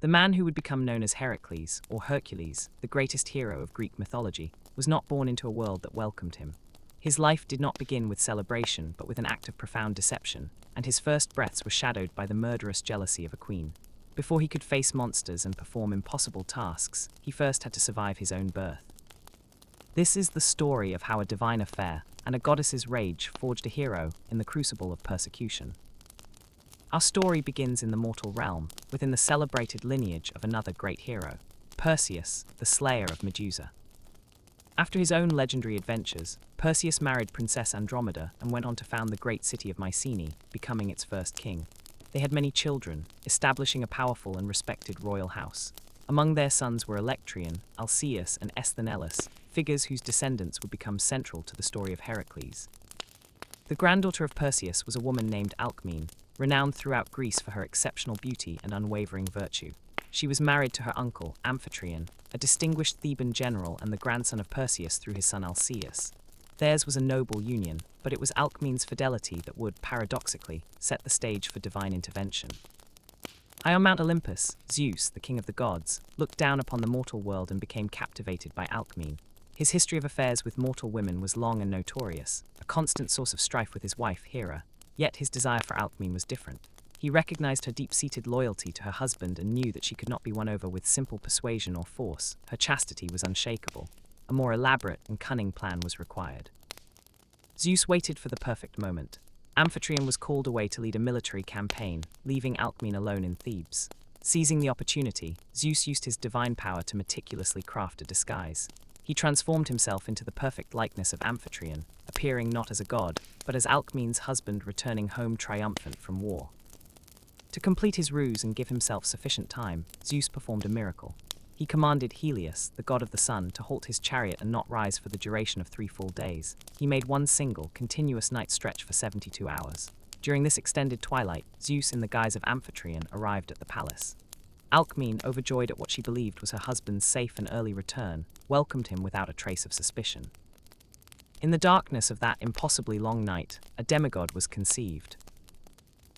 The man who would become known as Heracles, or Hercules, the greatest hero of Greek mythology, was not born into a world that welcomed him. His life did not begin with celebration, but with an act of profound deception, and his first breaths were shadowed by the murderous jealousy of a queen. Before he could face monsters and perform impossible tasks, he first had to survive his own birth. This is the story of how a divine affair and a goddess's rage forged a hero in the crucible of persecution. Our story begins in the mortal realm, within the celebrated lineage of another great hero, Perseus, the slayer of Medusa. After his own legendary adventures, Perseus married Princess Andromeda and went on to found the great city of Mycenae, becoming its first king. They had many children, establishing a powerful and respected royal house. Among their sons were Electrian, Alcaeus, and Esthenelus, figures whose descendants would become central to the story of Heracles. The granddaughter of Perseus was a woman named Alcmene, renowned throughout Greece for her exceptional beauty and unwavering virtue. She was married to her uncle, Amphitryon, a distinguished Theban general and the grandson of Perseus through his son Alcaeus. Theirs was a noble union, but it was Alcmene's fidelity that would, paradoxically, set the stage for divine intervention. High on Mount Olympus, Zeus, the king of the gods, looked down upon the mortal world and became captivated by Alcmene. His history of affairs with mortal women was long and notorious, a constant source of strife with his wife, Hera. Yet his desire for Alcmene was different. He recognized her deep-seated loyalty to her husband and knew that she could not be won over with simple persuasion or force. Her chastity was unshakable. A more elaborate and cunning plan was required. Zeus waited for the perfect moment. Amphitryon was called away to lead a military campaign, leaving Alcmene alone in Thebes. Seizing the opportunity, Zeus used his divine power to meticulously craft a disguise. He transformed himself into the perfect likeness of Amphitryon, appearing not as a god, but as Alcmene's husband returning home triumphant from war. To complete his ruse and give himself sufficient time, Zeus performed a miracle. He commanded Helios, the god of the sun, to halt his chariot and not rise for the duration of 3 full days. He made one single, continuous night stretch for 72 hours. During this extended twilight, Zeus, in the guise of Amphitryon, arrived at the palace. Alcmene, overjoyed at what she believed was her husband's safe and early return, welcomed him without a trace of suspicion. In the darkness of that impossibly long night, a demigod was conceived.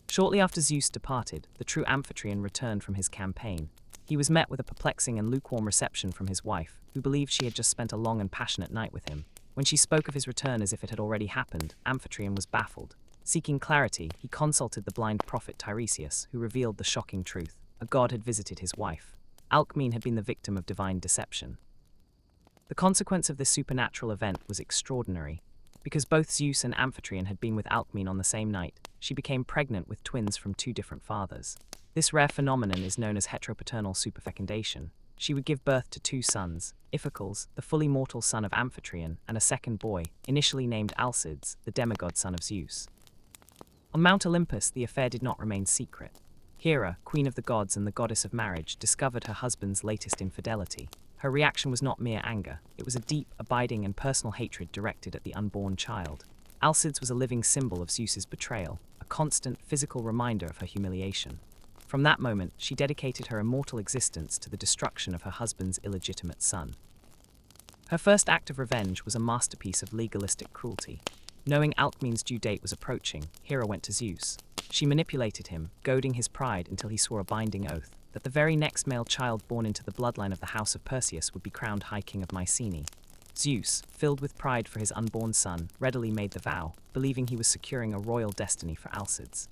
Shortly after Zeus departed, the true Amphitryon returned from his campaign. He was met with a perplexing and lukewarm reception from his wife, who believed she had just spent a long and passionate night with him. When she spoke of his return as if it had already happened, Amphitryon was baffled. Seeking clarity, he consulted the blind prophet Tiresias, who revealed the shocking truth. A god had visited his wife. Alcmene had been the victim of divine deception. The consequence of this supernatural event was extraordinary. Because both Zeus and Amphitryon had been with Alcmene on the same night, she became pregnant with twins from 2 different fathers. This rare phenomenon is known as heteropaternal superfecundation. She would give birth to 2 sons, Iphicles, the fully mortal son of Amphitryon, and a second boy, initially named Alcides, the demigod son of Zeus. On Mount Olympus, the affair did not remain secret. Hera, queen of the gods and the goddess of marriage, discovered her husband's latest infidelity. Her reaction was not mere anger, it was a deep, abiding and personal hatred directed at the unborn child. Alcides was a living symbol of Zeus's betrayal, a constant, physical reminder of her humiliation. From that moment, she dedicated her immortal existence to the destruction of her husband's illegitimate son. Her first act of revenge was a masterpiece of legalistic cruelty. Knowing Alcmene's due date was approaching, Hera went to Zeus. She manipulated him, goading his pride until he swore a binding oath that the very next male child born into the bloodline of the house of Perseus would be crowned High King of Mycenae. Zeus, filled with pride for his unborn son, readily made the vow, believing he was securing a royal destiny for Alcides.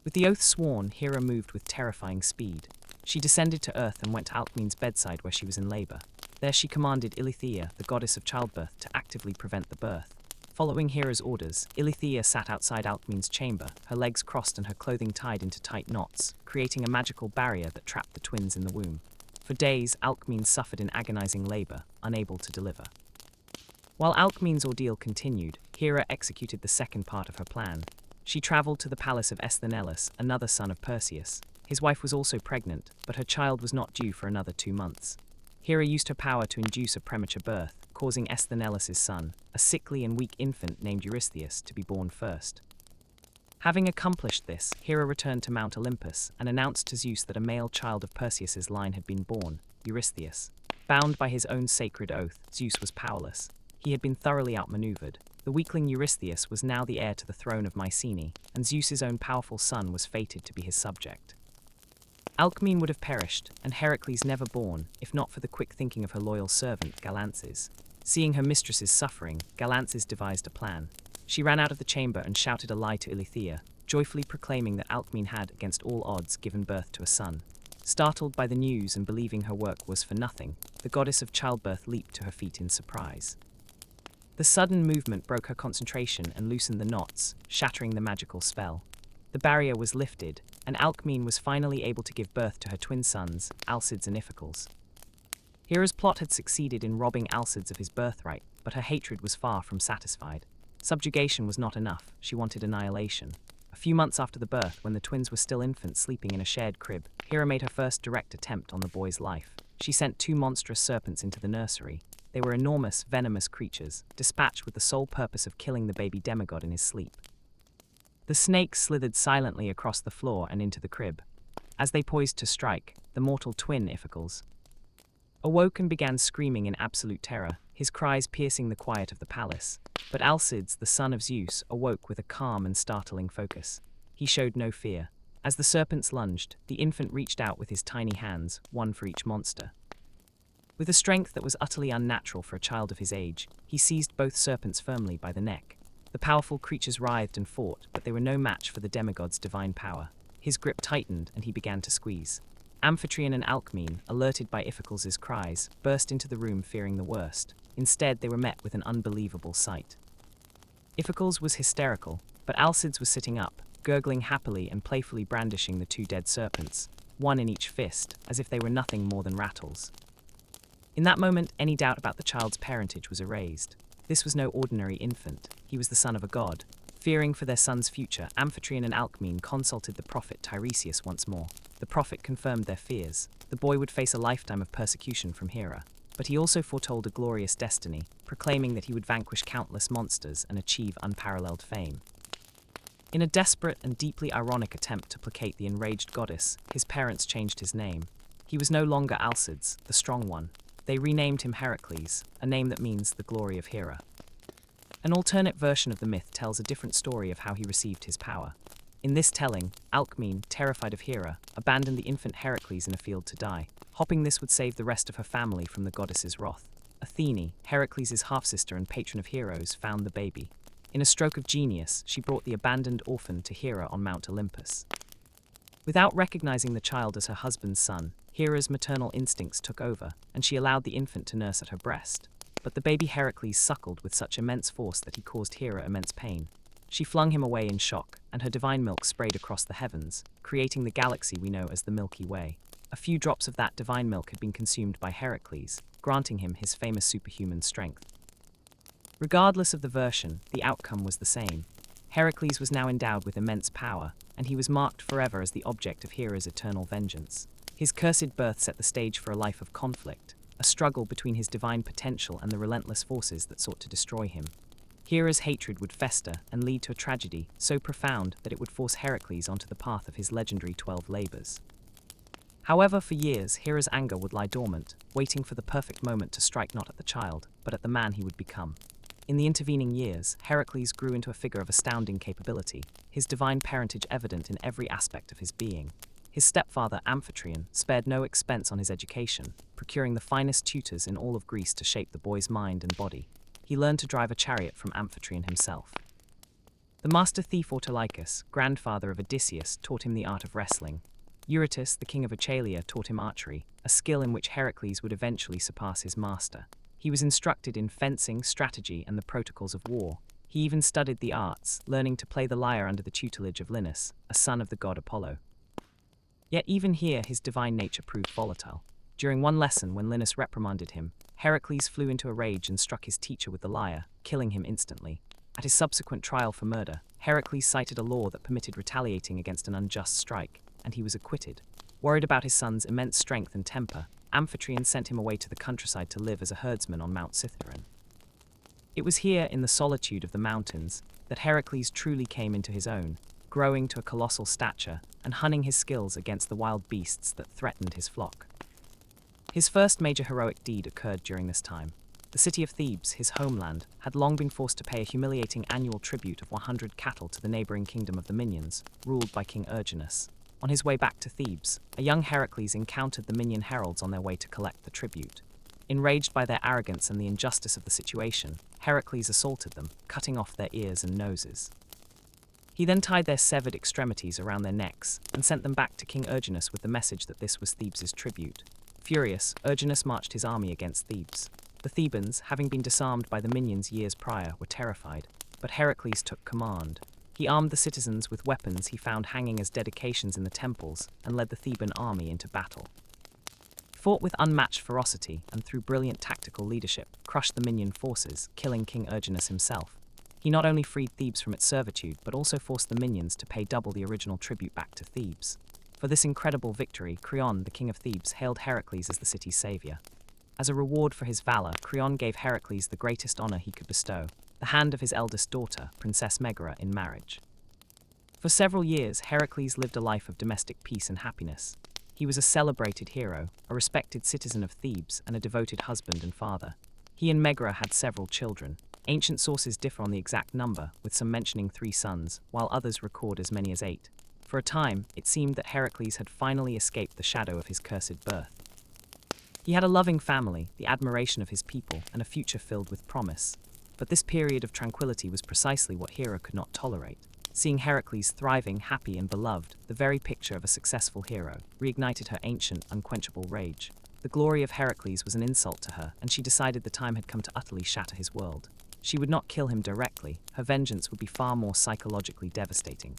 With the oath sworn, Hera moved with terrifying speed. She descended to earth and went to Alcmene's bedside where she was in labor. There she commanded Ilithyia, the goddess of childbirth, to actively prevent the birth. Following Hera's orders, Ilithyia sat outside Alcmene's chamber, her legs crossed and her clothing tied into tight knots, creating a magical barrier that trapped the twins in the womb. For days, Alcmene suffered in agonizing labor, unable to deliver. While Alcmene's ordeal continued, Hera executed the second part of her plan. She traveled to the palace of Esthenelus, another son of Perseus. His wife was also pregnant, but her child was not due for another 2 months. Hera used her power to induce a premature birth, causing Esthenelus' son, a sickly and weak infant named Eurystheus, to be born first. Having accomplished this, Hera returned to Mount Olympus and announced to Zeus that a male child of Perseus' line had been born, Eurystheus. Bound by his own sacred oath, Zeus was powerless. He had been thoroughly outmaneuvered. The weakling Eurystheus was now the heir to the throne of Mycenae, and Zeus's own powerful son was fated to be his subject. Alcmene would have perished, and Heracles never born, if not for the quick thinking of her loyal servant, Galances. Seeing her mistress's suffering, Galances devised a plan. She ran out of the chamber and shouted a lie to Ilithyia, joyfully proclaiming that Alcmene had, against all odds, given birth to a son. Startled by the news and believing her work was for nothing, the goddess of childbirth leaped to her feet in surprise. The sudden movement broke her concentration and loosened the knots, shattering the magical spell. The barrier was lifted, and Alcmene was finally able to give birth to her twin sons, Alcides and Iphicles. Hera's plot had succeeded in robbing Alcides of his birthright, but her hatred was far from satisfied. Subjugation was not enough, she wanted annihilation. A few months after the birth, when the twins were still infants sleeping in a shared crib, Hera made her first direct attempt on the boy's life. She sent 2 monstrous serpents into the nursery. They were enormous, venomous creatures, dispatched with the sole purpose of killing the baby demigod in his sleep. The snakes slithered silently across the floor and into the crib. As they poised to strike, the mortal twin Iphicles awoke and began screaming in absolute terror, his cries piercing the quiet of the palace. But Alcides, the son of Zeus, awoke with a calm and startling focus. He showed no fear. As the serpents lunged, the infant reached out with his tiny hands, one for each monster. With a strength that was utterly unnatural for a child of his age, he seized both serpents firmly by the neck. The powerful creatures writhed and fought, but they were no match for the demigod's divine power. His grip tightened, and he began to squeeze. Amphitryon and Alcmene, alerted by Iphicles' cries, burst into the room fearing the worst. Instead, they were met with an unbelievable sight. Iphicles was hysterical, but Alcides was sitting up, gurgling happily and playfully brandishing the 2 dead serpents, one in each fist, as if they were nothing more than rattles. In that moment, any doubt about the child's parentage was erased. This was no ordinary infant. He was the son of a god. Fearing for their son's future, Amphitryon and Alcmene consulted the prophet Tiresias once more. The prophet confirmed their fears. The boy would face a lifetime of persecution from Hera. But he also foretold a glorious destiny, proclaiming that he would vanquish countless monsters and achieve unparalleled fame. In a desperate and deeply ironic attempt to placate the enraged goddess, his parents changed his name. He was no longer Alcides, the strong one. They renamed him Heracles, a name that means the glory of Hera. An alternate version of the myth tells a different story of how he received his power. In this telling, Alcmene, terrified of Hera, abandoned the infant Heracles in a field to die, hoping this would save the rest of her family from the goddess's wrath. Athene, Heracles' half-sister and patron of heroes, found the baby. In a stroke of genius, she brought the abandoned orphan to Hera on Mount Olympus. Without recognizing the child as her husband's son, Hera's maternal instincts took over, and she allowed the infant to nurse at her breast. But the baby Heracles suckled with such immense force that he caused Hera immense pain. She flung him away in shock, and her divine milk sprayed across the heavens, creating the galaxy we know as the Milky Way. A few drops of that divine milk had been consumed by Heracles, granting him his famous superhuman strength. Regardless of the version, the outcome was the same. Heracles was now endowed with immense power, and he was marked forever as the object of Hera's eternal vengeance. His cursed birth set the stage for a life of conflict, a struggle between his divine potential and the relentless forces that sought to destroy him. Hera's hatred would fester and lead to a tragedy so profound that it would force Heracles onto the path of his legendary 12 labors. However, for years, Hera's anger would lie dormant, waiting for the perfect moment to strike not at the child, but at the man he would become. In the intervening years, Heracles grew into a figure of astounding capability, his divine parentage evident in every aspect of his being. His stepfather, Amphitryon, spared no expense on his education, procuring the finest tutors in all of Greece to shape the boy's mind and body. He learned to drive a chariot from Amphitryon himself. The master thief Autolycus, grandfather of Odysseus, taught him the art of wrestling. Eurytus, the king of Achalia, taught him archery, a skill in which Heracles would eventually surpass his master. He was instructed in fencing, strategy, and the protocols of war. He even studied the arts, learning to play the lyre under the tutelage of Linus, a son of the god Apollo. Yet even here his divine nature proved volatile. During one lesson, when Linus reprimanded him, Heracles flew into a rage and struck his teacher with the lyre, killing him instantly. At his subsequent trial for murder, Heracles cited a law that permitted retaliating against an unjust strike, and he was acquitted. Worried about his son's immense strength and temper, Amphitryon sent him away to the countryside to live as a herdsman on Mount Cithaeron. It was here, in the solitude of the mountains, that Heracles truly came into his own, growing to a colossal stature and honing his skills against the wild beasts that threatened his flock. His first major heroic deed occurred during this time. The city of Thebes, his homeland, had long been forced to pay a humiliating annual tribute of 100 cattle to the neighboring kingdom of the Minyans, ruled by King Erginus. On his way back to Thebes, a young Heracles encountered the minion heralds on their way to collect the tribute. Enraged by their arrogance and the injustice of the situation, Heracles assaulted them, cutting off their ears and noses. He then tied their severed extremities around their necks and sent them back to King Erginus with the message that this was Thebes' tribute. Furious, Erginus marched his army against Thebes. The Thebans, having been disarmed by the minions years prior, were terrified, but Heracles took command. He armed the citizens with weapons he found hanging as dedications in the temples and led the Theban army into battle. He fought with unmatched ferocity and through brilliant tactical leadership, crushed the minion forces, killing King Erginus himself. He not only freed Thebes from its servitude, but also forced the minions to pay double the original tribute back to Thebes. For this incredible victory, Creon, the king of Thebes, hailed Heracles as the city's savior. As a reward for his valor, Creon gave Heracles the greatest honor he could bestow, the hand of his eldest daughter, Princess Megara, in marriage. For several years, Heracles lived a life of domestic peace and happiness. He was a celebrated hero, a respected citizen of Thebes, and a devoted husband and father. He and Megara had several children. Ancient sources differ on the exact number, with some mentioning 3 sons, while others record as many as 8. For a time, it seemed that Heracles had finally escaped the shadow of his cursed birth. He had a loving family, the admiration of his people, and a future filled with promise. But this period of tranquility was precisely what Hera could not tolerate. Seeing Heracles thriving, happy, and beloved, the very picture of a successful hero, reignited her ancient, unquenchable rage. The glory of Heracles was an insult to her, and she decided the time had come to utterly shatter his world. She would not kill him directly. Her vengeance would be far more psychologically devastating.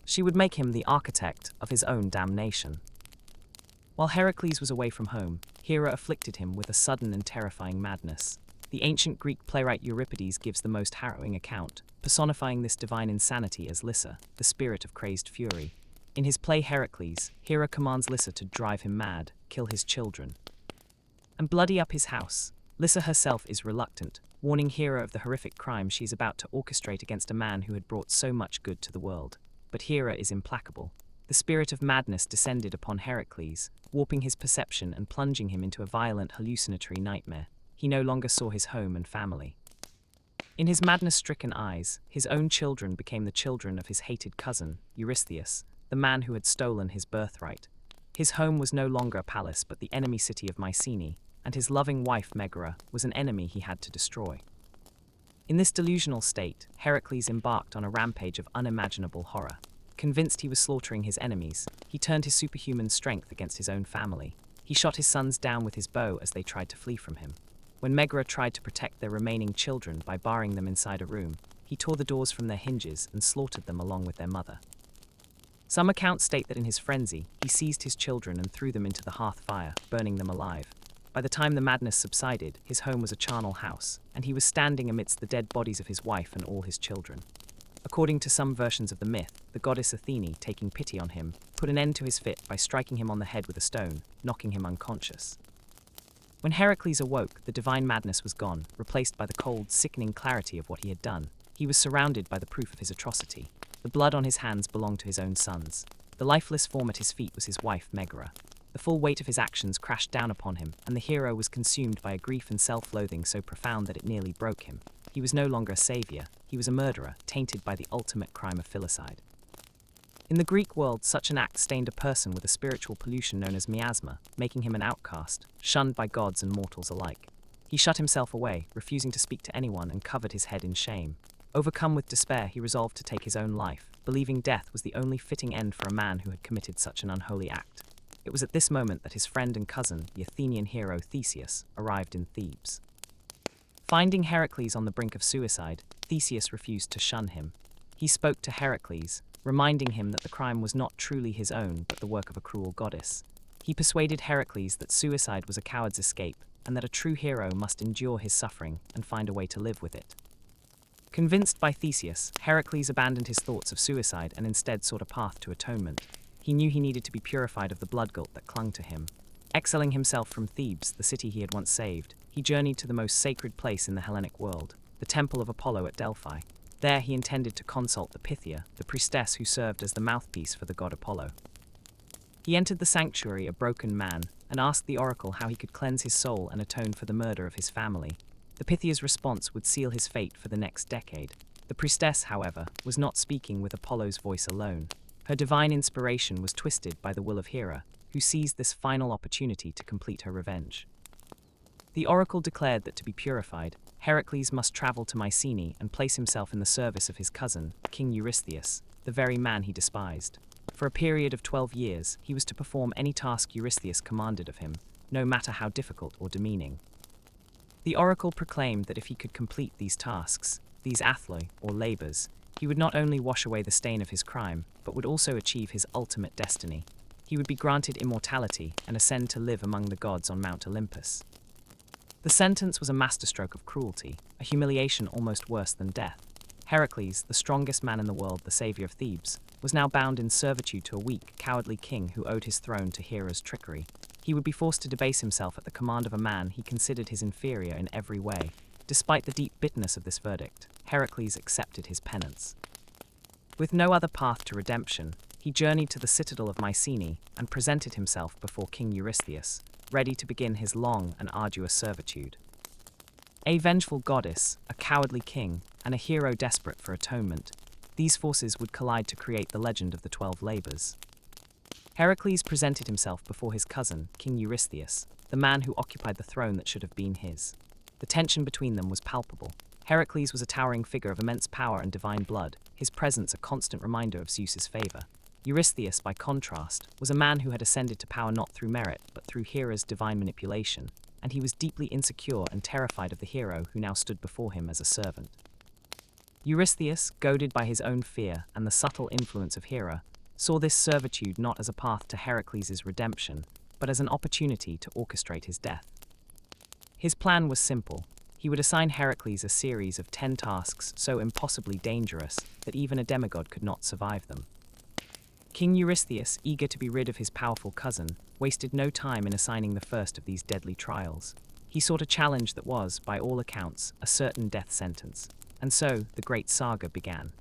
She would make him the architect of his own damnation. While Heracles was away from home, Hera afflicted him with a sudden and terrifying madness. The ancient Greek playwright Euripides gives the most harrowing account, personifying this divine insanity as Lyssa, the spirit of crazed fury. In his play Heracles, Hera commands Lyssa to drive him mad, kill his children, and bloody up his house. Lyssa herself is reluctant, warning Hera of the horrific crime she is about to orchestrate against a man who had brought so much good to the world. But Hera is implacable. The spirit of madness descended upon Heracles, warping his perception and plunging him into a violent hallucinatory nightmare. He no longer saw his home and family. In his madness-stricken eyes, his own children became the children of his hated cousin, Eurystheus, the man who had stolen his birthright. His home was no longer a palace but the enemy city of Mycenae, and his loving wife Megara was an enemy he had to destroy. In this delusional state, Heracles embarked on a rampage of unimaginable horror. Convinced he was slaughtering his enemies, he turned his superhuman strength against his own family. He shot his sons down with his bow as they tried to flee from him. When Megara tried to protect their remaining children by barring them inside a room, he tore the doors from their hinges and slaughtered them along with their mother. Some accounts state that in his frenzy, he seized his children and threw them into the hearth fire, burning them alive. By the time the madness subsided, his home was a charnel house, and he was standing amidst the dead bodies of his wife and all his children. According to some versions of the myth, the goddess Athene, taking pity on him, put an end to his fit by striking him on the head with a stone, knocking him unconscious. When Heracles awoke, the divine madness was gone, replaced by the cold, sickening clarity of what he had done. He was surrounded by the proof of his atrocity. The blood on his hands belonged to his own sons. The lifeless form at his feet was his wife, Megara. The full weight of his actions crashed down upon him, and the hero was consumed by a grief and self-loathing so profound that it nearly broke him. He was no longer a savior. He was a murderer, tainted by the ultimate crime of filicide. In the Greek world, such an act stained a person with a spiritual pollution known as miasma, making him an outcast, shunned by gods and mortals alike. He shut himself away, refusing to speak to anyone, and covered his head in shame. Overcome with despair, he resolved to take his own life, believing death was the only fitting end for a man who had committed such an unholy act. It was at this moment that his friend and cousin, the Athenian hero Theseus, arrived in Thebes. Finding Heracles on the brink of suicide, Theseus refused to shun him. He spoke to Heracles, reminding him that the crime was not truly his own but the work of a cruel goddess. He persuaded Heracles that suicide was a coward's escape, and that a true hero must endure his suffering and find a way to live with it. Convinced by Theseus, Heracles abandoned his thoughts of suicide and instead sought a path to atonement. He knew he needed to be purified of the blood guilt that clung to him. Exiling himself from Thebes, the city he had once saved, he journeyed to the most sacred place in the Hellenic world, the Temple of Apollo at Delphi. There he intended to consult the Pythia, the priestess who served as the mouthpiece for the god Apollo. He entered the sanctuary a broken man and asked the oracle how he could cleanse his soul and atone for the murder of his family. The Pythia's response would seal his fate for the next decade. The priestess, however, was not speaking with Apollo's voice alone. Her divine inspiration was twisted by the will of Hera, who seized this final opportunity to complete her revenge. The oracle declared that to be purified, Heracles must travel to Mycenae and place himself in the service of his cousin, King Eurystheus, the very man he despised. For a period of 12 years, he was to perform any task Eurystheus commanded of him, no matter how difficult or demeaning. The oracle proclaimed that if he could complete these tasks, these athloi, or labors, he would not only wash away the stain of his crime, but would also achieve his ultimate destiny. He would be granted immortality and ascend to live among the gods on Mount Olympus. The sentence was a masterstroke of cruelty, a humiliation almost worse than death. Heracles, the strongest man in the world, the savior of Thebes, was now bound in servitude to a weak, cowardly king who owed his throne to Hera's trickery. He would be forced to debase himself at the command of a man he considered his inferior in every way. Despite the deep bitterness of this verdict, Heracles accepted his penance. With no other path to redemption, he journeyed to the citadel of Mycenae and presented himself before King Eurystheus, ready to begin his long and arduous servitude. A vengeful goddess, a cowardly king, and a hero desperate for atonement, these forces would collide to create the legend of the 12 Labors. Heracles presented himself before his cousin, King Eurystheus, the man who occupied the throne that should have been his. The tension between them was palpable. Heracles was a towering figure of immense power and divine blood, his presence a constant reminder of Zeus's favor. Eurystheus, by contrast, was a man who had ascended to power not through merit, but through Hera's divine manipulation, and he was deeply insecure and terrified of the hero who now stood before him as a servant. Eurystheus, goaded by his own fear and the subtle influence of Hera, saw this servitude not as a path to Heracles' redemption, but as an opportunity to orchestrate his death. His plan was simple. He would assign Heracles a series of 10 tasks so impossibly dangerous that even a demigod could not survive them. King Eurystheus, eager to be rid of his powerful cousin, wasted no time in assigning the first of these deadly trials. He sought a challenge that was, by all accounts, a certain death sentence, and so the great saga began.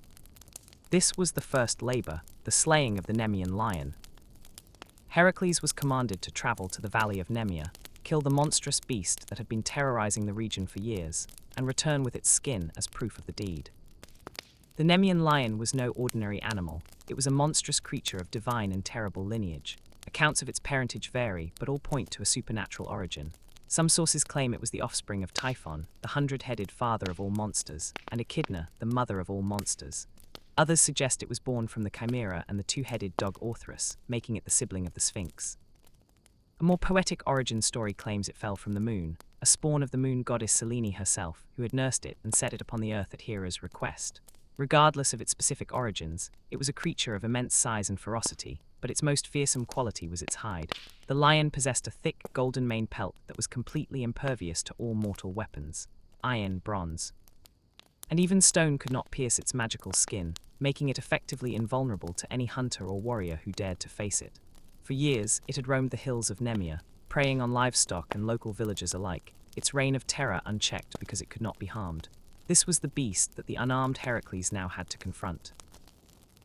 This was the first labor, the slaying of the Nemean lion. Heracles was commanded to travel to the valley of Nemea, kill the monstrous beast that had been terrorizing the region for years, and return with its skin as proof of the deed. The Nemean lion was no ordinary animal. It was a monstrous creature of divine and terrible lineage. Accounts of its parentage vary, but all point to a supernatural origin. Some sources claim it was the offspring of Typhon, the 100-headed father of all monsters, and Echidna, the mother of all monsters. Others suggest it was born from the Chimera and the 2-headed dog Orthrus, making it the sibling of the Sphinx. A more poetic origin story claims it fell from the moon, a spawn of the moon goddess Selene herself, who had nursed it and set it upon the earth at Hera's request. Regardless of its specific origins, it was a creature of immense size and ferocity, but its most fearsome quality was its hide. The lion possessed a thick, golden mane pelt that was completely impervious to all mortal weapons, iron, bronze, and even stone could not pierce its magical skin, making it effectively invulnerable to any hunter or warrior who dared to face it. For years, it had roamed the hills of Nemea, preying on livestock and local villagers alike, its reign of terror unchecked because it could not be harmed. This was the beast that the unarmed Heracles now had to confront.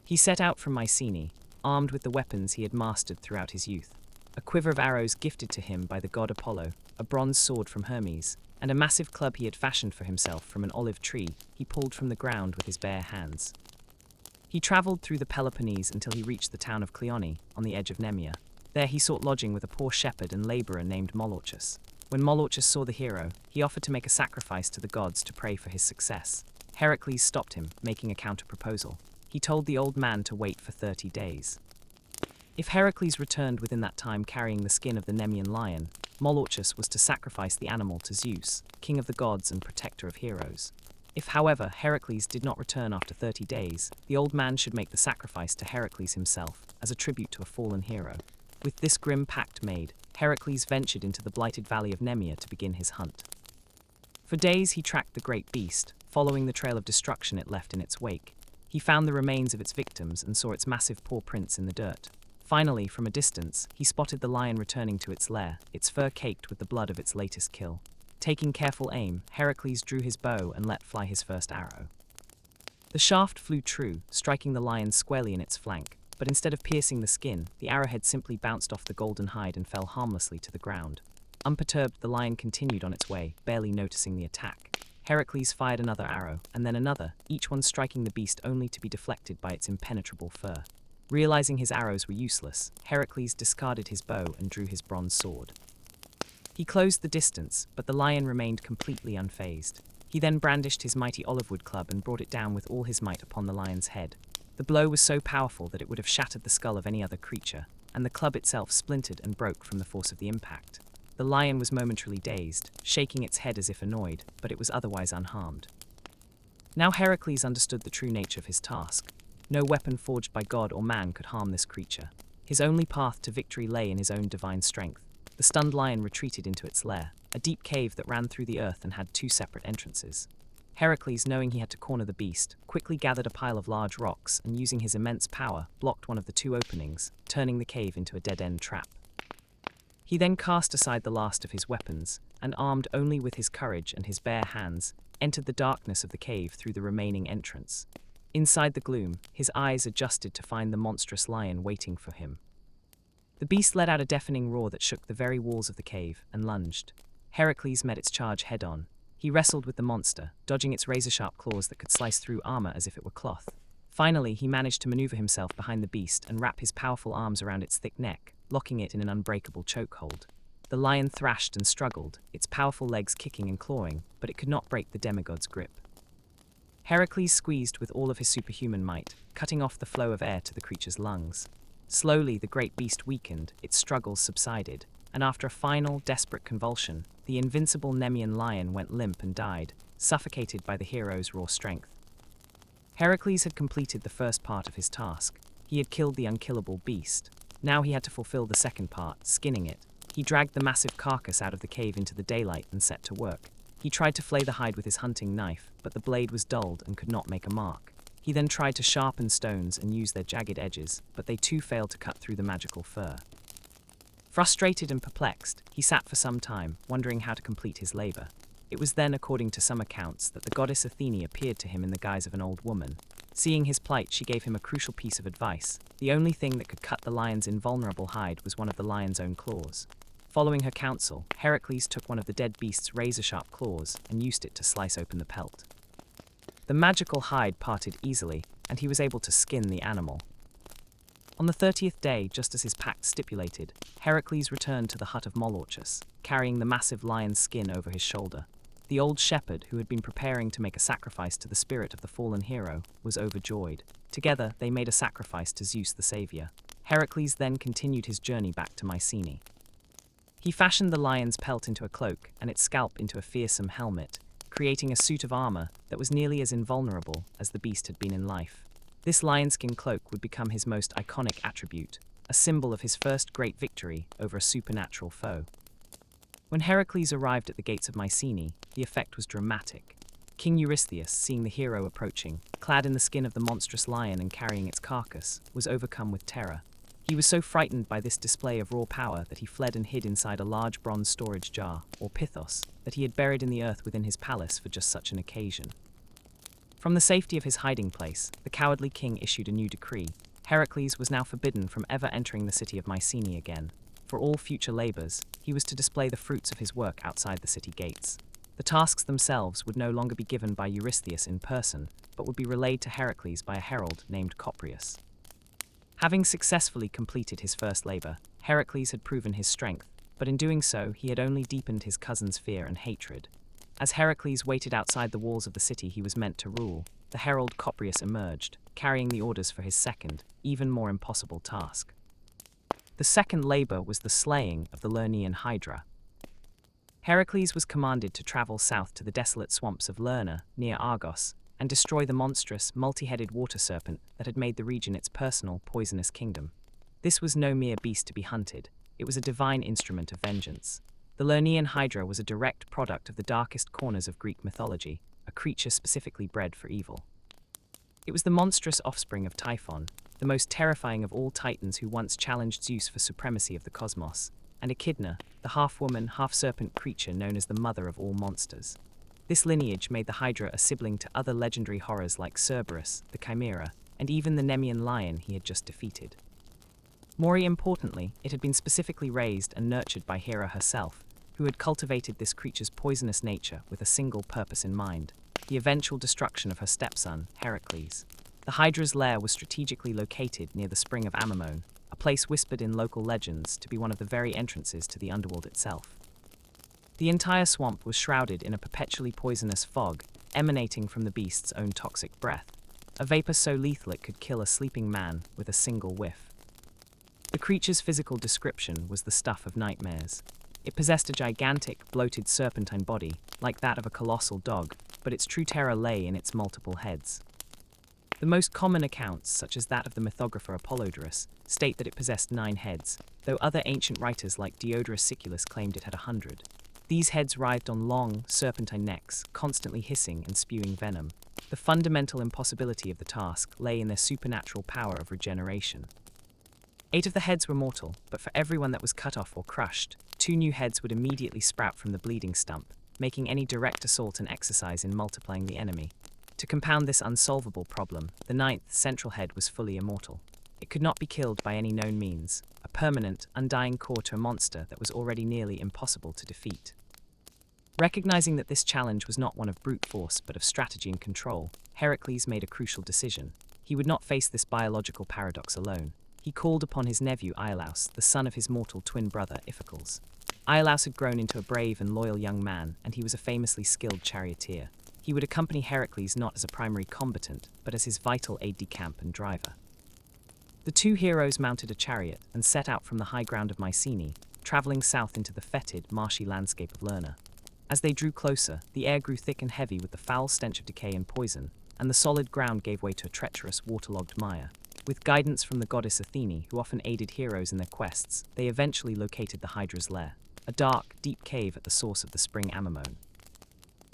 He set out from Mycenae, armed with the weapons he had mastered throughout his youth. A quiver of arrows gifted to him by the god Apollo, a bronze sword from Hermes, and a massive club he had fashioned for himself from an olive tree he pulled from the ground with his bare hands. He travelled through the Peloponnese until he reached the town of Cleone, on the edge of Nemea. There he sought lodging with a poor shepherd and labourer named Molorchus. When Molorchus saw the hero, he offered to make a sacrifice to the gods to pray for his success. Heracles stopped him, making a counter-proposal. He told the old man to wait for 30 days. If Heracles returned within that time carrying the skin of the Nemean lion, Molorchus was to sacrifice the animal to Zeus, king of the gods and protector of heroes. If, however, Heracles did not return after 30 days, the old man should make the sacrifice to Heracles himself, as a tribute to a fallen hero. With this grim pact made, Heracles ventured into the blighted valley of Nemea to begin his hunt. For days he tracked the great beast, following the trail of destruction it left in its wake. He found the remains of its victims and saw its massive paw prints in the dirt. Finally, from a distance, he spotted the lion returning to its lair, its fur caked with the blood of its latest kill. Taking careful aim, Heracles drew his bow and let fly his first arrow. The shaft flew true, striking the lion squarely in its flank, but instead of piercing the skin, the arrowhead simply bounced off the golden hide and fell harmlessly to the ground. Unperturbed, the lion continued on its way, barely noticing the attack. Heracles fired another arrow, and then another, each one striking the beast only to be deflected by its impenetrable fur. Realizing his arrows were useless, Heracles discarded his bow and drew his bronze sword. He closed the distance, but the lion remained completely unfazed. He then brandished his mighty olive-wood club and brought it down with all his might upon the lion's head. The blow was so powerful that it would have shattered the skull of any other creature, and the club itself splintered and broke from the force of the impact. The lion was momentarily dazed, shaking its head as if annoyed, but it was otherwise unharmed. Now Heracles understood the true nature of his task. No weapon forged by god or man could harm this creature. His only path to victory lay in his own divine strength. The stunned lion retreated into its lair, a deep cave that ran through the earth and had two separate entrances. Heracles, knowing he had to corner the beast, quickly gathered a pile of large rocks and, using his immense power, blocked one of the two openings, turning the cave into a dead-end trap. He then cast aside the last of his weapons, and, armed only with his courage and his bare hands, entered the darkness of the cave through the remaining entrance. Inside the gloom, his eyes adjusted to find the monstrous lion waiting for him. The beast let out a deafening roar that shook the very walls of the cave, and lunged. Heracles met its charge head-on. He wrestled with the monster, dodging its razor-sharp claws that could slice through armor as if it were cloth. Finally, he managed to maneuver himself behind the beast and wrap his powerful arms around its thick neck, locking it in an unbreakable chokehold. The lion thrashed and struggled, its powerful legs kicking and clawing, but it could not break the demigod's grip. Heracles squeezed with all of his superhuman might, cutting off the flow of air to the creature's lungs. Slowly, the great beast weakened, its struggles subsided, and after a final, desperate convulsion, the invincible Nemean lion went limp and died, suffocated by the hero's raw strength. Heracles had completed the first part of his task. He had killed the unkillable beast. Now he had to fulfill the second part, skinning it. He dragged the massive carcass out of the cave into the daylight and set to work. He tried to flay the hide with his hunting knife, but the blade was dulled and could not make a mark. He then tried to sharpen stones and use their jagged edges, but they too failed to cut through the magical fur. Frustrated and perplexed, he sat for some time, wondering how to complete his labor. It was then, according to some accounts, that the goddess Athene appeared to him in the guise of an old woman. Seeing his plight, she gave him a crucial piece of advice. The only thing that could cut the lion's invulnerable hide was one of the lion's own claws. Following her counsel, Heracles took one of the dead beast's razor-sharp claws and used it to slice open the pelt. The magical hide parted easily, and he was able to skin the animal. On the 30th day, just as his pact stipulated, Heracles returned to the hut of Molorchus, carrying the massive lion's skin over his shoulder. The old shepherd, who had been preparing to make a sacrifice to the spirit of the fallen hero, was overjoyed. Together, they made a sacrifice to Zeus the Savior. Heracles then continued his journey back to Mycenae. He fashioned the lion's pelt into a cloak and its scalp into a fearsome helmet, creating a suit of armor that was nearly as invulnerable as the beast had been in life. This lionskin cloak would become his most iconic attribute, a symbol of his first great victory over a supernatural foe. When Heracles arrived at the gates of Mycenae, the effect was dramatic. King Eurystheus, seeing the hero approaching, clad in the skin of the monstrous lion and carrying its carcass, was overcome with terror. He was so frightened by this display of raw power that he fled and hid inside a large bronze storage jar, or pithos, that he had buried in the earth within his palace for just such an occasion. From the safety of his hiding place, the cowardly king issued a new decree. Heracles was now forbidden from ever entering the city of Mycenae again. For all future labors, he was to display the fruits of his work outside the city gates. The tasks themselves would no longer be given by Eurystheus in person, but would be relayed to Heracles by a herald named Coprius. Having successfully completed his first labor, Heracles had proven his strength, but in doing so, he had only deepened his cousin's fear and hatred. As Heracles waited outside the walls of the city he was meant to rule, the herald Coprius emerged, carrying the orders for his second, even more impossible task. The second labor was the slaying of the Lernaean Hydra. Heracles was commanded to travel south to the desolate swamps of Lerna, near Argos, and destroy the monstrous, multi-headed water serpent that had made the region its personal, poisonous kingdom. This was no mere beast to be hunted, it was a divine instrument of vengeance. The Lernaean Hydra was a direct product of the darkest corners of Greek mythology, a creature specifically bred for evil. It was the monstrous offspring of Typhon, the most terrifying of all titans who once challenged Zeus for supremacy of the cosmos, and Echidna, the half-woman, half-serpent creature known as the mother of all monsters. This lineage made the Hydra a sibling to other legendary horrors like Cerberus, the Chimera, and even the Nemean lion he had just defeated. More importantly, it had been specifically raised and nurtured by Hera herself, who had cultivated this creature's poisonous nature with a single purpose in mind: the eventual destruction of her stepson, Heracles. The Hydra's lair was strategically located near the Spring of Ammon, a place whispered in local legends to be one of the very entrances to the underworld itself. The entire swamp was shrouded in a perpetually poisonous fog emanating from the beast's own toxic breath, a vapor so lethal it could kill a sleeping man with a single whiff. The creature's physical description was the stuff of nightmares. It possessed a gigantic, bloated serpentine body, like that of a colossal dog, but its true terror lay in its multiple heads. The most common accounts, such as that of the mythographer Apollodorus, state that it possessed 9 heads, though other ancient writers like Diodorus Siculus claimed it had 100. These heads writhed on long, serpentine necks, constantly hissing and spewing venom. The fundamental impossibility of the task lay in their supernatural power of regeneration. 8 of the heads were mortal, but for everyone that was cut off or crushed, 2 new heads would immediately sprout from the bleeding stump, making any direct assault an exercise in multiplying the enemy. To compound this unsolvable problem, the 9th central head was fully immortal. It could not be killed by any known means, a permanent, undying core to a monster that was already nearly impossible to defeat. Recognizing that this challenge was not one of brute force but of strategy and control, Heracles made a crucial decision. He would not face this biological paradox alone. He called upon his nephew Iolaus, the son of his mortal twin brother Iphicles. Iolaus had grown into a brave and loyal young man, and he was a famously skilled charioteer. He would accompany Heracles not as a primary combatant, but as his vital aide-de-camp and driver. The 2 heroes mounted a chariot and set out from the high ground of Mycenae, traveling south into the fetid, marshy landscape of Lerna. As they drew closer, the air grew thick and heavy with the foul stench of decay and poison, and the solid ground gave way to a treacherous, waterlogged mire. With guidance from the goddess Athene, who often aided heroes in their quests, they eventually located the Hydra's lair, a dark, deep cave at the source of the spring Ammon.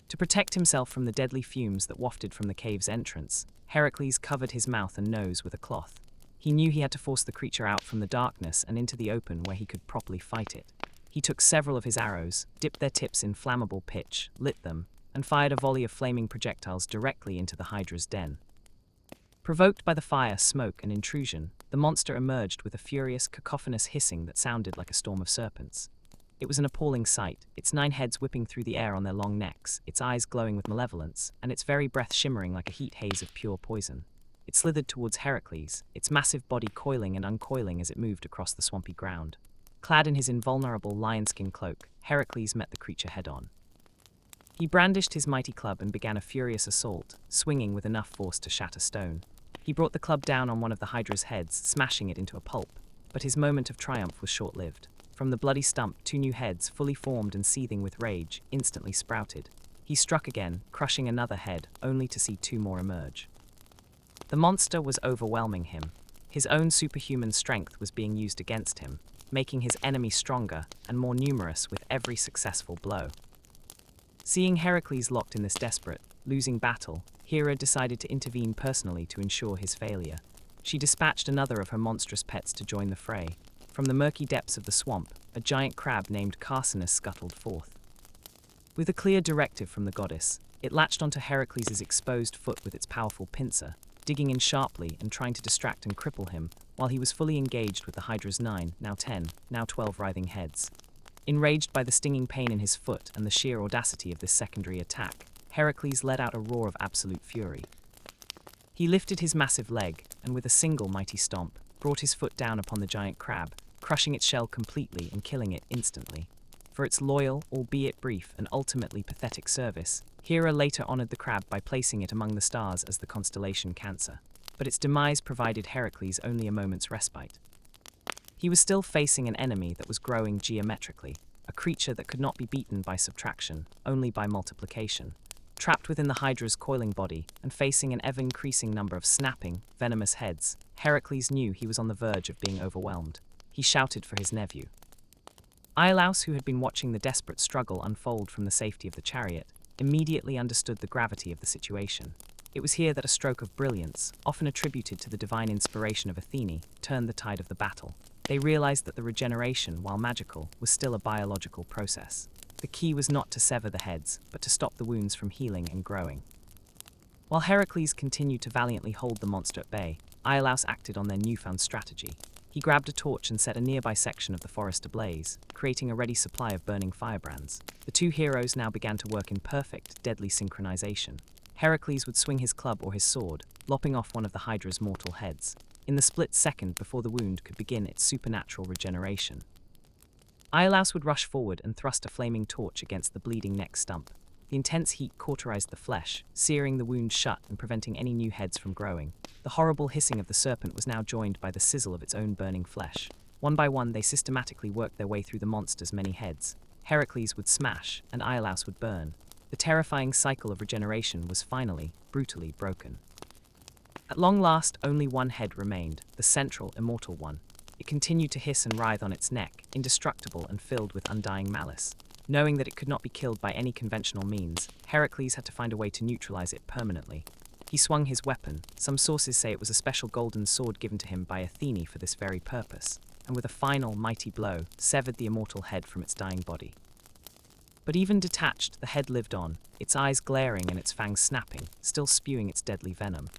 To protect himself from the deadly fumes that wafted from the cave's entrance, Heracles covered his mouth and nose with a cloth. He knew he had to force the creature out from the darkness and into the open where he could properly fight it. He took several of his arrows, dipped their tips in flammable pitch, lit them, and fired a volley of flaming projectiles directly into the Hydra's den. Provoked by the fire, smoke, and intrusion, the monster emerged with a furious, cacophonous hissing that sounded like a storm of serpents. It was an appalling sight, its 9 heads whipping through the air on their long necks, its eyes glowing with malevolence, and its very breath shimmering like a heat haze of pure poison. It slithered towards Heracles, its massive body coiling and uncoiling as it moved across the swampy ground. Clad in his invulnerable lionskin cloak, Heracles met the creature head-on. He brandished his mighty club and began a furious assault, swinging with enough force to shatter stone. He brought the club down on one of the Hydra's heads, smashing it into a pulp, but his moment of triumph was short-lived. From the bloody stump, 2 new heads, fully formed and seething with rage, instantly sprouted. He struck again, crushing another head, only to see 2 more emerge. The monster was overwhelming him. His own superhuman strength was being used against him, making his enemy stronger and more numerous with every successful blow. Seeing Heracles locked in this desperate, losing battle, Hera decided to intervene personally to ensure his failure. She dispatched another of her monstrous pets to join the fray. From the murky depths of the swamp, a giant crab named Carcinus scuttled forth. With a clear directive from the goddess, it latched onto Heracles' exposed foot with its powerful pincer, digging in sharply and trying to distract and cripple him, while he was fully engaged with the Hydra's 9, now 10, now 12 writhing heads. Enraged by the stinging pain in his foot and the sheer audacity of this secondary attack, Heracles let out a roar of absolute fury. He lifted his massive leg, and with a single mighty stomp, brought his foot down upon the giant crab, crushing its shell completely and killing it instantly. For its loyal, albeit brief, and ultimately pathetic service, Hera later honored the crab by placing it among the stars as the constellation Cancer. But its demise provided Heracles only a moment's respite. He was still facing an enemy that was growing geometrically, a creature that could not be beaten by subtraction, only by multiplication. Trapped within the Hydra's coiling body and facing an ever-increasing number of snapping, venomous heads, Heracles knew he was on the verge of being overwhelmed. He shouted for his nephew. Iolaus, who had been watching the desperate struggle unfold from the safety of the chariot, immediately understood the gravity of the situation. It was here that a stroke of brilliance, often attributed to the divine inspiration of Athene, turned the tide of the battle. They realized that the regeneration, while magical, was still a biological process. The key was not to sever the heads, but to stop the wounds from healing and growing. While Heracles continued to valiantly hold the monster at bay, Iolaus acted on their newfound strategy. He grabbed a torch and set a nearby section of the forest ablaze, creating a ready supply of burning firebrands. The 2 heroes now began to work in perfect, deadly synchronization. Heracles would swing his club or his sword, lopping off one of the Hydra's mortal heads, in the split second before the wound could begin its supernatural regeneration. Iolaus would rush forward and thrust a flaming torch against the bleeding neck stump. The intense heat cauterized the flesh, searing the wound shut and preventing any new heads from growing. The horrible hissing of the serpent was now joined by the sizzle of its own burning flesh. One by one, they systematically worked their way through the monster's many heads. Heracles would smash, and Iolaus would burn. The terrifying cycle of regeneration was finally, brutally broken. At long last, only one head remained, the central, immortal one. It continued to hiss and writhe on its neck, indestructible and filled with undying malice. Knowing that it could not be killed by any conventional means, Heracles had to find a way to neutralize it permanently. He swung his weapon. Some sources say it was a special golden sword given to him by Athene for this very purpose, and with a final, mighty blow, severed the immortal head from its dying body. But even detached, the head lived on, its eyes glaring and its fangs snapping, still spewing its deadly venom.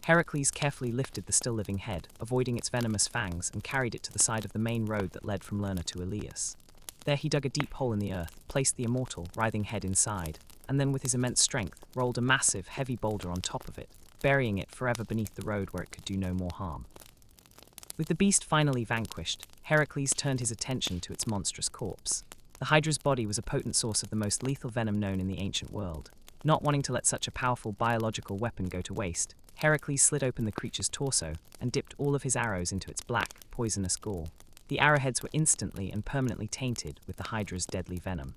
Heracles carefully lifted the still-living head, avoiding its venomous fangs, and carried it to the side of the main road that led from Lerna to Ilias. There he dug a deep hole in the earth, placed the immortal, writhing head inside, and then with his immense strength, rolled a massive, heavy boulder on top of it, burying it forever beneath the road where it could do no more harm. With the beast finally vanquished, Heracles turned his attention to its monstrous corpse. The Hydra's body was a potent source of the most lethal venom known in the ancient world. Not wanting to let such a powerful biological weapon go to waste, Heracles slid open the creature's torso and dipped all of his arrows into its black, poisonous gall. The arrowheads were instantly and permanently tainted with the Hydra's deadly venom.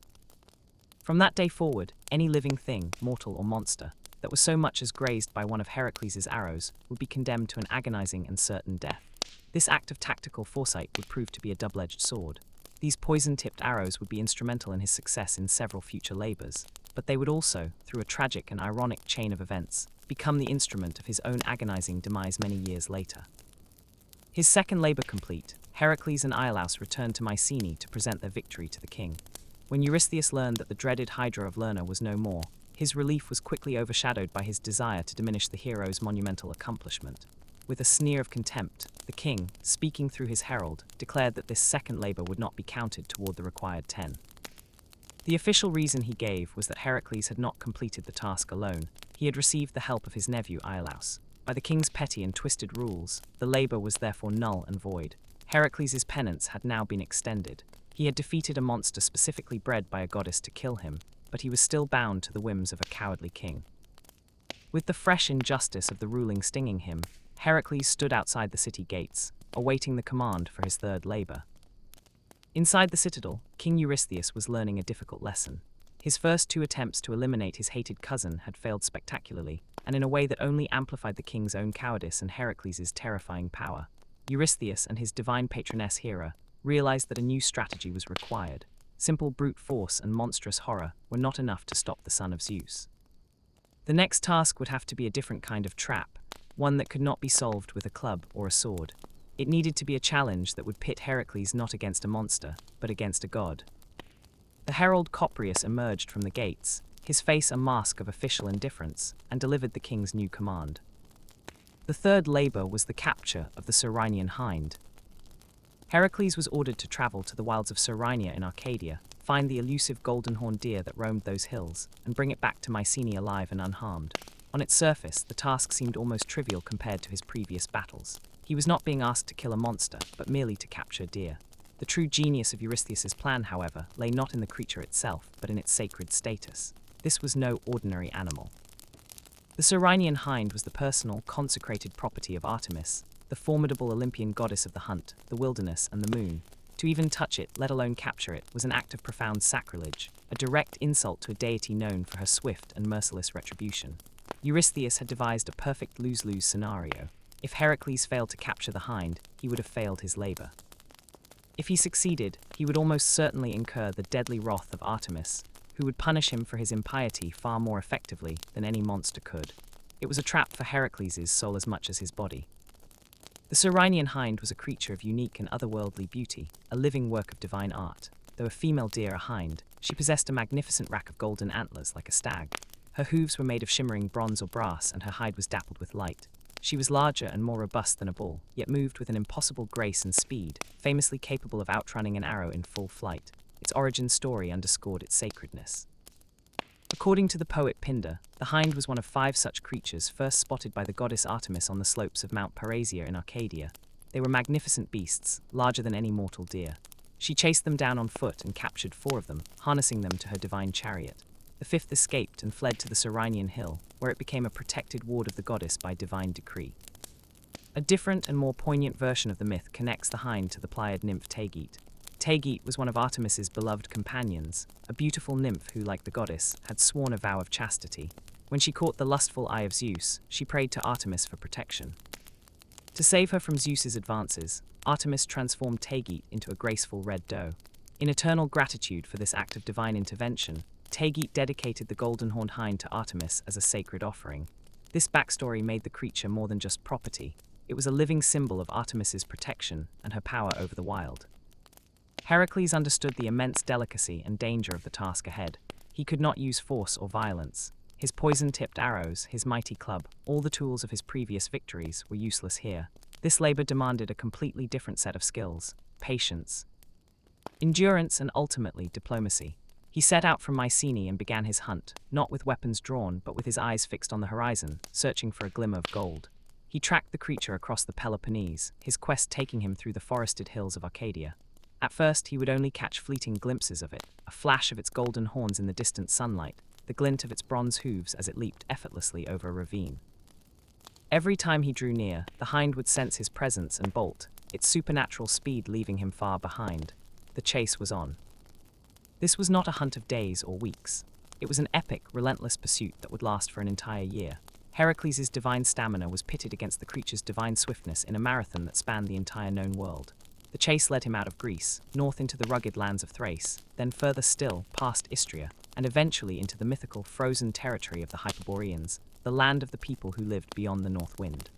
From that day forward, any living thing, mortal or monster, that was so much as grazed by one of Heracles' arrows would be condemned to an agonizing and certain death. This act of tactical foresight would prove to be a double-edged sword. These poison-tipped arrows would be instrumental in his success in several future labors, but they would also, through a tragic and ironic chain of events, become the instrument of his own agonizing demise many years later. His second labor complete, Heracles and Iolaus returned to Mycenae to present their victory to the king. When Eurystheus learned that the dreaded Hydra of Lerna was no more, his relief was quickly overshadowed by his desire to diminish the hero's monumental accomplishment. With a sneer of contempt, the king, speaking through his herald, declared that this second labor would not be counted toward the required 10. The official reason he gave was that Heracles had not completed the task alone. He had received the help of his nephew Iolaus. By the king's petty and twisted rules, the labor was therefore null and void. Heracles' penance had now been extended. He had defeated a monster specifically bred by a goddess to kill him, but he was still bound to the whims of a cowardly king. With the fresh injustice of the ruling stinging him, Heracles stood outside the city gates, awaiting the command for his third labor. Inside the citadel, King Eurystheus was learning a difficult lesson. His first 2 attempts to eliminate his hated cousin had failed spectacularly, and in a way that only amplified the king's own cowardice and Heracles' terrifying power. Eurystheus and his divine patroness Hera realized that a new strategy was required. Simple brute force and monstrous horror were not enough to stop the son of Zeus. The next task would have to be a different kind of trap, one that could not be solved with a club or a sword. It needed to be a challenge that would pit Heracles not against a monster, but against a god. The herald Coprius emerged from the gates, his face a mask of official indifference, and delivered the king's new command. The third labor was the capture of the Cyrenian hind. Heracles was ordered to travel to the wilds of Cyrenia in Arcadia, find the elusive golden-horned deer that roamed those hills, and bring it back to Mycenae alive and unharmed. On its surface, the task seemed almost trivial compared to his previous battles. He was not being asked to kill a monster, but merely to capture deer. The true genius of Eurystheus' plan, however, lay not in the creature itself, but in its sacred status. This was no ordinary animal. The Cyrenian hind was the personal, consecrated property of Artemis, the formidable Olympian goddess of the hunt, the wilderness, and the moon. To even touch it, let alone capture it, was an act of profound sacrilege, a direct insult to a deity known for her swift and merciless retribution. Eurystheus had devised a perfect lose-lose scenario. If Heracles failed to capture the hind, he would have failed his labor. If he succeeded, he would almost certainly incur the deadly wrath of Artemis, who would punish him for his impiety far more effectively than any monster could. It was a trap for Heracles' soul as much as his body. The Cyrenian hind was a creature of unique and otherworldly beauty, a living work of divine art. Though a female deer, a hind, she possessed a magnificent rack of golden antlers like a stag. Her hooves were made of shimmering bronze or brass, and her hide was dappled with light. She was larger and more robust than a bull, yet moved with an impossible grace and speed, famously capable of outrunning an arrow in full flight. Its origin story underscored its sacredness. According to the poet Pindar, the hind was one of 5 such creatures first spotted by the goddess Artemis on the slopes of Mount Parasia in Arcadia. They were magnificent beasts, larger than any mortal deer. She chased them down on foot and captured 4 of them, harnessing them to her divine chariot. The 5th escaped and fled to the Cyrenian hill, where it became a protected ward of the goddess by divine decree. A different and more poignant version of the myth connects the hind to the Pleiad nymph Taygete. Taygete was one of Artemis's beloved companions, a beautiful nymph who, like the goddess, had sworn a vow of chastity. When she caught the lustful eye of Zeus, she prayed to Artemis for protection. To save her from Zeus's advances, Artemis transformed Taygete into a graceful red doe. In eternal gratitude for this act of divine intervention, Taygete dedicated the golden-horned hind to Artemis as a sacred offering. This backstory made the creature more than just property. It was a living symbol of Artemis's protection and her power over the wild. Heracles understood the immense delicacy and danger of the task ahead. He could not use force or violence. His poison-tipped arrows, his mighty club, all the tools of his previous victories were useless here. This labor demanded a completely different set of skills: patience, endurance, and ultimately diplomacy. He set out from Mycenae and began his hunt, not with weapons drawn, but with his eyes fixed on the horizon, searching for a glimmer of gold. He tracked the creature across the Peloponnese, his quest taking him through the forested hills of Arcadia. At first, he would only catch fleeting glimpses of it, a flash of its golden horns in the distant sunlight, the glint of its bronze hooves as it leaped effortlessly over a ravine. Every time he drew near, the hind would sense his presence and bolt, its supernatural speed leaving him far behind. The chase was on. This was not a hunt of days or weeks. It was an epic, relentless pursuit that would last for an entire year. Heracles' divine stamina was pitted against the creature's divine swiftness in a marathon that spanned the entire known world. The chase led him out of Greece, north into the rugged lands of Thrace, then further still, past Istria, and eventually into the mythical frozen territory of the Hyperboreans, the land of the people who lived beyond the north wind.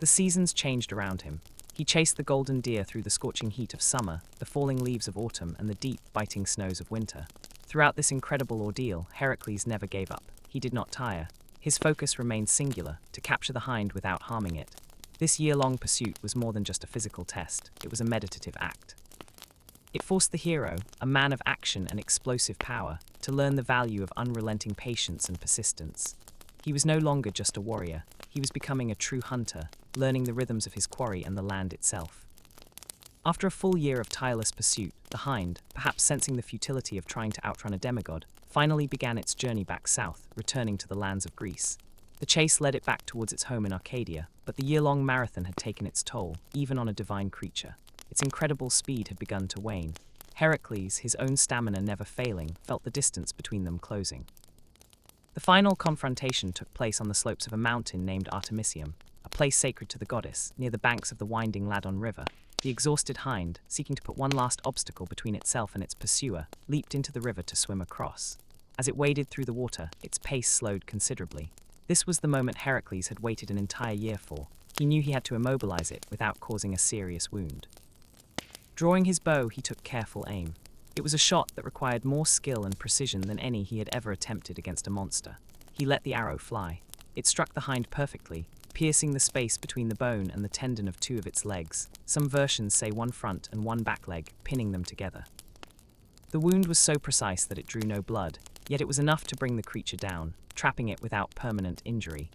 The seasons changed around him. He chased the golden deer through the scorching heat of summer, the falling leaves of autumn, and the deep, biting snows of winter. Throughout this incredible ordeal, Heracles never gave up. He did not tire. His focus remained singular, to capture the hind without harming it. This year-long pursuit was more than just a physical test. It was a meditative act. It forced the hero, a man of action and explosive power, to learn the value of unrelenting patience and persistence. He was no longer just a warrior. He was becoming a true hunter, learning the rhythms of his quarry and the land itself. After a full year of tireless pursuit, the hind, perhaps sensing the futility of trying to outrun a demigod, finally began its journey back south, returning to the lands of Greece. The chase led it back towards its home in Arcadia, but the year-long marathon had taken its toll, even on a divine creature. Its incredible speed had begun to wane. Heracles, his own stamina never failing, felt the distance between them closing. The final confrontation took place on the slopes of a mountain named Artemisium, a place sacred to the goddess, near the banks of the winding Ladon River. The exhausted hind, seeking to put one last obstacle between itself and its pursuer, leaped into the river to swim across. As it waded through the water, its pace slowed considerably. This was the moment Heracles had waited an entire year for. He knew he had to immobilize it without causing a serious wound. Drawing his bow, he took careful aim. It was a shot that required more skill and precision than any he had ever attempted against a monster. He let the arrow fly. It struck the hind perfectly, piercing the space between the bone and the tendon of 2 of its legs. Some versions say one front and one back leg, pinning them together. The wound was so precise that it drew no blood, yet it was enough to bring the creature down, trapping it without permanent injury.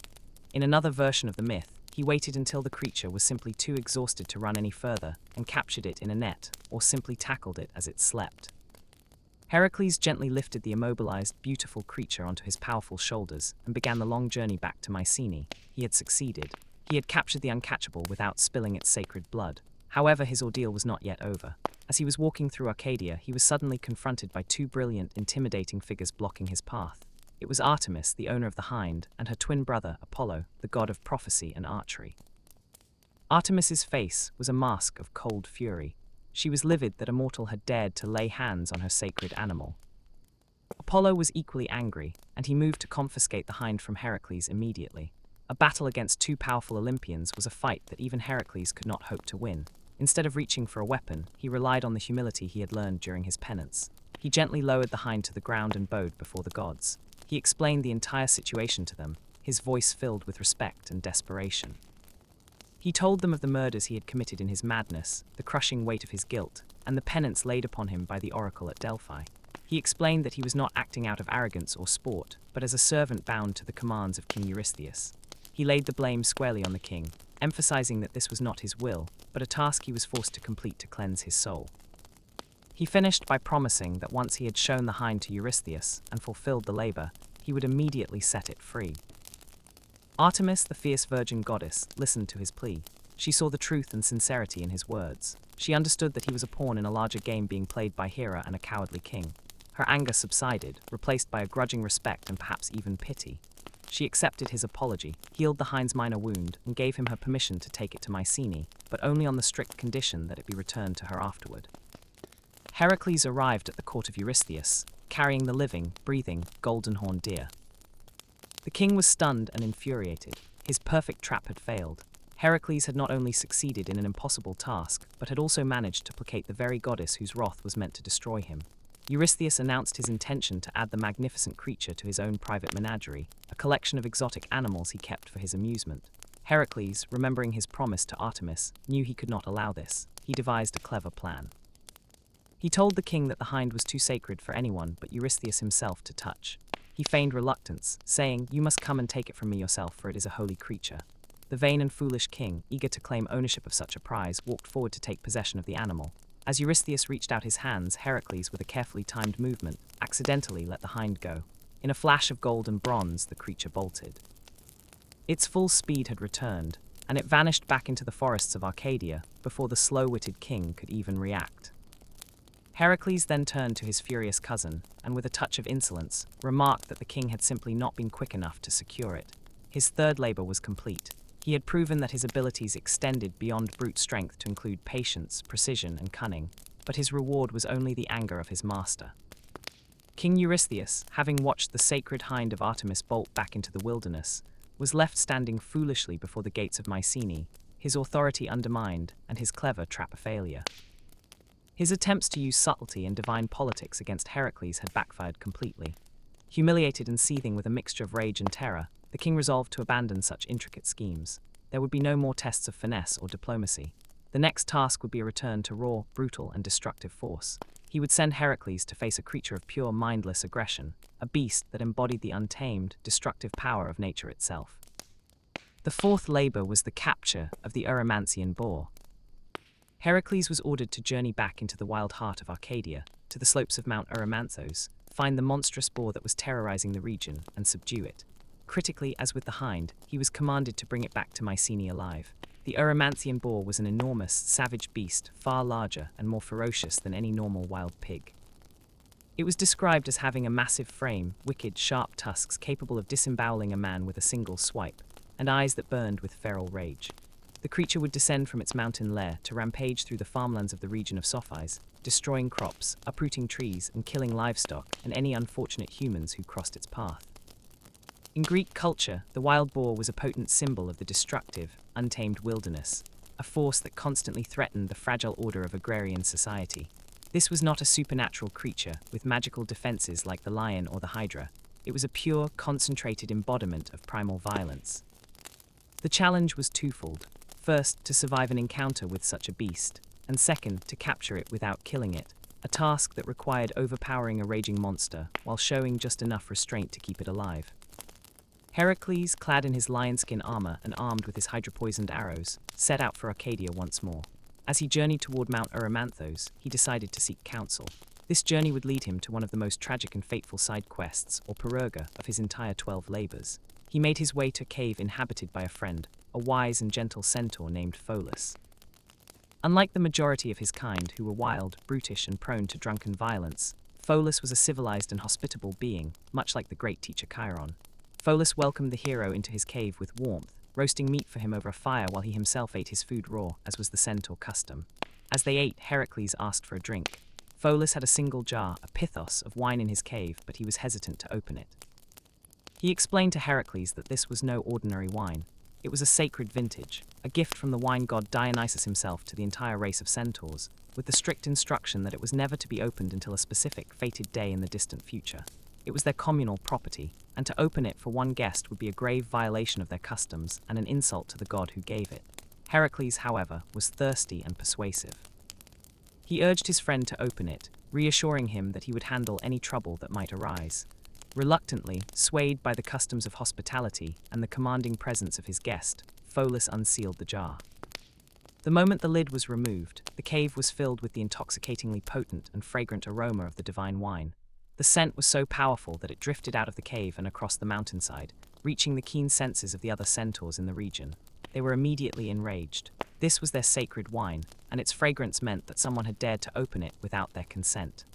In another version of the myth, he waited until the creature was simply too exhausted to run any further, and captured it in a net, or simply tackled it as it slept. Heracles gently lifted the immobilized, beautiful creature onto his powerful shoulders, and began the long journey back to Mycenae. He had succeeded. He had captured the uncatchable without spilling its sacred blood. However, his ordeal was not yet over. As he was walking through Arcadia, he was suddenly confronted by 2 brilliant, intimidating figures blocking his path. It was Artemis, the owner of the hind, and her twin brother, Apollo, the god of prophecy and archery. Artemis's face was a mask of cold fury. She was livid that a mortal had dared to lay hands on her sacred animal. Apollo was equally angry, and he moved to confiscate the hind from Heracles immediately. A battle against 2 powerful Olympians was a fight that even Heracles could not hope to win. Instead of reaching for a weapon, he relied on the humility he had learned during his penance. He gently lowered the hind to the ground and bowed before the gods. He explained the entire situation to them, his voice filled with respect and desperation. He told them of the murders he had committed in his madness, the crushing weight of his guilt, and the penance laid upon him by the oracle at Delphi. He explained that he was not acting out of arrogance or sport, but as a servant bound to the commands of King Eurystheus. He laid the blame squarely on the king, emphasizing that this was not his will, but a task he was forced to complete to cleanse his soul. He finished by promising that once he had shown the hind to Eurystheus and fulfilled the labor, he would immediately set it free. Artemis, the fierce virgin goddess, listened to his plea. She saw the truth and sincerity in his words. She understood that he was a pawn in a larger game being played by Hera and a cowardly king. Her anger subsided, replaced by a grudging respect and perhaps even pity. She accepted his apology, healed the hind's minor wound, and gave him her permission to take it to Mycenae, but only on the strict condition that it be returned to her afterward. Heracles arrived at the court of Eurystheus, carrying the living, breathing, golden-horned deer. The king was stunned and infuriated. His perfect trap had failed. Heracles had not only succeeded in an impossible task, but had also managed to placate the very goddess whose wrath was meant to destroy him. Eurystheus announced his intention to add the magnificent creature to his own private menagerie, a collection of exotic animals he kept for his amusement. Heracles, remembering his promise to Artemis, knew he could not allow this. He devised a clever plan. He told the king that the hind was too sacred for anyone but Eurystheus himself to touch. He feigned reluctance, saying, "You must come and take it from me yourself, for it is a holy creature." The vain and foolish king, eager to claim ownership of such a prize, walked forward to take possession of the animal. As Eurystheus reached out his hands, Heracles, with a carefully timed movement, accidentally let the hind go. In a flash of gold and bronze, the creature bolted. Its full speed had returned, and it vanished back into the forests of Arcadia before the slow-witted king could even react. Heracles then turned to his furious cousin, and with a touch of insolence, remarked that the king had simply not been quick enough to secure it. His third labor was complete. He had proven that his abilities extended beyond brute strength to include patience, precision, and cunning, but his reward was only the anger of his master. King Eurystheus, having watched the sacred hind of Artemis bolt back into the wilderness, was left standing foolishly before the gates of Mycenae, his authority undermined and his clever trap a failure. His attempts to use subtlety and divine politics against Heracles had backfired completely. Humiliated and seething with a mixture of rage and terror, the king resolved to abandon such intricate schemes. There would be no more tests of finesse or diplomacy. The next task would be a return to raw, brutal, and destructive force. He would send Heracles to face a creature of pure, mindless aggression, a beast that embodied the untamed, destructive power of nature itself. The fourth labor was the capture of the Erymantian boar. Heracles was ordered to journey back into the wild heart of Arcadia, to the slopes of Mount Erymanthos, find the monstrous boar that was terrorizing the region, and subdue it. Critically, as with the hind, he was commanded to bring it back to Mycenae alive. The Erymanthian boar was an enormous, savage beast, far larger and more ferocious than any normal wild pig. It was described as having a massive frame, wicked, sharp tusks capable of disemboweling a man with a single swipe, and eyes that burned with feral rage. The creature would descend from its mountain lair to rampage through the farmlands of the region of Sophis, destroying crops, uprooting trees, and killing livestock and any unfortunate humans who crossed its path. In Greek culture, the wild boar was a potent symbol of the destructive, untamed wilderness, a force that constantly threatened the fragile order of agrarian society. This was not a supernatural creature with magical defenses like the lion or the hydra. It was a pure, concentrated embodiment of primal violence. The challenge was twofold. First, to survive an encounter with such a beast, and second, to capture it without killing it, a task that required overpowering a raging monster while showing just enough restraint to keep it alive. Heracles, clad in his lion-skin armor and armed with his hydra-poisoned arrows, set out for Arcadia once more. As he journeyed toward Mount Erymanthos, he decided to seek counsel. This journey would lead him to one of the most tragic and fateful side quests, or piroga, of his entire 12 labors. He made his way to a cave inhabited by a friend, a wise and gentle centaur named Pholus. Unlike the majority of his kind, who were wild, brutish, and prone to drunken violence, Pholus was a civilized and hospitable being, much like the great teacher Chiron. Pholus welcomed the hero into his cave with warmth, roasting meat for him over a fire while he himself ate his food raw, as was the centaur custom. As they ate, Heracles asked for a drink. Pholus had a single jar, a pithos, of wine in his cave, but he was hesitant to open it. He explained to Heracles that this was no ordinary wine. It was a sacred vintage, a gift from the wine god Dionysus himself to the entire race of centaurs, with the strict instruction that it was never to be opened until a specific, fated day in the distant future. It was their communal property, and to open it for one guest would be a grave violation of their customs and an insult to the god who gave it. Heracles, however, was thirsty and persuasive. He urged his friend to open it, reassuring him that he would handle any trouble that might arise. Reluctantly, swayed by the customs of hospitality and the commanding presence of his guest, Pholus unsealed the jar. The moment the lid was removed, the cave was filled with the intoxicatingly potent and fragrant aroma of the divine wine. The scent was so powerful that it drifted out of the cave and across the mountainside, reaching the keen senses of the other centaurs in the region. They were immediately enraged. This was their sacred wine, and its fragrance meant that someone had dared to open it without their consent.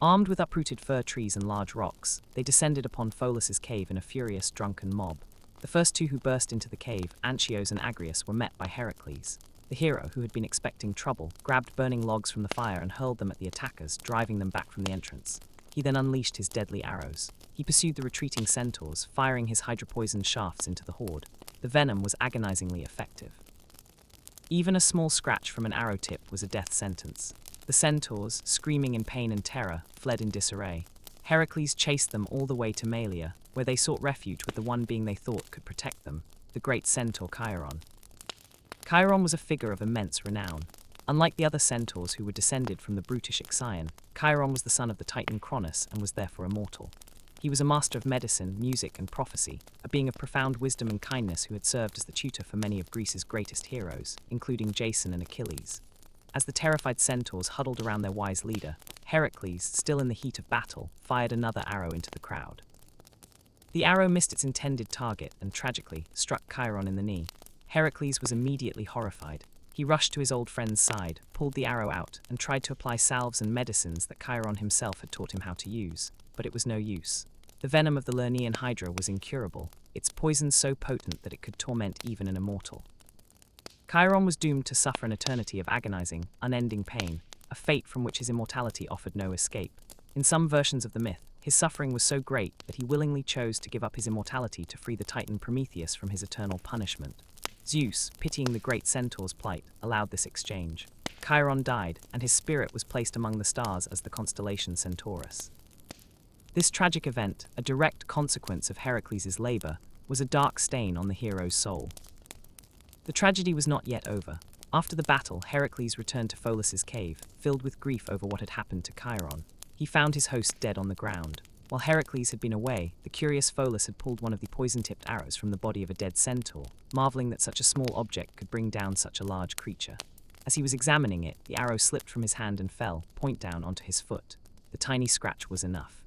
Armed with uprooted fir trees and large rocks, they descended upon Pholus's cave in a furious, drunken mob. The first two who burst into the cave, Anchios and Agrius, were met by Heracles. The hero, who had been expecting trouble, grabbed burning logs from the fire and hurled them at the attackers, driving them back from the entrance. He then unleashed his deadly arrows. He pursued the retreating centaurs, firing his hydropoison shafts into the horde. The venom was agonizingly effective. Even a small scratch from an arrow tip was a death sentence. The centaurs, screaming in pain and terror, fled in disarray. Heracles chased them all the way to Malia, where they sought refuge with the one being they thought could protect them, the great centaur Chiron. Chiron was a figure of immense renown. Unlike the other centaurs who were descended from the brutish Ixion, Chiron was the son of the Titan Cronus and was therefore immortal. He was a master of medicine, music, and prophecy, a being of profound wisdom and kindness who had served as the tutor for many of Greece's greatest heroes, including Jason and Achilles. As the terrified centaurs huddled around their wise leader, Heracles, still in the heat of battle, fired another arrow into the crowd. The arrow missed its intended target and, tragically, struck Chiron in the knee. Heracles was immediately horrified. He rushed to his old friend's side, pulled the arrow out, and tried to apply salves and medicines that Chiron himself had taught him how to use, but it was no use. The venom of the Lernaean Hydra was incurable, its poison so potent that it could torment even an immortal. Chiron was doomed to suffer an eternity of agonizing, unending pain, a fate from which his immortality offered no escape. In some versions of the myth, his suffering was so great that he willingly chose to give up his immortality to free the Titan Prometheus from his eternal punishment. Zeus, pitying the great centaur's plight, allowed this exchange. Chiron died, and his spirit was placed among the stars as the constellation Centaurus. This tragic event, a direct consequence of Heracles' labor, was a dark stain on the hero's soul. The tragedy was not yet over. After the battle, Heracles returned to Pholus's cave, filled with grief over what had happened to Chiron. He found his host dead on the ground. While Heracles had been away, the curious Pholus had pulled one of the poison-tipped arrows from the body of a dead centaur, marveling that such a small object could bring down such a large creature. As he was examining it, the arrow slipped from his hand and fell, point down, onto his foot. The tiny scratch was enough.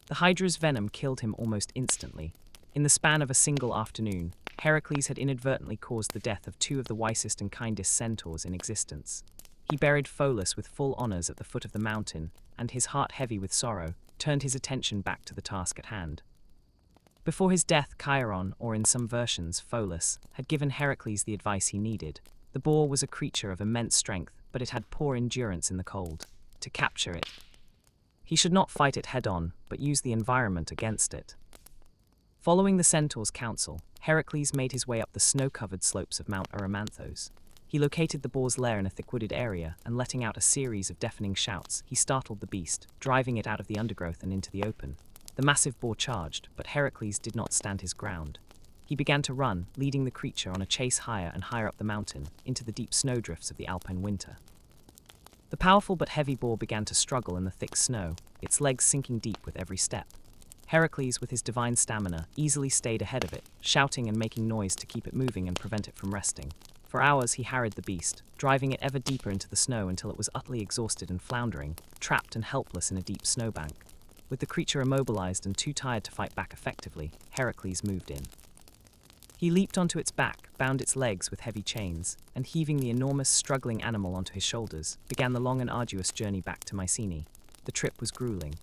The Hydra's venom killed him almost instantly. In the span of a single afternoon, Heracles had inadvertently caused the death of two of the wisest and kindest centaurs in existence. He buried Pholus with full honors at the foot of the mountain, and his heart heavy with sorrow, turned his attention back to the task at hand. Before his death, Chiron, or in some versions, Pholus, had given Heracles the advice he needed. The boar was a creature of immense strength, but it had poor endurance in the cold. To capture it, he should not fight it head-on, but use the environment against it. Following the centaur's counsel, Heracles made his way up the snow-covered slopes of Mount Erymanthos. He located the boar's lair in a thick-wooded area, and letting out a series of deafening shouts, he startled the beast, driving it out of the undergrowth and into the open. The massive boar charged, but Heracles did not stand his ground. He began to run, leading the creature on a chase higher and higher up the mountain, into the deep snowdrifts of the alpine winter. The powerful but heavy boar began to struggle in the thick snow, its legs sinking deep with every step. Heracles, with his divine stamina, easily stayed ahead of it, shouting and making noise to keep it moving and prevent it from resting. For hours he harried the beast, driving it ever deeper into the snow until it was utterly exhausted and floundering, trapped and helpless in a deep snowbank. With the creature immobilized and too tired to fight back effectively, Heracles moved in. He leaped onto its back, bound its legs with heavy chains, and heaving the enormous, struggling animal onto his shoulders, began the long and arduous journey back to Mycenae. The trip was grueling.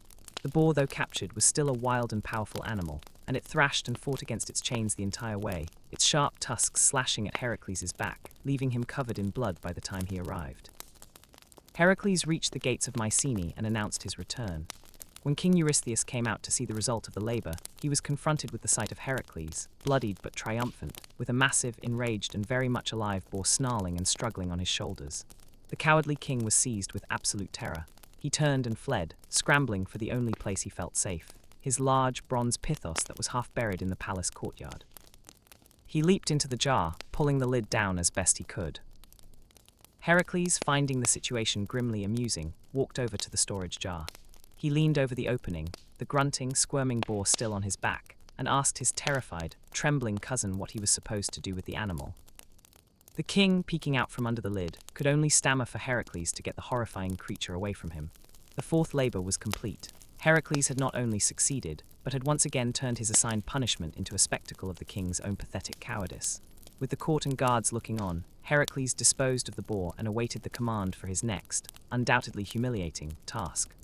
The boar, though captured, was still a wild and powerful animal, and it thrashed and fought against its chains the entire way, its sharp tusks slashing at Heracles' back, leaving him covered in blood by the time he arrived. Heracles reached the gates of Mycenae and announced his return. When King Eurystheus came out to see the result of the labor, he was confronted with the sight of Heracles, bloodied but triumphant, with a massive, enraged and very much alive boar snarling and struggling on his shoulders. The cowardly king was seized with absolute terror. He turned and fled, scrambling for the only place he felt safe, his large, bronze pithos that was half buried in the palace courtyard. He leaped into the jar, pulling the lid down as best he could. Heracles, finding the situation grimly amusing, walked over to the storage jar. He leaned over the opening, the grunting, squirming boar still on his back, and asked his terrified, trembling cousin what he was supposed to do with the animal. The king, peeking out from under the lid, could only stammer for Heracles to get the horrifying creature away from him. The fourth labor was complete. Heracles had not only succeeded, but had once again turned his assigned punishment into a spectacle of the king's own pathetic cowardice. With the court and guards looking on, Heracles disposed of the boar and awaited the command for his next, undoubtedly humiliating, task.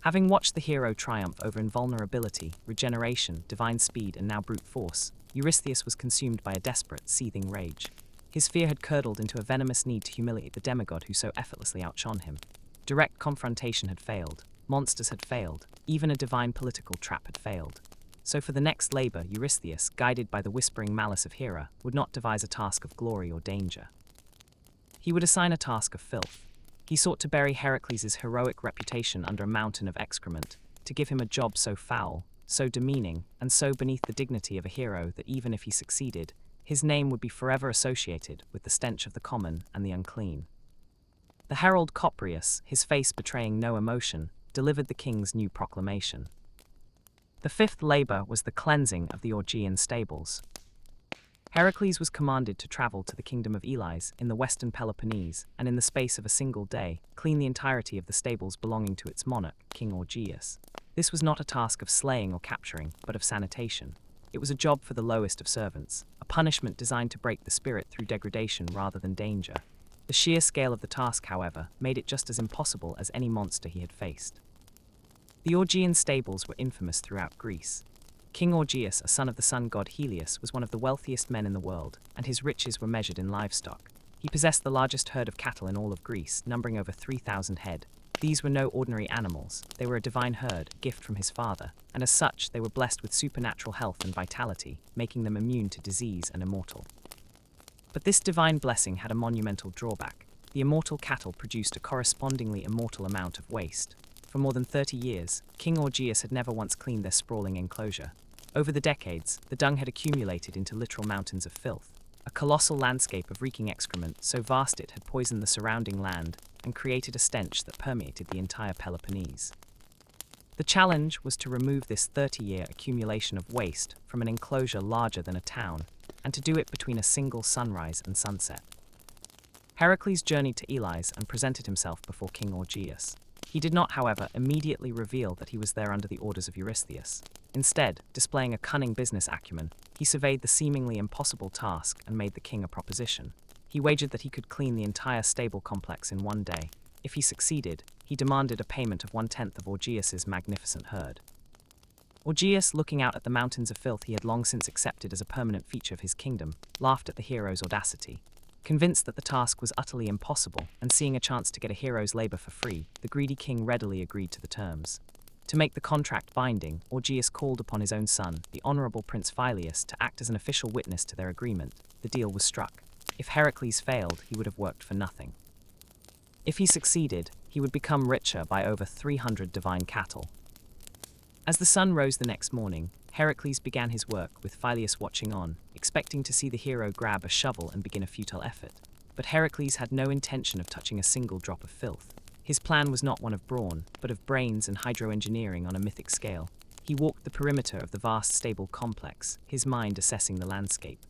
Having watched the hero triumph over invulnerability, regeneration, divine speed, and now brute force, Eurystheus was consumed by a desperate, seething rage. His fear had curdled into a venomous need to humiliate the demigod who so effortlessly outshone him. Direct confrontation had failed, monsters had failed, even a divine political trap had failed. So for the next labor, Eurystheus, guided by the whispering malice of Hera, would not devise a task of glory or danger. He would assign a task of filth. He sought to bury Heracles' heroic reputation under a mountain of excrement, to give him a job so foul, so demeaning, and so beneath the dignity of a hero that even if he succeeded, his name would be forever associated with the stench of the common and the unclean. The herald Coprius, his face betraying no emotion, delivered the king's new proclamation. The fifth labor was the cleansing of the Augean stables. Heracles was commanded to travel to the kingdom of Elis in the western Peloponnese, and in the space of a single day, clean the entirety of the stables belonging to its monarch, King Augeas. This was not a task of slaying or capturing, but of sanitation. It was a job for the lowest of servants, a punishment designed to break the spirit through degradation rather than danger. The sheer scale of the task, however, made it just as impossible as any monster he had faced. The Augean stables were infamous throughout Greece. King Augeas, a son of the sun god Helios, was one of the wealthiest men in the world, and his riches were measured in livestock. He possessed the largest herd of cattle in all of Greece, numbering over 3,000 head. These were no ordinary animals. They were a divine herd, a gift from his father, and as such, they were blessed with supernatural health and vitality, making them immune to disease and immortal. But this divine blessing had a monumental drawback. The immortal cattle produced a correspondingly immortal amount of waste. For more than 30 years, King Augeas had never once cleaned their sprawling enclosure. Over the decades, the dung had accumulated into literal mountains of filth, a colossal landscape of reeking excrement so vast it had poisoned the surrounding land and created a stench that permeated the entire Peloponnese. The challenge was to remove this 30-year accumulation of waste from an enclosure larger than a town, and to do it between a single sunrise and sunset. Heracles journeyed to Elis and presented himself before King Augeas. He did not, however, immediately reveal that he was there under the orders of Eurystheus. Instead, displaying a cunning business acumen, he surveyed the seemingly impossible task and made the king a proposition. He wagered that he could clean the entire stable complex in one day. If he succeeded, he demanded a payment of 1/10 of Augeas's magnificent herd. Augeas, looking out at the mountains of filth he had long since accepted as a permanent feature of his kingdom, laughed at the hero's audacity. Convinced that the task was utterly impossible, and seeing a chance to get a hero's labor for free, the greedy king readily agreed to the terms. To make the contract binding, Augeas called upon his own son, the honorable Prince Phyleus, to act as an official witness to their agreement. The deal was struck. If Heracles failed, he would have worked for nothing. If he succeeded, he would become richer by over 300 divine cattle. As the sun rose the next morning, Heracles began his work, with Phyleus watching on, expecting to see the hero grab a shovel and begin a futile effort. But Heracles had no intention of touching a single drop of filth. His plan was not one of brawn, but of brains and hydroengineering on a mythic scale. He walked the perimeter of the vast stable complex, his mind assessing the landscape.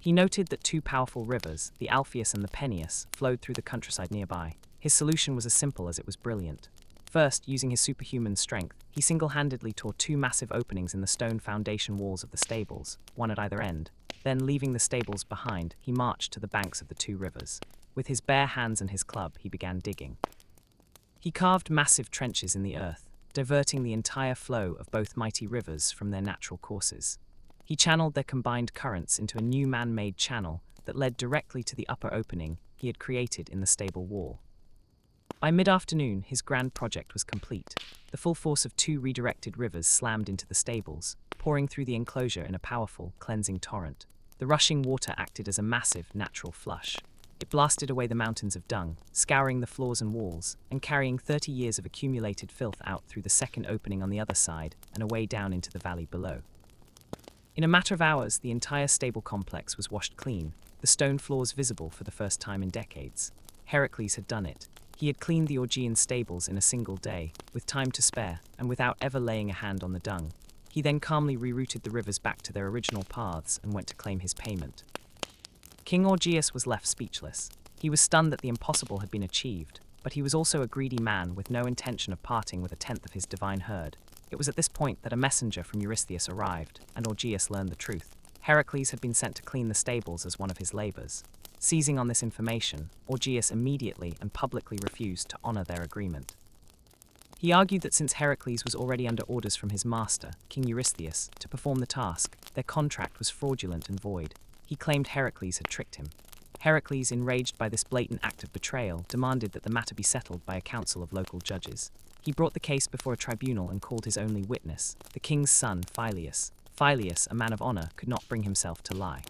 He noted that two powerful rivers, the Alpheus and the Peneus, flowed through the countryside nearby. His solution was as simple as it was brilliant. First, using his superhuman strength, he single-handedly tore two massive openings in the stone foundation walls of the stables, one at either end. Then, leaving the stables behind, he marched to the banks of the two rivers. With his bare hands and his club, he began digging. He carved massive trenches in the earth, diverting the entire flow of both mighty rivers from their natural courses. He channeled their combined currents into a new man-made channel that led directly to the upper opening he had created in the stable wall. By mid-afternoon, his grand project was complete. The full force of two redirected rivers slammed into the stables, pouring through the enclosure in a powerful, cleansing torrent. The rushing water acted as a massive, natural flush. It blasted away the mountains of dung, scouring the floors and walls, and carrying 30 years of accumulated filth out through the second opening on the other side and away down into the valley below. In a matter of hours, the entire stable complex was washed clean, the stone floors visible for the first time in decades. Heracles had done it. He had cleaned the Augean stables in a single day, with time to spare, and without ever laying a hand on the dung. He then calmly rerouted the rivers back to their original paths and went to claim his payment. King Augeas was left speechless. He was stunned that the impossible had been achieved, but he was also a greedy man with no intention of parting with a tenth of his divine herd. It was at this point that a messenger from Eurystheus arrived, and Augeas learned the truth. Heracles had been sent to clean the stables as one of his labors. Seizing on this information, Augeas immediately and publicly refused to honor their agreement. He argued that since Heracles was already under orders from his master, King Eurystheus, to perform the task, their contract was fraudulent and void. He claimed Heracles had tricked him. Heracles, enraged by this blatant act of betrayal, demanded that the matter be settled by a council of local judges. He brought the case before a tribunal and called his only witness, the king's son, Phyleus. Phyleus, a man of honor, could not bring himself to lie.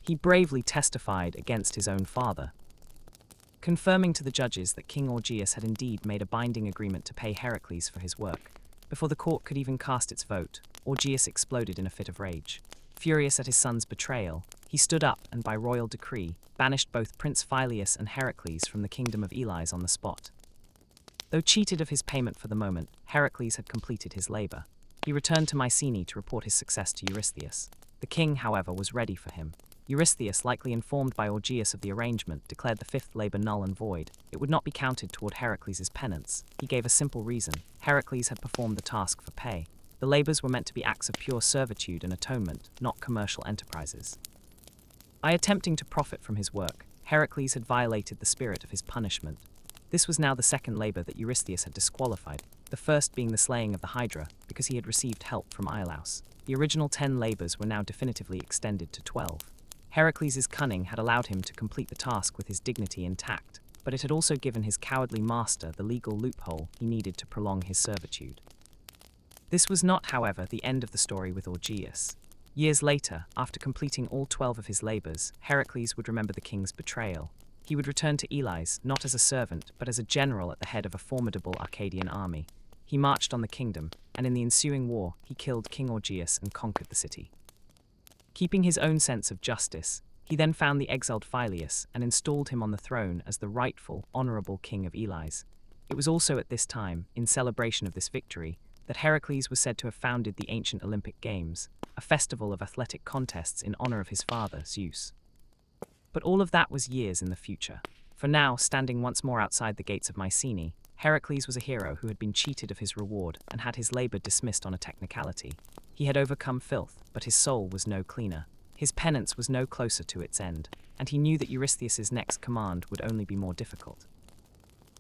He bravely testified against his own father, confirming to the judges that King Augeas had indeed made a binding agreement to pay Heracles for his work. Before the court could even cast its vote, Augeas exploded in a fit of rage. Furious at his son's betrayal, he stood up and by royal decree banished both Prince Phyleus and Heracles from the kingdom of Elys on the spot. Though cheated of his payment for the moment, Heracles had completed his labor. He returned to Mycenae to report his success to Eurystheus. The king, however, was ready for him. Eurystheus, likely informed by Augeas of the arrangement, declared the fifth labor null and void. It would not be counted toward Heracles' penance. He gave a simple reason. Heracles had performed the task for pay. The labors were meant to be acts of pure servitude and atonement, not commercial enterprises. By attempting to profit from his work, Heracles had violated the spirit of his punishment. This was now the second labor that Eurystheus had disqualified, the first being the slaying of the Hydra, because he had received help from Iolaus. The original 10 labors were now definitively extended to 12. Heracles' cunning had allowed him to complete the task with his dignity intact, but it had also given his cowardly master the legal loophole he needed to prolong his servitude. This was not, however, the end of the story with Augeas. Years later, after completing all 12 of his labors, Heracles would remember the king's betrayal. He would return to Elys, not as a servant, but as a general at the head of a formidable Arcadian army. He marched on the kingdom, and in the ensuing war, he killed King Augeas and conquered the city. Keeping his own sense of justice, he then found the exiled Phyleus and installed him on the throne as the rightful, honorable king of Elys. It was also at this time, in celebration of this victory, that Heracles was said to have founded the ancient Olympic Games, a festival of athletic contests in honor of his father, Zeus. But all of that was years in the future. For now, standing once more outside the gates of Mycenae, Heracles was a hero who had been cheated of his reward and had his labor dismissed on a technicality. He had overcome filth, but his soul was no cleaner. His penance was no closer to its end, and he knew that Eurystheus' next command would only be more difficult.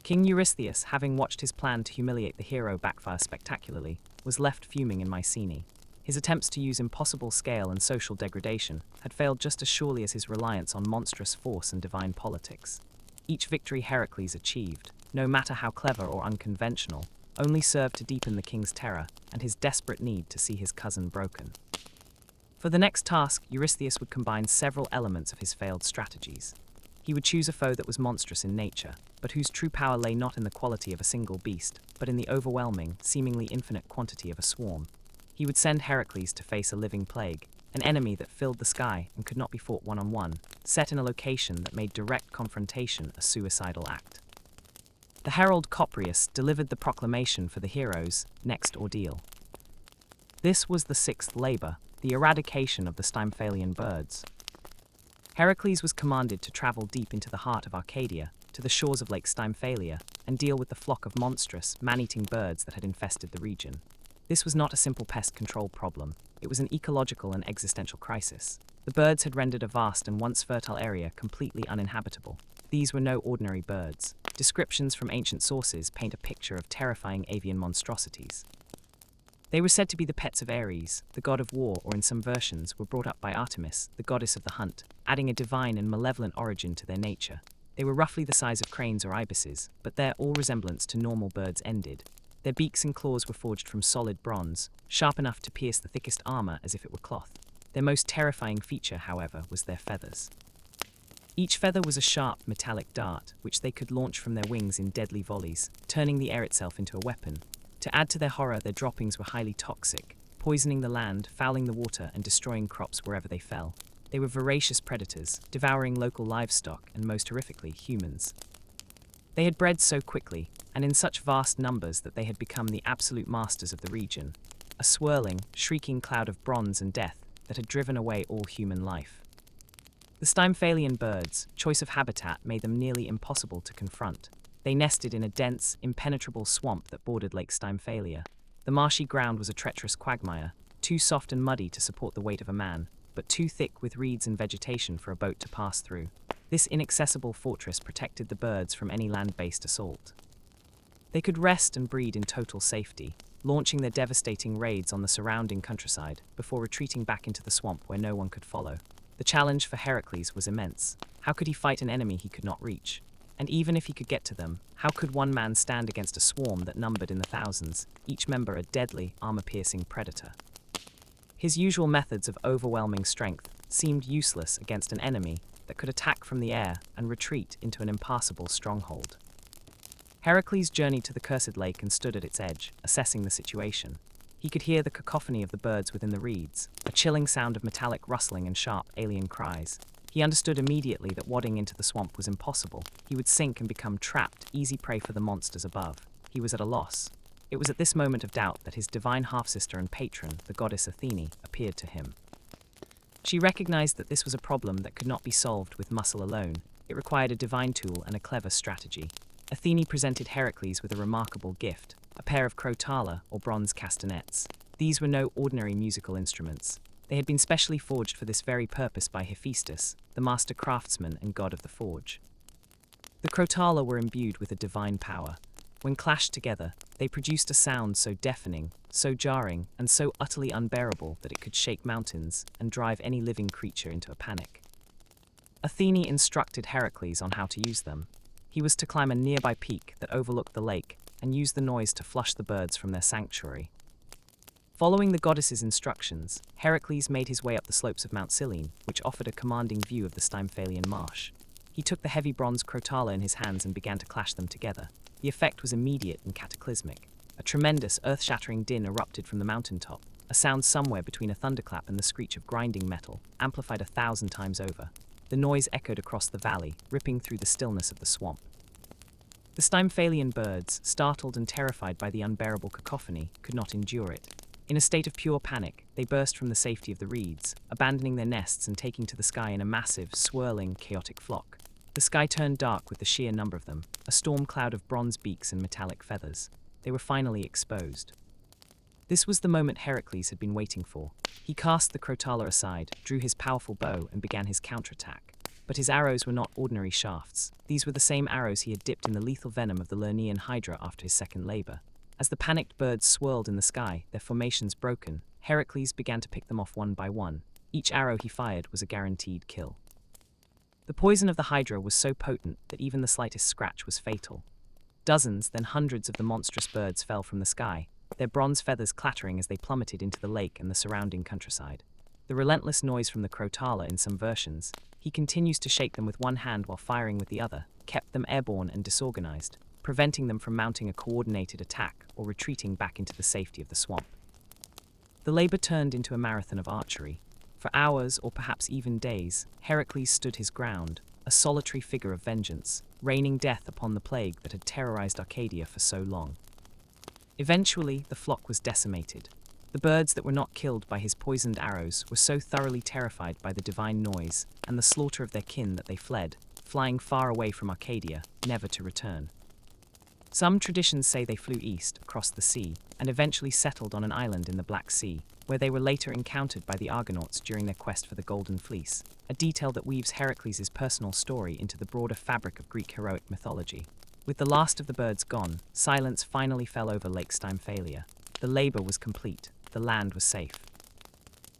King Eurystheus, having watched his plan to humiliate the hero backfire spectacularly, was left fuming in Mycenae. His attempts to use impossible scale and social degradation had failed just as surely as his reliance on monstrous force and divine politics. Each victory Heracles achieved, no matter how clever or unconventional, only served to deepen the king's terror and his desperate need to see his cousin broken. For the next task, Eurystheus would combine several elements of his failed strategies. He would choose a foe that was monstrous in nature, but whose true power lay not in the quality of a single beast, but in the overwhelming, seemingly infinite quantity of a swarm. He would send Heracles to face a living plague, an enemy that filled the sky and could not be fought one-on-one, set in a location that made direct confrontation a suicidal act. The herald Coprius delivered the proclamation for the hero's next ordeal. This was the sixth labor, the eradication of the Stymphalian birds. Heracles was commanded to travel deep into the heart of Arcadia, to the shores of Lake Stymphalia, and deal with the flock of monstrous, man-eating birds that had infested the region. This was not a simple pest control problem. It was an ecological and existential crisis. The birds had rendered a vast and once fertile area completely uninhabitable. These were no ordinary birds. Descriptions from ancient sources paint a picture of terrifying avian monstrosities. They were said to be the pets of Ares, the god of war, or in some versions were brought up by Artemis, the goddess of the hunt, adding a divine and malevolent origin to their nature. They were roughly the size of cranes or ibises, but there all resemblance to normal birds ended. Their beaks and claws were forged from solid bronze, sharp enough to pierce the thickest armor as if it were cloth. Their most terrifying feature, however, was their feathers. Each feather was a sharp, metallic dart, which they could launch from their wings in deadly volleys, turning the air itself into a weapon. To add to their horror, their droppings were highly toxic, poisoning the land, fouling the water, and destroying crops wherever they fell. They were voracious predators, devouring local livestock and, most horrifically, humans. They had bred so quickly, and in such vast numbers that they had become the absolute masters of the region, a swirling, shrieking cloud of bronze and death that had driven away all human life. The Stymphalian birds' choice of habitat made them nearly impossible to confront. They nested in a dense, impenetrable swamp that bordered Lake Stymphalia. The marshy ground was a treacherous quagmire, too soft and muddy to support the weight of a man, but too thick with reeds and vegetation for a boat to pass through. This inaccessible fortress protected the birds from any land-based assault. They could rest and breed in total safety, launching their devastating raids on the surrounding countryside before retreating back into the swamp where no one could follow. The challenge for Heracles was immense. How could he fight an enemy he could not reach? And even if he could get to them, how could one man stand against a swarm that numbered in the thousands, each member a deadly, armor-piercing predator? His usual methods of overwhelming strength seemed useless against an enemy that could attack from the air and retreat into an impassable stronghold. Heracles journeyed to the cursed lake and stood at its edge, assessing the situation. He could hear the cacophony of the birds within the reeds, a chilling sound of metallic rustling and sharp alien cries. He understood immediately that wading into the swamp was impossible. He would sink and become trapped, easy prey for the monsters above. He was at a loss. It was at this moment of doubt that his divine half-sister and patron, the goddess Athene, appeared to him. She recognized that this was a problem that could not be solved with muscle alone. It required a divine tool and a clever strategy. Athene presented Heracles with a remarkable gift, a pair of crotala, or bronze castanets. These were no ordinary musical instruments. They had been specially forged for this very purpose by Hephaestus, the master craftsman and god of the forge. The crotala were imbued with a divine power. When clashed together, they produced a sound so deafening, so jarring, and so utterly unbearable that it could shake mountains and drive any living creature into a panic. Athene instructed Heracles on how to use them. He was to climb a nearby peak that overlooked the lake and use the noise to flush the birds from their sanctuary. Following the goddess's instructions, Heracles made his way up the slopes of Mount Cyllene, which offered a commanding view of the Stymphalian marsh. He took the heavy bronze crotala in his hands and began to clash them together. The effect was immediate and cataclysmic. A tremendous, earth-shattering din erupted from the mountaintop, a sound somewhere between a thunderclap and the screech of grinding metal, amplified 1,000 times over. The noise echoed across the valley, ripping through the stillness of the swamp. The Stymphalian birds, startled and terrified by the unbearable cacophony, could not endure it. In a state of pure panic, they burst from the safety of the reeds, abandoning their nests and taking to the sky in a massive, swirling, chaotic flock. The sky turned dark with the sheer number of them, a storm cloud of bronze beaks and metallic feathers. They were finally exposed. This was the moment Heracles had been waiting for. He cast the crotala aside, drew his powerful bow, and began his counterattack. But his arrows were not ordinary shafts. These were the same arrows he had dipped in the lethal venom of the Lernaean hydra after his second labor. As the panicked birds swirled in the sky, their formations broken, Heracles began to pick them off one by one. Each arrow he fired was a guaranteed kill. The poison of the hydra was so potent that even the slightest scratch was fatal. Dozens, then hundreds of the monstrous birds fell from the sky, their bronze feathers clattering as they plummeted into the lake and the surrounding countryside. The relentless noise from the crotala in some versions, he continues to shake them with one hand while firing with the other, kept them airborne and disorganized, preventing them from mounting a coordinated attack or retreating back into the safety of the swamp. The labor turned into a marathon of archery. For hours, or perhaps even days, Heracles stood his ground, a solitary figure of vengeance, raining death upon the plague that had terrorized Arcadia for so long. Eventually, the flock was decimated. The birds that were not killed by his poisoned arrows were so thoroughly terrified by the divine noise and the slaughter of their kin that they fled, flying far away from Arcadia, never to return. Some traditions say they flew east, across the sea, and eventually settled on an island in the Black Sea, where they were later encountered by the Argonauts during their quest for the Golden Fleece, a detail that weaves Heracles' personal story into the broader fabric of Greek heroic mythology. With the last of the birds gone, silence finally fell over Lake Stymphalia. The labor was complete. The land was safe.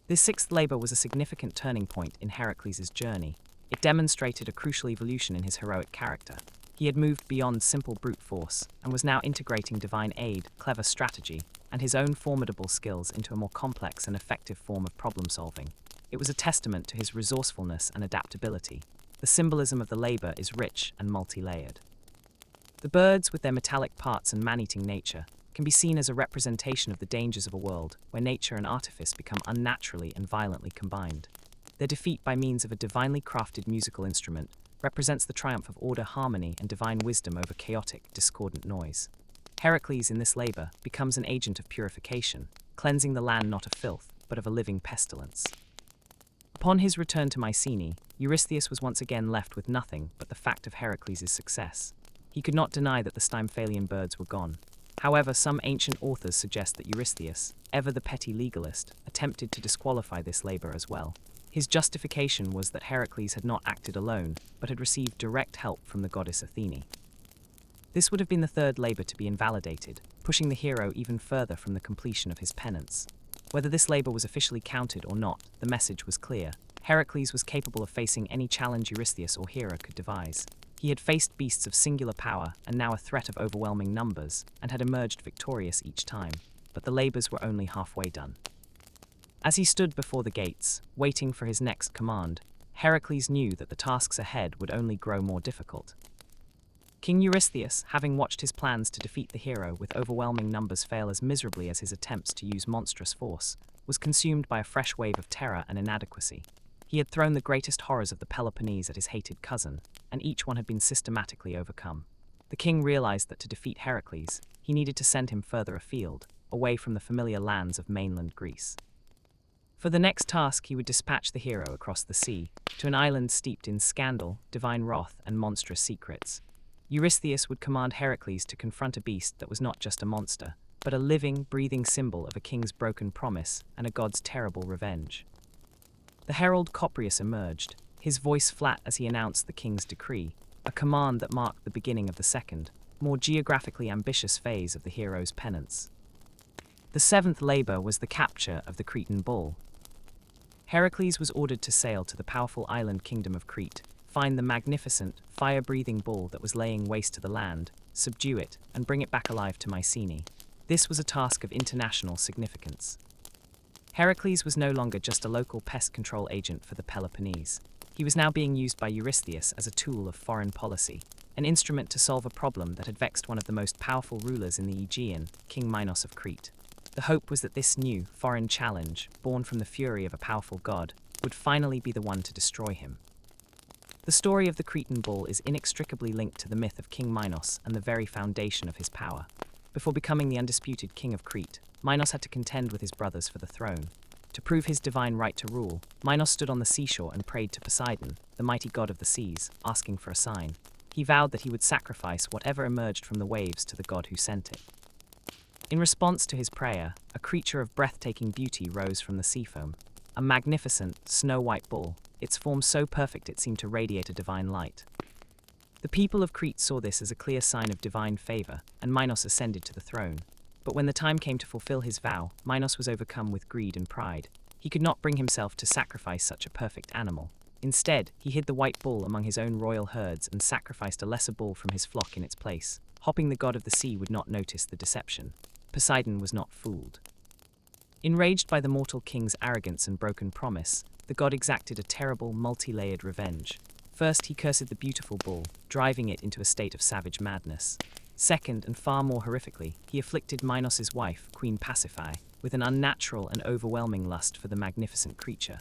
This sixth labor was a significant turning point in Heracles' journey. It demonstrated a crucial evolution in his heroic character. He had moved beyond simple brute force and was now integrating divine aid, clever strategy, and his own formidable skills into a more complex and effective form of problem-solving. It was a testament to his resourcefulness and adaptability. The symbolism of the labor is rich and multi-layered. The birds, with their metallic parts and man-eating nature, can be seen as a representation of the dangers of a world where nature and artifice become unnaturally and violently combined. Their defeat by means of a divinely crafted musical instrument represents the triumph of order, harmony, and divine wisdom over chaotic, discordant noise. Heracles in this labor becomes an agent of purification, cleansing the land not of filth, but of a living pestilence. Upon his return to Mycenae, Eurystheus was once again left with nothing but the fact of Heracles' success. He could not deny that the Stymphalian birds were gone. However, some ancient authors suggest that Eurystheus, ever the petty legalist, attempted to disqualify this labor as well. His justification was that Heracles had not acted alone, but had received direct help from the goddess Athene. This would have been the third labor to be invalidated, pushing the hero even further from the completion of his penance. Whether this labor was officially counted or not, the message was clear. Heracles was capable of facing any challenge Eurystheus or Hera could devise. He had faced beasts of singular power and now a threat of overwhelming numbers, and had emerged victorious each time. But the labors were only halfway done. As he stood before the gates, waiting for his next command, Heracles knew that the tasks ahead would only grow more difficult. King Eurystheus, having watched his plans to defeat the hero with overwhelming numbers fail as miserably as his attempts to use monstrous force, was consumed by a fresh wave of terror and inadequacy. He had thrown the greatest horrors of the Peloponnese at his hated cousin, and each one had been systematically overcome. The king realized that to defeat Heracles, he needed to send him further afield, away from the familiar lands of mainland Greece. For the next task, he would dispatch the hero across the sea, to an island steeped in scandal, divine wrath, and monstrous secrets. Eurystheus would command Heracles to confront a beast that was not just a monster, but a living, breathing symbol of a king's broken promise and a god's terrible revenge. The herald Coprius emerged, his voice flat as he announced the king's decree, a command that marked the beginning of the second, more geographically ambitious phase of the hero's penance. The seventh labor was the capture of the Cretan bull. Heracles was ordered to sail to the powerful island kingdom of Crete, find the magnificent, fire-breathing bull that was laying waste to the land, subdue it, and bring it back alive to Mycenae. This was a task of international significance. Heracles was no longer just a local pest control agent for the Peloponnese. He was now being used by Eurystheus as a tool of foreign policy, an instrument to solve a problem that had vexed one of the most powerful rulers in the Aegean, King Minos of Crete. The hope was that this new, foreign challenge, born from the fury of a powerful god, would finally be the one to destroy him. The story of the Cretan bull is inextricably linked to the myth of King Minos and the very foundation of his power. Before becoming the undisputed king of Crete, Minos had to contend with his brothers for the throne. To prove his divine right to rule, Minos stood on the seashore and prayed to Poseidon, the mighty god of the seas, asking for a sign. He vowed that he would sacrifice whatever emerged from the waves to the god who sent it. In response to his prayer, a creature of breathtaking beauty rose from the sea foam. A magnificent, snow-white bull, its form so perfect it seemed to radiate a divine light. The people of Crete saw this as a clear sign of divine favor, and Minos ascended to the throne. But when the time came to fulfill his vow, Minos was overcome with greed and pride. He could not bring himself to sacrifice such a perfect animal. Instead, he hid the white bull among his own royal herds and sacrificed a lesser bull from his flock in its place, hoping the god of the sea would not notice the deception. Poseidon was not fooled. Enraged by the mortal king's arrogance and broken promise, the god exacted a terrible, multi-layered revenge. First, he cursed the beautiful bull, driving it into a state of savage madness. Second, and far more horrifically, he afflicted Minos' wife, Queen Pasiphae, with an unnatural and overwhelming lust for the magnificent creature.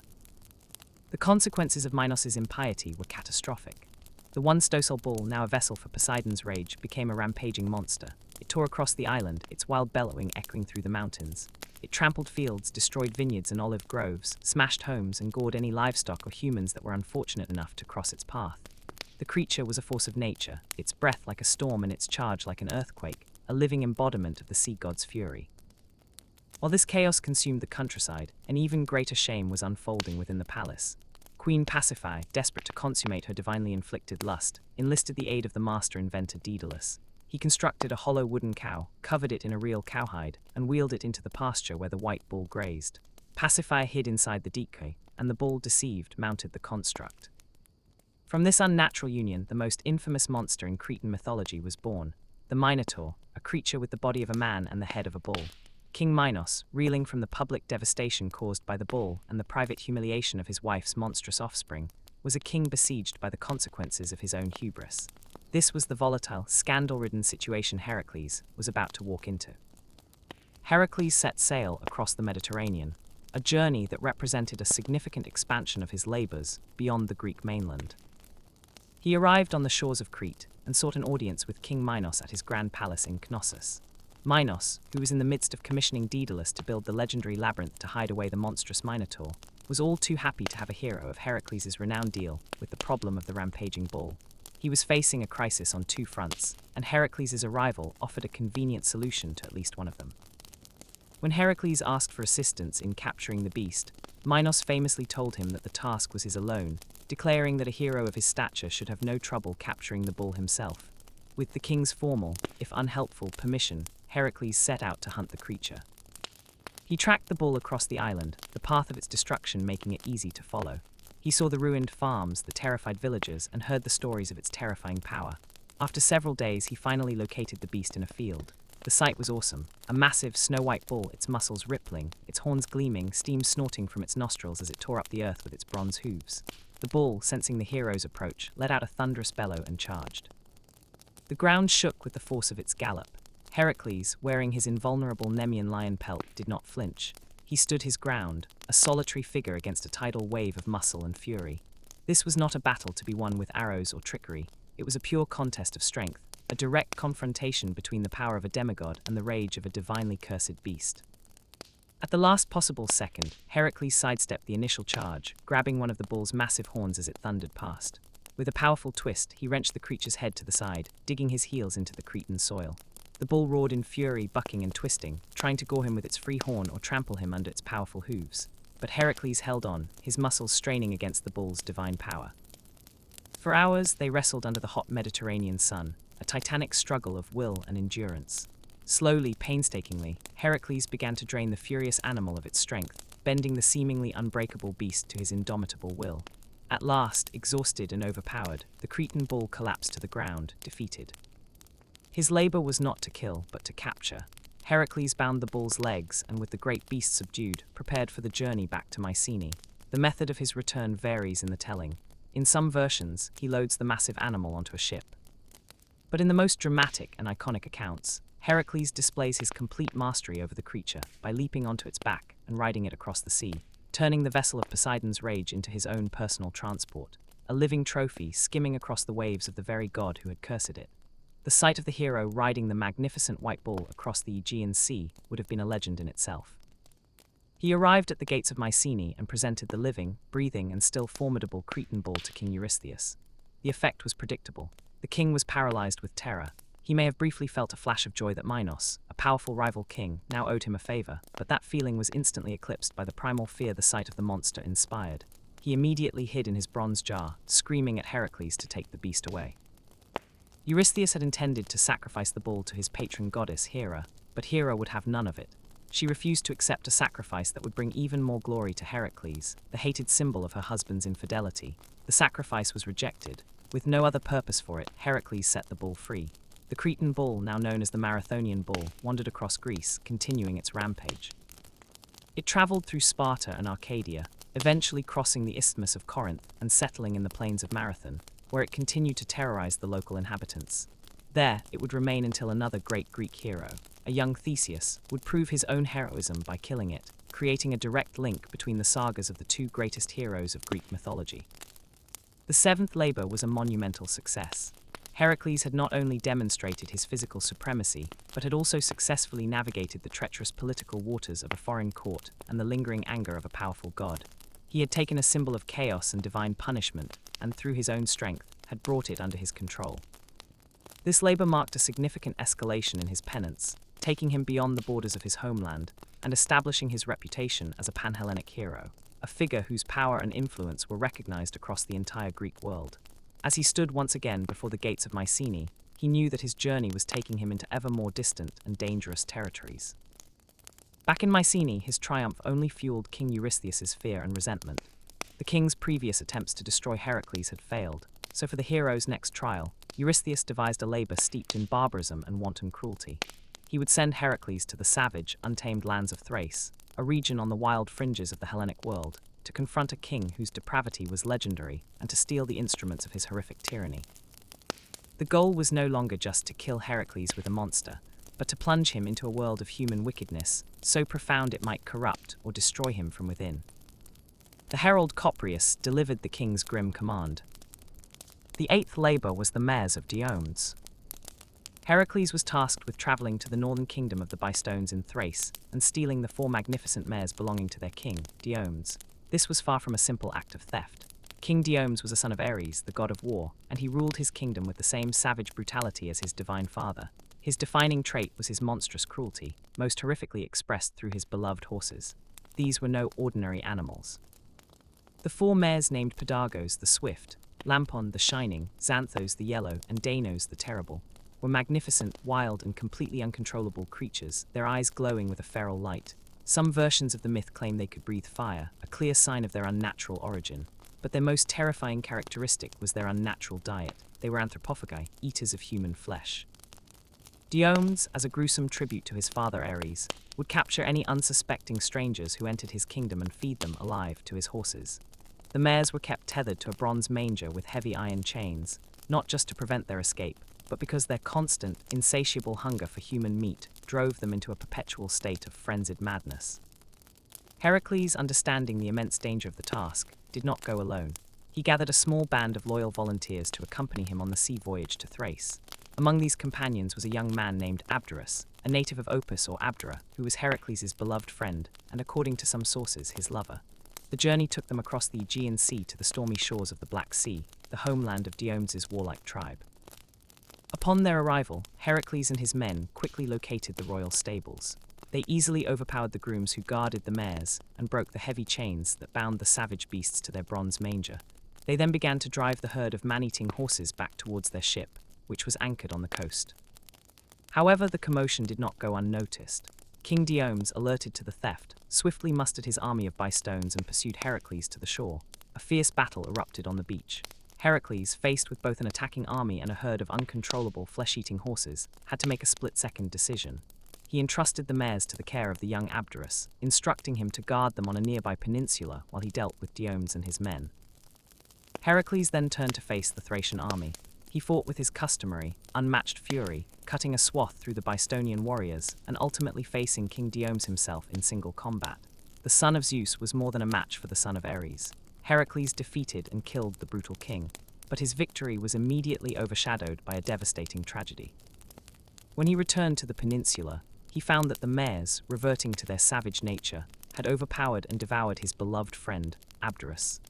The consequences of Minos' impiety were catastrophic. The once docile bull, now a vessel for Poseidon's rage, became a rampaging monster. It tore across the island, its wild bellowing echoing through the mountains. It trampled fields, destroyed vineyards and olive groves, smashed homes, and gored any livestock or humans that were unfortunate enough to cross its path. The creature was a force of nature, its breath like a storm and its charge like an earthquake, a living embodiment of the sea god's fury. While this chaos consumed the countryside, an even greater shame was unfolding within the palace. Queen Pasiphae, desperate to consummate her divinely inflicted lust, enlisted the aid of the master inventor Daedalus. He constructed a hollow wooden cow, covered it in a real cowhide, and wheeled it into the pasture where the white bull grazed. Pasiphae hid inside the decoy, and the bull, deceived, mounted the construct. From this unnatural union, the most infamous monster in Cretan mythology was born, the Minotaur, a creature with the body of a man and the head of a bull. King Minos, reeling from the public devastation caused by the bull and the private humiliation of his wife's monstrous offspring, was a king besieged by the consequences of his own hubris. This was the volatile, scandal-ridden situation Heracles was about to walk into. Heracles set sail across the Mediterranean, a journey that represented a significant expansion of his labors beyond the Greek mainland. He arrived on the shores of Crete and sought an audience with King Minos at his grand palace in Knossos. Minos, who was in the midst of commissioning Daedalus to build the legendary labyrinth to hide away the monstrous Minotaur, was all too happy to have a hero of Heracles' renown deal with the problem of the rampaging bull. He was facing a crisis on two fronts, and Heracles' arrival offered a convenient solution to at least one of them. When Heracles asked for assistance in capturing the beast, Minos famously told him that the task was his alone, declaring that a hero of his stature should have no trouble capturing the bull himself. With the king's formal, if unhelpful, permission, Heracles set out to hunt the creature. He tracked the bull across the island, the path of its destruction making it easy to follow. He saw the ruined farms, the terrified villagers, and heard the stories of its terrifying power. After several days, he finally located the beast in a field. The sight was awesome. A massive, snow-white bull, its muscles rippling, its horns gleaming, steam snorting from its nostrils as it tore up the earth with its bronze hooves. The bull, sensing the hero's approach, let out a thunderous bellow and charged. The ground shook with the force of its gallop. Heracles, wearing his invulnerable Nemean lion pelt, did not flinch. He stood his ground, a solitary figure against a tidal wave of muscle and fury. This was not a battle to be won with arrows or trickery. It was a pure contest of strength, a direct confrontation between the power of a demigod and the rage of a divinely cursed beast. At the last possible second, Heracles sidestepped the initial charge, grabbing one of the bull's massive horns as it thundered past. With a powerful twist, he wrenched the creature's head to the side, digging his heels into the Cretan soil. The bull roared in fury, bucking and twisting, trying to gore him with its free horn or trample him under its powerful hooves. But Heracles held on, his muscles straining against the bull's divine power. For hours, they wrestled under the hot Mediterranean sun, a titanic struggle of will and endurance. Slowly, painstakingly, Heracles began to drain the furious animal of its strength, bending the seemingly unbreakable beast to his indomitable will. At last, exhausted and overpowered, the Cretan bull collapsed to the ground, defeated. His labor was not to kill, but to capture. Heracles bound the bull's legs and, with the great beast subdued, prepared for the journey back to Mycenae. The method of his return varies in the telling. In some versions, he loads the massive animal onto a ship. But in the most dramatic and iconic accounts, Heracles displays his complete mastery over the creature by leaping onto its back and riding it across the sea, turning the vessel of Poseidon's rage into his own personal transport, a living trophy skimming across the waves of the very god who had cursed it. The sight of the hero riding the magnificent white bull across the Aegean Sea would have been a legend in itself. He arrived at the gates of Mycenae and presented the living, breathing, and still formidable Cretan bull to King Eurystheus. The effect was predictable. The king was paralyzed with terror. He may have briefly felt a flash of joy that Minos, a powerful rival king, now owed him a favor, but that feeling was instantly eclipsed by the primal fear the sight of the monster inspired. He immediately hid in his bronze jar, screaming at Heracles to take the beast away. Eurystheus had intended to sacrifice the bull to his patron goddess Hera, but Hera would have none of it. She refused to accept a sacrifice that would bring even more glory to Heracles, the hated symbol of her husband's infidelity. The sacrifice was rejected. With no other purpose for it, Heracles set the bull free. The Cretan bull, now known as the Marathonian bull, wandered across Greece, continuing its rampage. It traveled through Sparta and Arcadia, eventually crossing the Isthmus of Corinth and settling in the plains of Marathon, where it continued to terrorize the local inhabitants. There, it would remain until another great Greek hero, a young Theseus, would prove his own heroism by killing it, creating a direct link between the sagas of the two greatest heroes of Greek mythology. The seventh labor was a monumental success. Heracles had not only demonstrated his physical supremacy, but had also successfully navigated the treacherous political waters of a foreign court and the lingering anger of a powerful god. He had taken a symbol of chaos and divine punishment, and through his own strength, had brought it under his control. This labor marked a significant escalation in his penance, taking him beyond the borders of his homeland, and establishing his reputation as a Panhellenic hero, a figure whose power and influence were recognized across the entire Greek world. As he stood once again before the gates of Mycenae, he knew that his journey was taking him into ever more distant and dangerous territories. Back in Mycenae, his triumph only fueled King Eurystheus' fear and resentment. The king's previous attempts to destroy Heracles had failed, so for the hero's next trial, Eurystheus devised a labor steeped in barbarism and wanton cruelty. He would send Heracles to the savage, untamed lands of Thrace, a region on the wild fringes of the Hellenic world, to confront a king whose depravity was legendary and to steal the instruments of his horrific tyranny. The goal was no longer just to kill Heracles with a monster, but to plunge him into a world of human wickedness, so profound it might corrupt or destroy him from within. The herald Coprius delivered the king's grim command. The eighth labor was the mares of Diomedes. Heracles was tasked with traveling to the northern kingdom of the Bystones in Thrace and stealing the 4 magnificent mares belonging to their king, Diomedes. This was far from a simple act of theft. King Diomedes was a son of Ares, the god of war, and he ruled his kingdom with the same savage brutality as his divine father. His defining trait was his monstrous cruelty, most horrifically expressed through his beloved horses. These were no ordinary animals. The 4 mares named Pedagos the Swift, Lampon the Shining, Xanthos the Yellow, and Deinos the Terrible were magnificent, wild, and completely uncontrollable creatures, their eyes glowing with a feral light. Some versions of the myth claim they could breathe fire, a clear sign of their unnatural origin. But their most terrifying characteristic was their unnatural diet. They were anthropophagi, eaters of human flesh. Diomedes, as a gruesome tribute to his father Ares, would capture any unsuspecting strangers who entered his kingdom and feed them alive to his horses. The mares were kept tethered to a bronze manger with heavy iron chains, not just to prevent their escape, but because their constant, insatiable hunger for human meat drove them into a perpetual state of frenzied madness. Heracles, understanding the immense danger of the task, did not go alone. He gathered a small band of loyal volunteers to accompany him on the sea voyage to Thrace. Among these companions was a young man named Abderus, a native of Opus or Abdera, who was Heracles' beloved friend and, according to some sources, his lover. The journey took them across the Aegean Sea to the stormy shores of the Black Sea, the homeland of Diomedes' warlike tribe. Upon their arrival, Heracles and his men quickly located the royal stables. They easily overpowered the grooms who guarded the mares and broke the heavy chains that bound the savage beasts to their bronze manger. They then began to drive the herd of man-eating horses back towards their ship, which was anchored on the coast. However, the commotion did not go unnoticed. King Diomedes, alerted to the theft, swiftly mustered his army of Bystones and pursued Heracles to the shore. A fierce battle erupted on the beach. Heracles, faced with both an attacking army and a herd of uncontrollable flesh-eating horses, had to make a split-second decision. He entrusted the mares to the care of the young Abderus, instructing him to guard them on a nearby peninsula while he dealt with Diomedes and his men. Heracles then turned to face the Thracian army. He fought with his customary, unmatched fury, cutting a swath through the Bystonian warriors and ultimately facing King Diomedes himself in single combat. The son of Zeus was more than a match for the son of Ares. Heracles defeated and killed the brutal king, but his victory was immediately overshadowed by a devastating tragedy. When he returned to the peninsula, he found that the mares, reverting to their savage nature, had overpowered and devoured his beloved friend, Abderus.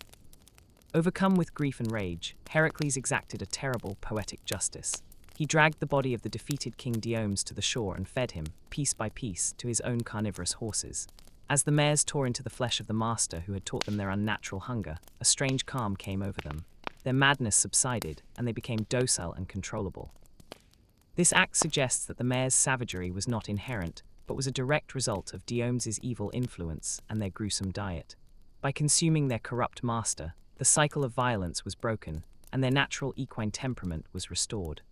Overcome with grief and rage, Heracles exacted a terrible, poetic justice. He dragged the body of the defeated King Diomedes to the shore and fed him, piece by piece, to his own carnivorous horses. As the mares tore into the flesh of the master who had taught them their unnatural hunger, a strange calm came over them. Their madness subsided, and they became docile and controllable. This act suggests that the mares' savagery was not inherent, but was a direct result of Diomedes' evil influence and their gruesome diet. By consuming their corrupt master, the cycle of violence was broken, and their natural equine temperament was restored.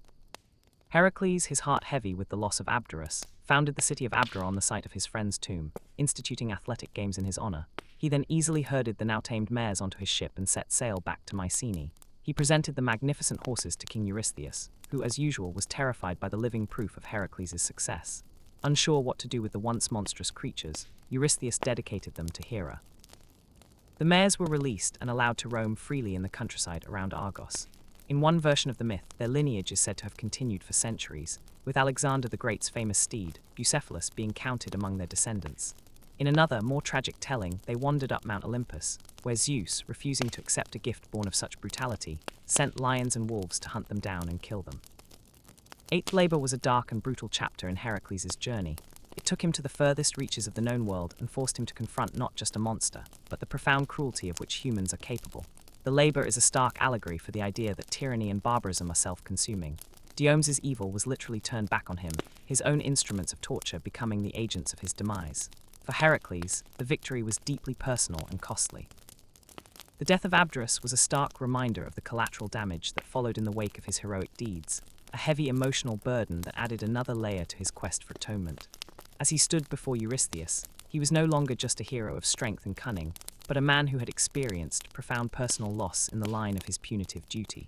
Heracles, his heart heavy with the loss of Abderus, founded the city of Abdera on the site of his friend's tomb, instituting athletic games in his honor. He then easily herded the now-tamed mares onto his ship and set sail back to Mycenae. He presented the magnificent horses to King Eurystheus, who, as usual, was terrified by the living proof of Heracles' success. Unsure what to do with the once monstrous creatures, Eurystheus dedicated them to Hera. The mares were released and allowed to roam freely in the countryside around Argos. In one version of the myth, their lineage is said to have continued for centuries, with Alexander the Great's famous steed, Bucephalus, being counted among their descendants. In another, more tragic telling, they wandered up Mount Olympus, where Zeus, refusing to accept a gift born of such brutality, sent lions and wolves to hunt them down and kill them. Eighth Labor was a dark and brutal chapter in Heracles' journey. It took him to the furthest reaches of the known world and forced him to confront not just a monster, but the profound cruelty of which humans are capable. The labor is a stark allegory for the idea that tyranny and barbarism are self-consuming. Diomedes' evil was literally turned back on him, his own instruments of torture becoming the agents of his demise. For Heracles, the victory was deeply personal and costly. The death of Abderus was a stark reminder of the collateral damage that followed in the wake of his heroic deeds, a heavy emotional burden that added another layer to his quest for atonement. As he stood before Eurystheus, he was no longer just a hero of strength and cunning, but a man who had experienced profound personal loss in the line of his punitive duty.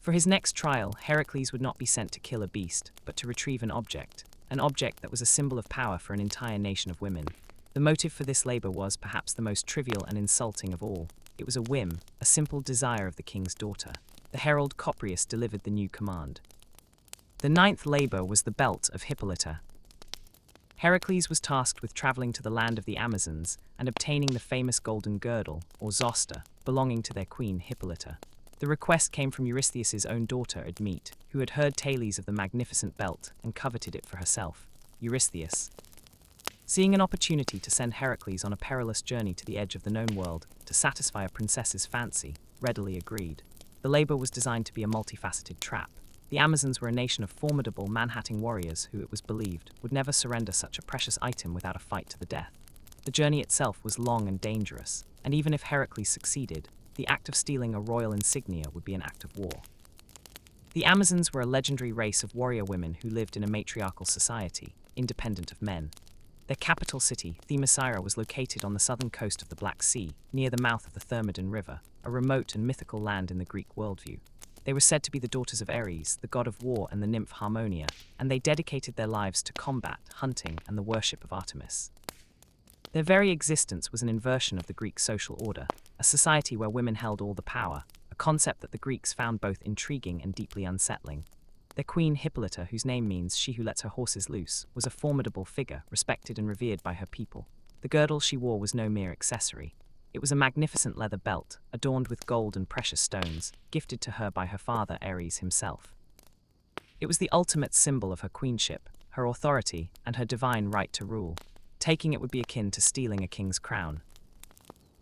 For his next trial, Heracles would not be sent to kill a beast, but to retrieve an object that was a symbol of power for an entire nation of women. The motive for this labor was perhaps the most trivial and insulting of all. It was a whim, a simple desire of the king's daughter. the herald Coprius delivered the new command. The ninth labor was the belt of Hippolyta. Heracles was tasked with traveling to the land of the Amazons and obtaining the famous golden girdle, or zoster, belonging to their queen Hippolyta. The request came from Eurystheus's own daughter Admete, who had heard tales of the magnificent belt and coveted it for herself. Eurystheus, seeing an opportunity to send Heracles on a perilous journey to the edge of the known world to satisfy a princess's fancy, readily agreed. The labor was designed to be a multifaceted trap. The Amazons were a nation of formidable, man-hatting warriors who, it was believed, would never surrender such a precious item without a fight to the death. The journey itself was long and dangerous, and even if Heracles succeeded, the act of stealing a royal insignia would be an act of war. The Amazons were a legendary race of warrior women who lived in a matriarchal society, independent of men. Their capital city, Themyscira, was located on the southern coast of the Black Sea, near the mouth of the Thermodon River, a remote and mythical land in the Greek worldview. They were said to be the daughters of Ares, the god of war, and the nymph Harmonia, and they dedicated their lives to combat, hunting, and the worship of Artemis. Their very existence was an inversion of the Greek social order, a society where women held all the power, a concept that the Greeks found both intriguing and deeply unsettling. Their queen Hippolyta, whose name means she who lets her horses loose, was a formidable figure, respected and revered by her people. The girdle she wore was no mere accessory. It was a magnificent leather belt, adorned with gold and precious stones, gifted to her by her father Ares himself. It was the ultimate symbol of her queenship, her authority, and her divine right to rule. Taking it would be akin to stealing a king's crown.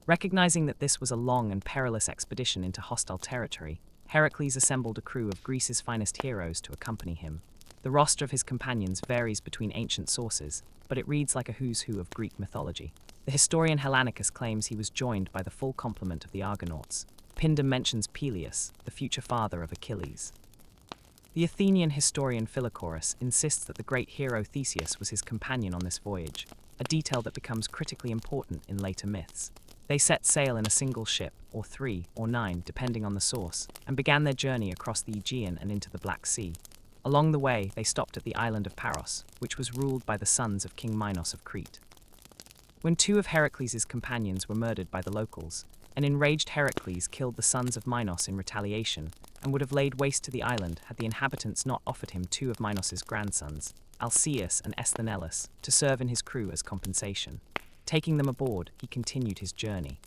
Recognizing that this was a long and perilous expedition into hostile territory, Heracles assembled a crew of Greece's finest heroes to accompany him. The roster of his companions varies between ancient sources, but it reads like a who's who of Greek mythology. The historian Hellanicus claims he was joined by the full complement of the Argonauts. Pindar mentions Peleus, the future father of Achilles. The Athenian historian Philochorus insists that the great hero Theseus was his companion on this voyage, a detail that becomes critically important in later myths. They set sail in a single ship, or 3 or 9, depending on the source, and began their journey across the Aegean and into the Black Sea. Along the way, they stopped at the island of Paros, which was ruled by the sons of King Minos of Crete. When 2 of Heracles' companions were murdered by the locals, an enraged Heracles killed the sons of Minos in retaliation, and would have laid waste to the island had the inhabitants not offered him 2 of Minos' grandsons, Alcaeus and Esthenellus, to serve in his crew as compensation. Taking them aboard, he continued his journey.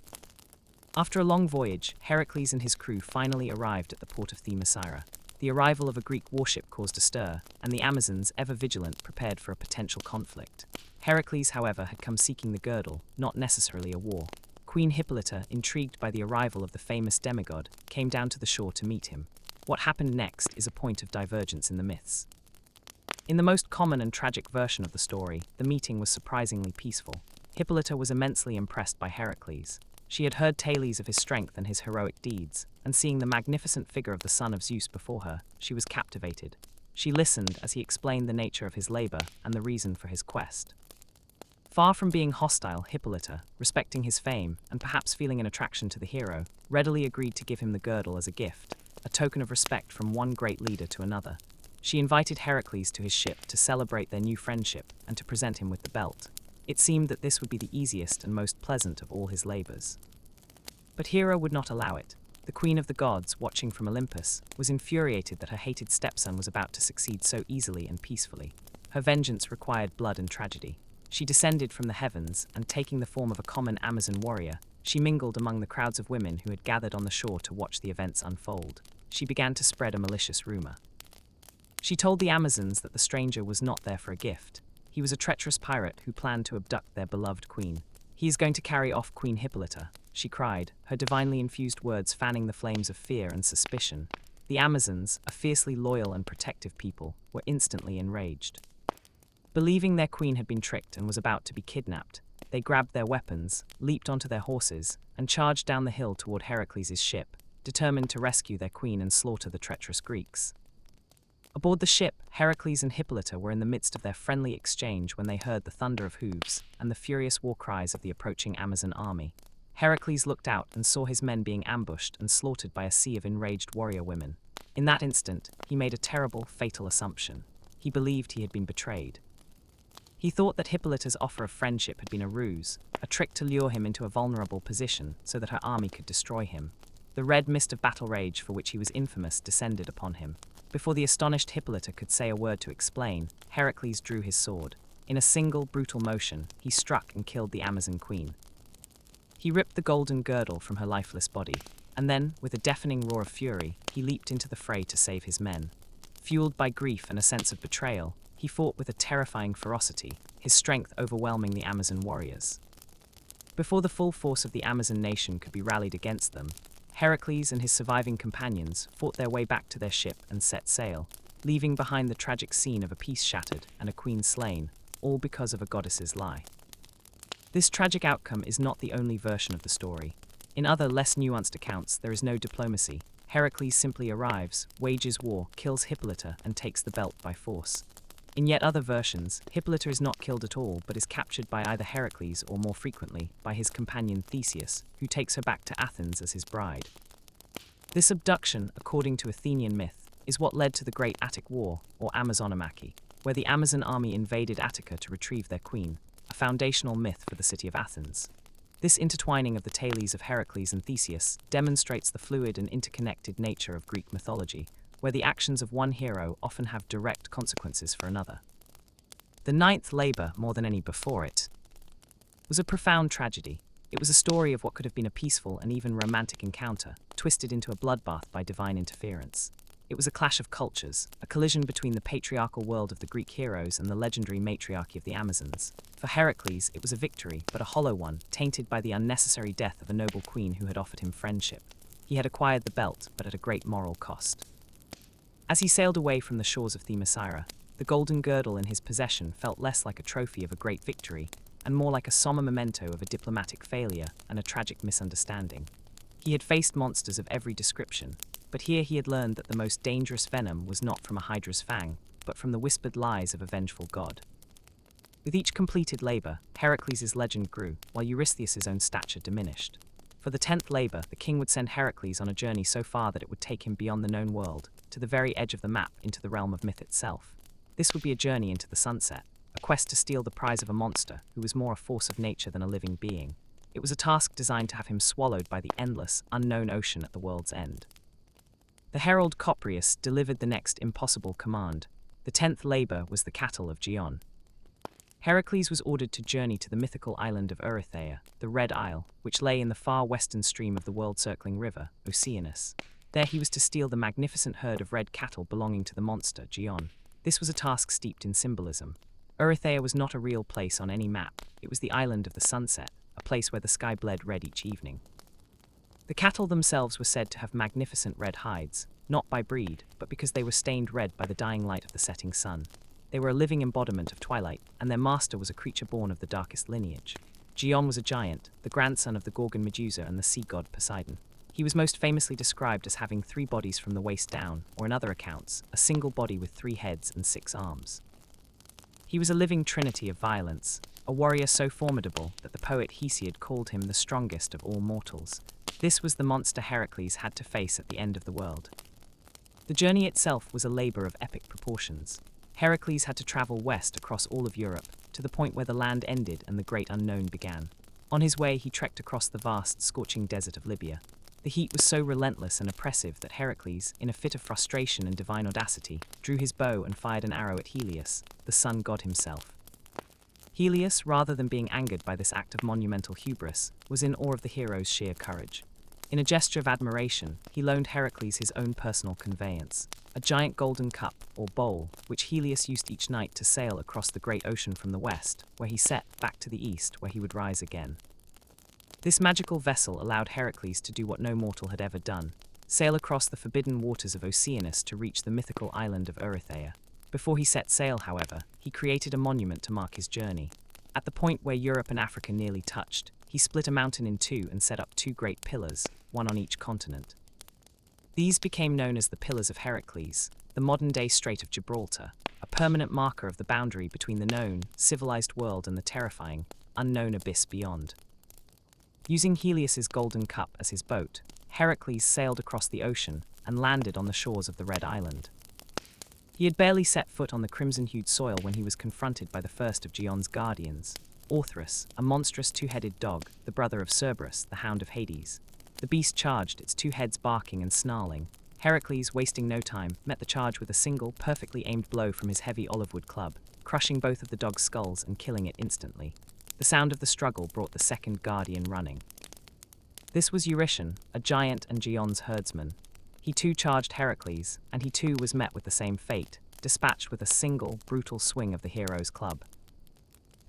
After a long voyage, Heracles and his crew finally arrived at the port of Themyscira. The arrival of a Greek warship caused a stir, and the Amazons, ever vigilant, prepared for a potential conflict. Heracles, however, had come seeking the girdle, not necessarily a war. Queen Hippolyta, intrigued by the arrival of the famous demigod, came down to the shore to meet him. What happened next is a point of divergence in the myths. In the most common and tragic version of the story, the meeting was surprisingly peaceful. Hippolyta was immensely impressed by Heracles. She had heard tales of his strength and his heroic deeds, and seeing the magnificent figure of the son of Zeus before her, she was captivated. She listened as he explained the nature of his labor and the reason for his quest. Far from being hostile, Hippolyta, respecting his fame and perhaps feeling an attraction to the hero, readily agreed to give him the girdle as a gift, a token of respect from one great leader to another. She invited Heracles to his ship to celebrate their new friendship and to present him with the belt. It seemed that this would be the easiest and most pleasant of all his labors. But Hera would not allow it. The queen of the gods, watching from Olympus, was infuriated that her hated stepson was about to succeed so easily and peacefully. Her vengeance required blood and tragedy. She descended from the heavens, and taking the form of a common Amazon warrior, she mingled among the crowds of women who had gathered on the shore to watch the events unfold. She began to spread a malicious rumor. She told the Amazons that the stranger was not there for a gift. He was a treacherous pirate who planned to abduct their beloved queen. "He is going to carry off Queen Hippolyta," she cried, her divinely infused words fanning the flames of fear and suspicion. The Amazons, a fiercely loyal and protective people, were instantly enraged. Believing their queen had been tricked and was about to be kidnapped, they grabbed their weapons, leaped onto their horses, and charged down the hill toward Heracles' ship, determined to rescue their queen and slaughter the treacherous Greeks. Aboard the ship, Heracles and Hippolyta were in the midst of their friendly exchange when they heard the thunder of hooves and the furious war cries of the approaching Amazon army. Heracles looked out and saw his men being ambushed and slaughtered by a sea of enraged warrior women. In that instant, he made a terrible, fatal assumption. He believed he had been betrayed. He thought that Hippolyta's offer of friendship had been a ruse, a trick to lure him into a vulnerable position so that her army could destroy him. The The red mist of battle rage for which he was infamous descended upon him. Before the astonished Hippolyta could say a word to explain, Heracles drew his sword. In a single, brutal motion, he struck and killed the Amazon queen. He ripped the golden girdle from her lifeless body, and then, with a deafening roar of fury, he leaped into the fray to save his men. Fueled by grief and a sense of betrayal, he fought with a terrifying ferocity, his strength overwhelming the Amazon warriors. Before the full force of the Amazon nation could be rallied against them, Heracles and his surviving companions fought their way back to their ship and set sail, leaving behind the tragic scene of a peace shattered and a queen slain, all because of a goddess's lie. This tragic outcome is not the only version of the story. In other, less nuanced accounts, there is no diplomacy. Heracles simply arrives, wages war, kills Hippolyta, and takes the belt by force. In yet other versions, Hippolyta is not killed at all, but is captured by either Heracles or, more frequently, by his companion Theseus, who takes her back to Athens as his bride. This abduction, according to Athenian myth, is what led to the Great Attic War, or Amazonomachy, where the Amazon army invaded Attica to retrieve their queen, a foundational myth for the city of Athens. This intertwining of the tales of Heracles and Theseus demonstrates the fluid and interconnected nature of Greek mythology, where the actions of one hero often have direct consequences for another. The ninth labor, more than any before it, was a profound tragedy. It was a story of what could have been a peaceful and even romantic encounter, twisted into a bloodbath by divine interference. It was a clash of cultures, a collision between the patriarchal world of the Greek heroes and the legendary matriarchy of the Amazons. For Heracles, it was a victory, but a hollow one, tainted by the unnecessary death of a noble queen who had offered him friendship. He had acquired the belt, but at a great moral cost. As he sailed away from the shores of Themyscira, the golden girdle in his possession felt less like a trophy of a great victory, and more like a somber memento of a diplomatic failure and a tragic misunderstanding. He had faced monsters of every description, but here he had learned that the most dangerous venom was not from a hydra's fang, but from the whispered lies of a vengeful god. With each completed labor, Heracles' legend grew, while Eurystheus' own stature diminished. For the 10th labor, the king would send Heracles on a journey so far that it would take him beyond the known world, to the very edge of the map, into the realm of myth itself. This would be a journey into the sunset, a quest to steal the prize of a monster who was more a force of nature than a living being. It was a task designed to have him swallowed by the endless, unknown ocean at the world's end. The herald Coprius delivered the next impossible command. The 10th labor was the cattle of Gion. Heracles was ordered to journey to the mythical island of Erythea, the Red Isle, which lay in the far western stream of the world-circling river, Oceanus. There he was to steal the magnificent herd of red cattle belonging to the monster, Gion. This was a task steeped in symbolism. Erythea was not a real place on any map. It was the island of the sunset, a place where the sky bled red each evening. The cattle themselves were said to have magnificent red hides, not by breed, but because they were stained red by the dying light of the setting sun. They were a living embodiment of twilight, and their master was a creature born of the darkest lineage. Gion was a giant, the grandson of the Gorgon Medusa and the sea god Poseidon. He was most famously described as having 3 bodies from the waist down, or in other accounts, a single body with 3 heads and 6 arms. He was a living trinity of violence, a warrior so formidable that the poet Hesiod called him the strongest of all mortals. This was the monster Heracles had to face at the end of the world. The journey itself was a labor of epic proportions. Heracles had to travel west across all of Europe, to the point where the land ended and the great unknown began. On his way, he trekked across the vast, scorching desert of Libya. The heat was so relentless and oppressive that Heracles, in a fit of frustration and divine audacity, drew his bow and fired an arrow at Helios, the sun god himself. Helios, rather than being angered by this act of monumental hubris, was in awe of the hero's sheer courage. In a gesture of admiration, he loaned Heracles his own personal conveyance, a giant golden cup, or bowl, which Helios used each night to sail across the great ocean from the west, where he set, back to the east, where he would rise again. This magical vessel allowed Heracles to do what no mortal had ever done, sail across the forbidden waters of Oceanus to reach the mythical island of Erythea. Before he set sail, however, he created a monument to mark his journey. At the point where Europe and Africa nearly touched, he split a mountain in 2 and set up 2 great pillars, one on each continent. These became known as the Pillars of Heracles, the modern-day Strait of Gibraltar, a permanent marker of the boundary between the known, civilized world and the terrifying, unknown abyss beyond. Using Helios's golden cup as his boat, Heracles sailed across the ocean and landed on the shores of the Red Island. He had barely set foot on the crimson-hued soil when he was confronted by the first of Gion's guardians, Orthrus, a monstrous 2-headed dog, the brother of Cerberus, the Hound of Hades. The beast charged, its two heads barking and snarling. Heracles, wasting no time, met the charge with a single, perfectly aimed blow from his heavy olive-wood club, crushing both of the dog's skulls and killing it instantly. The sound of the struggle brought the second guardian running. This was Eurytion, a giant and Geon's herdsman. He too charged Heracles, and he too was met with the same fate, dispatched with a single, brutal swing of the hero's club.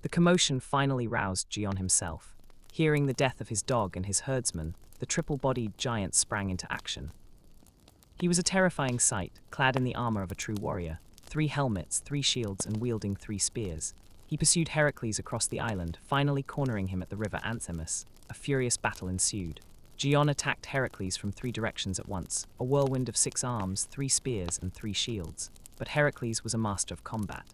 The commotion finally roused Geon himself. Hearing the death of his dog and his herdsman, the triple-bodied giant sprang into action. He was a terrifying sight, clad in the armor of a true warrior, 3 helmets, 3 shields, and wielding 3 spears. He pursued Heracles across the island, finally cornering him at the river Anthemus. A furious battle ensued. Geon attacked Heracles from 3 directions at once, a whirlwind of 6 arms, 3 spears, and 3 shields. But Heracles was a master of combat.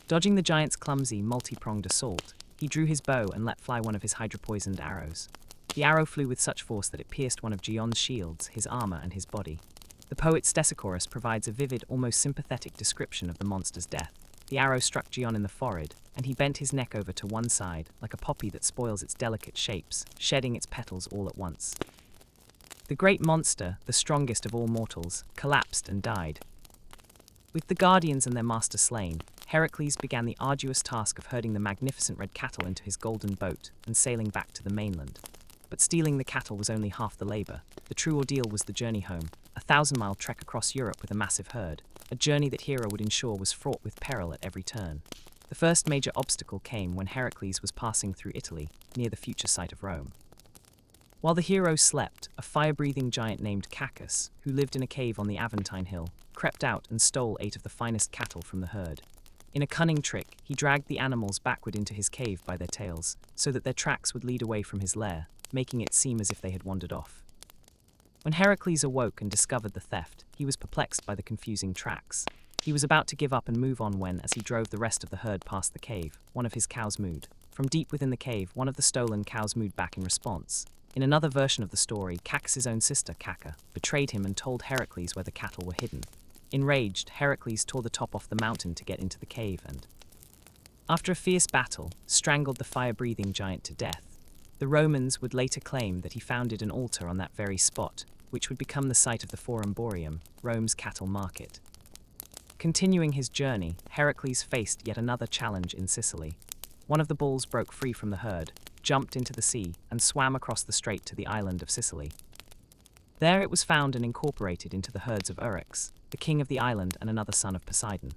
Dodging the giant's clumsy, multi-pronged assault, he drew his bow and let fly one of his hydra-poisoned arrows. The arrow flew with such force that it pierced one of Geon's shields, his armor, and his body. The poet Stesichorus provides a vivid, almost sympathetic description of the monster's death. The arrow struck Geon in the forehead, and he bent his neck over to one side, like a poppy that spoils its delicate shapes, shedding its petals all at once. The great monster, the strongest of all mortals, collapsed and died. With the guardians and their master slain, Heracles began the arduous task of herding the magnificent red cattle into his golden boat and sailing back to the mainland. But stealing the cattle was only half the labor. The true ordeal was the journey home, a 1,000-mile trek across Europe with a massive herd, a journey that Hera would ensure was fraught with peril at every turn. The first major obstacle came when Heracles was passing through Italy, near the future site of Rome. While the hero slept, a fire-breathing giant named Cacus, who lived in a cave on the Aventine Hill, crept out and stole 8 of the finest cattle from the herd. In a cunning trick, he dragged the animals backward into his cave by their tails, so that their tracks would lead away from his lair, making it seem as if they had wandered off. When Heracles awoke and discovered the theft, he was perplexed by the confusing tracks. He was about to give up and move on when, as he drove the rest of the herd past the cave, one of his cows mooed. From deep within the cave, one of the stolen cows mooed back in response. In another version of the story, Cacus's own sister, Caca, betrayed him and told Heracles where the cattle were hidden. Enraged, Heracles tore the top off the mountain to get into the cave and, after a fierce battle, strangled the fire-breathing giant to death. The Romans would later claim that he founded an altar on that very spot, which would become the site of the Forum Boarium, Rome's cattle market. Continuing his journey, Heracles faced yet another challenge in Sicily. One of the bulls broke free from the herd, jumped into the sea, and swam across the strait to the island of Sicily. There it was found and incorporated into the herds of Eryx, the king of the island and another son of Poseidon.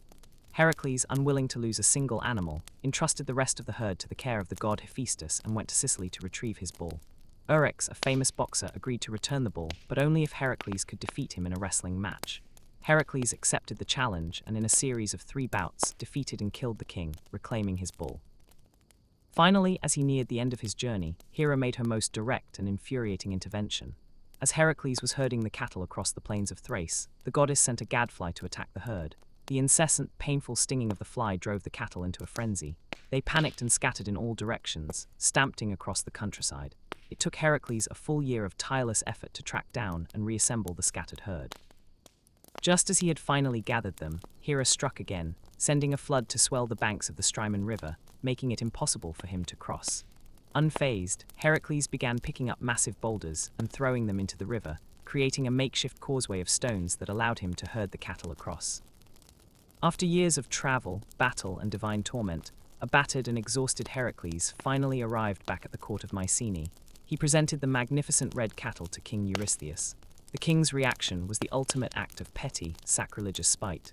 Heracles, unwilling to lose a single animal, entrusted the rest of the herd to the care of the god Hephaestus and went to Sicily to retrieve his bull. Eryx, a famous boxer, agreed to return the bull, but only if Heracles could defeat him in a wrestling match. Heracles accepted the challenge and in a series of 3 bouts defeated and killed the king, reclaiming his bull. Finally, as he neared the end of his journey, Hera made her most direct and infuriating intervention. As Heracles was herding the cattle across the plains of Thrace, the goddess sent a gadfly to attack the herd. The incessant, painful stinging of the fly drove the cattle into a frenzy. They panicked and scattered in all directions, stamping across the countryside. It took Heracles a full year of tireless effort to track down and reassemble the scattered herd. Just as he had finally gathered them, Hera struck again, sending a flood to swell the banks of the Strymon River, making it impossible for him to cross. Unfazed, Heracles began picking up massive boulders and throwing them into the river, creating a makeshift causeway of stones that allowed him to herd the cattle across. After years of travel, battle, and divine torment, a battered and exhausted Heracles finally arrived back at the court of Mycenae. He presented the magnificent red cattle to King Eurystheus. The king's reaction was the ultimate act of petty, sacrilegious spite.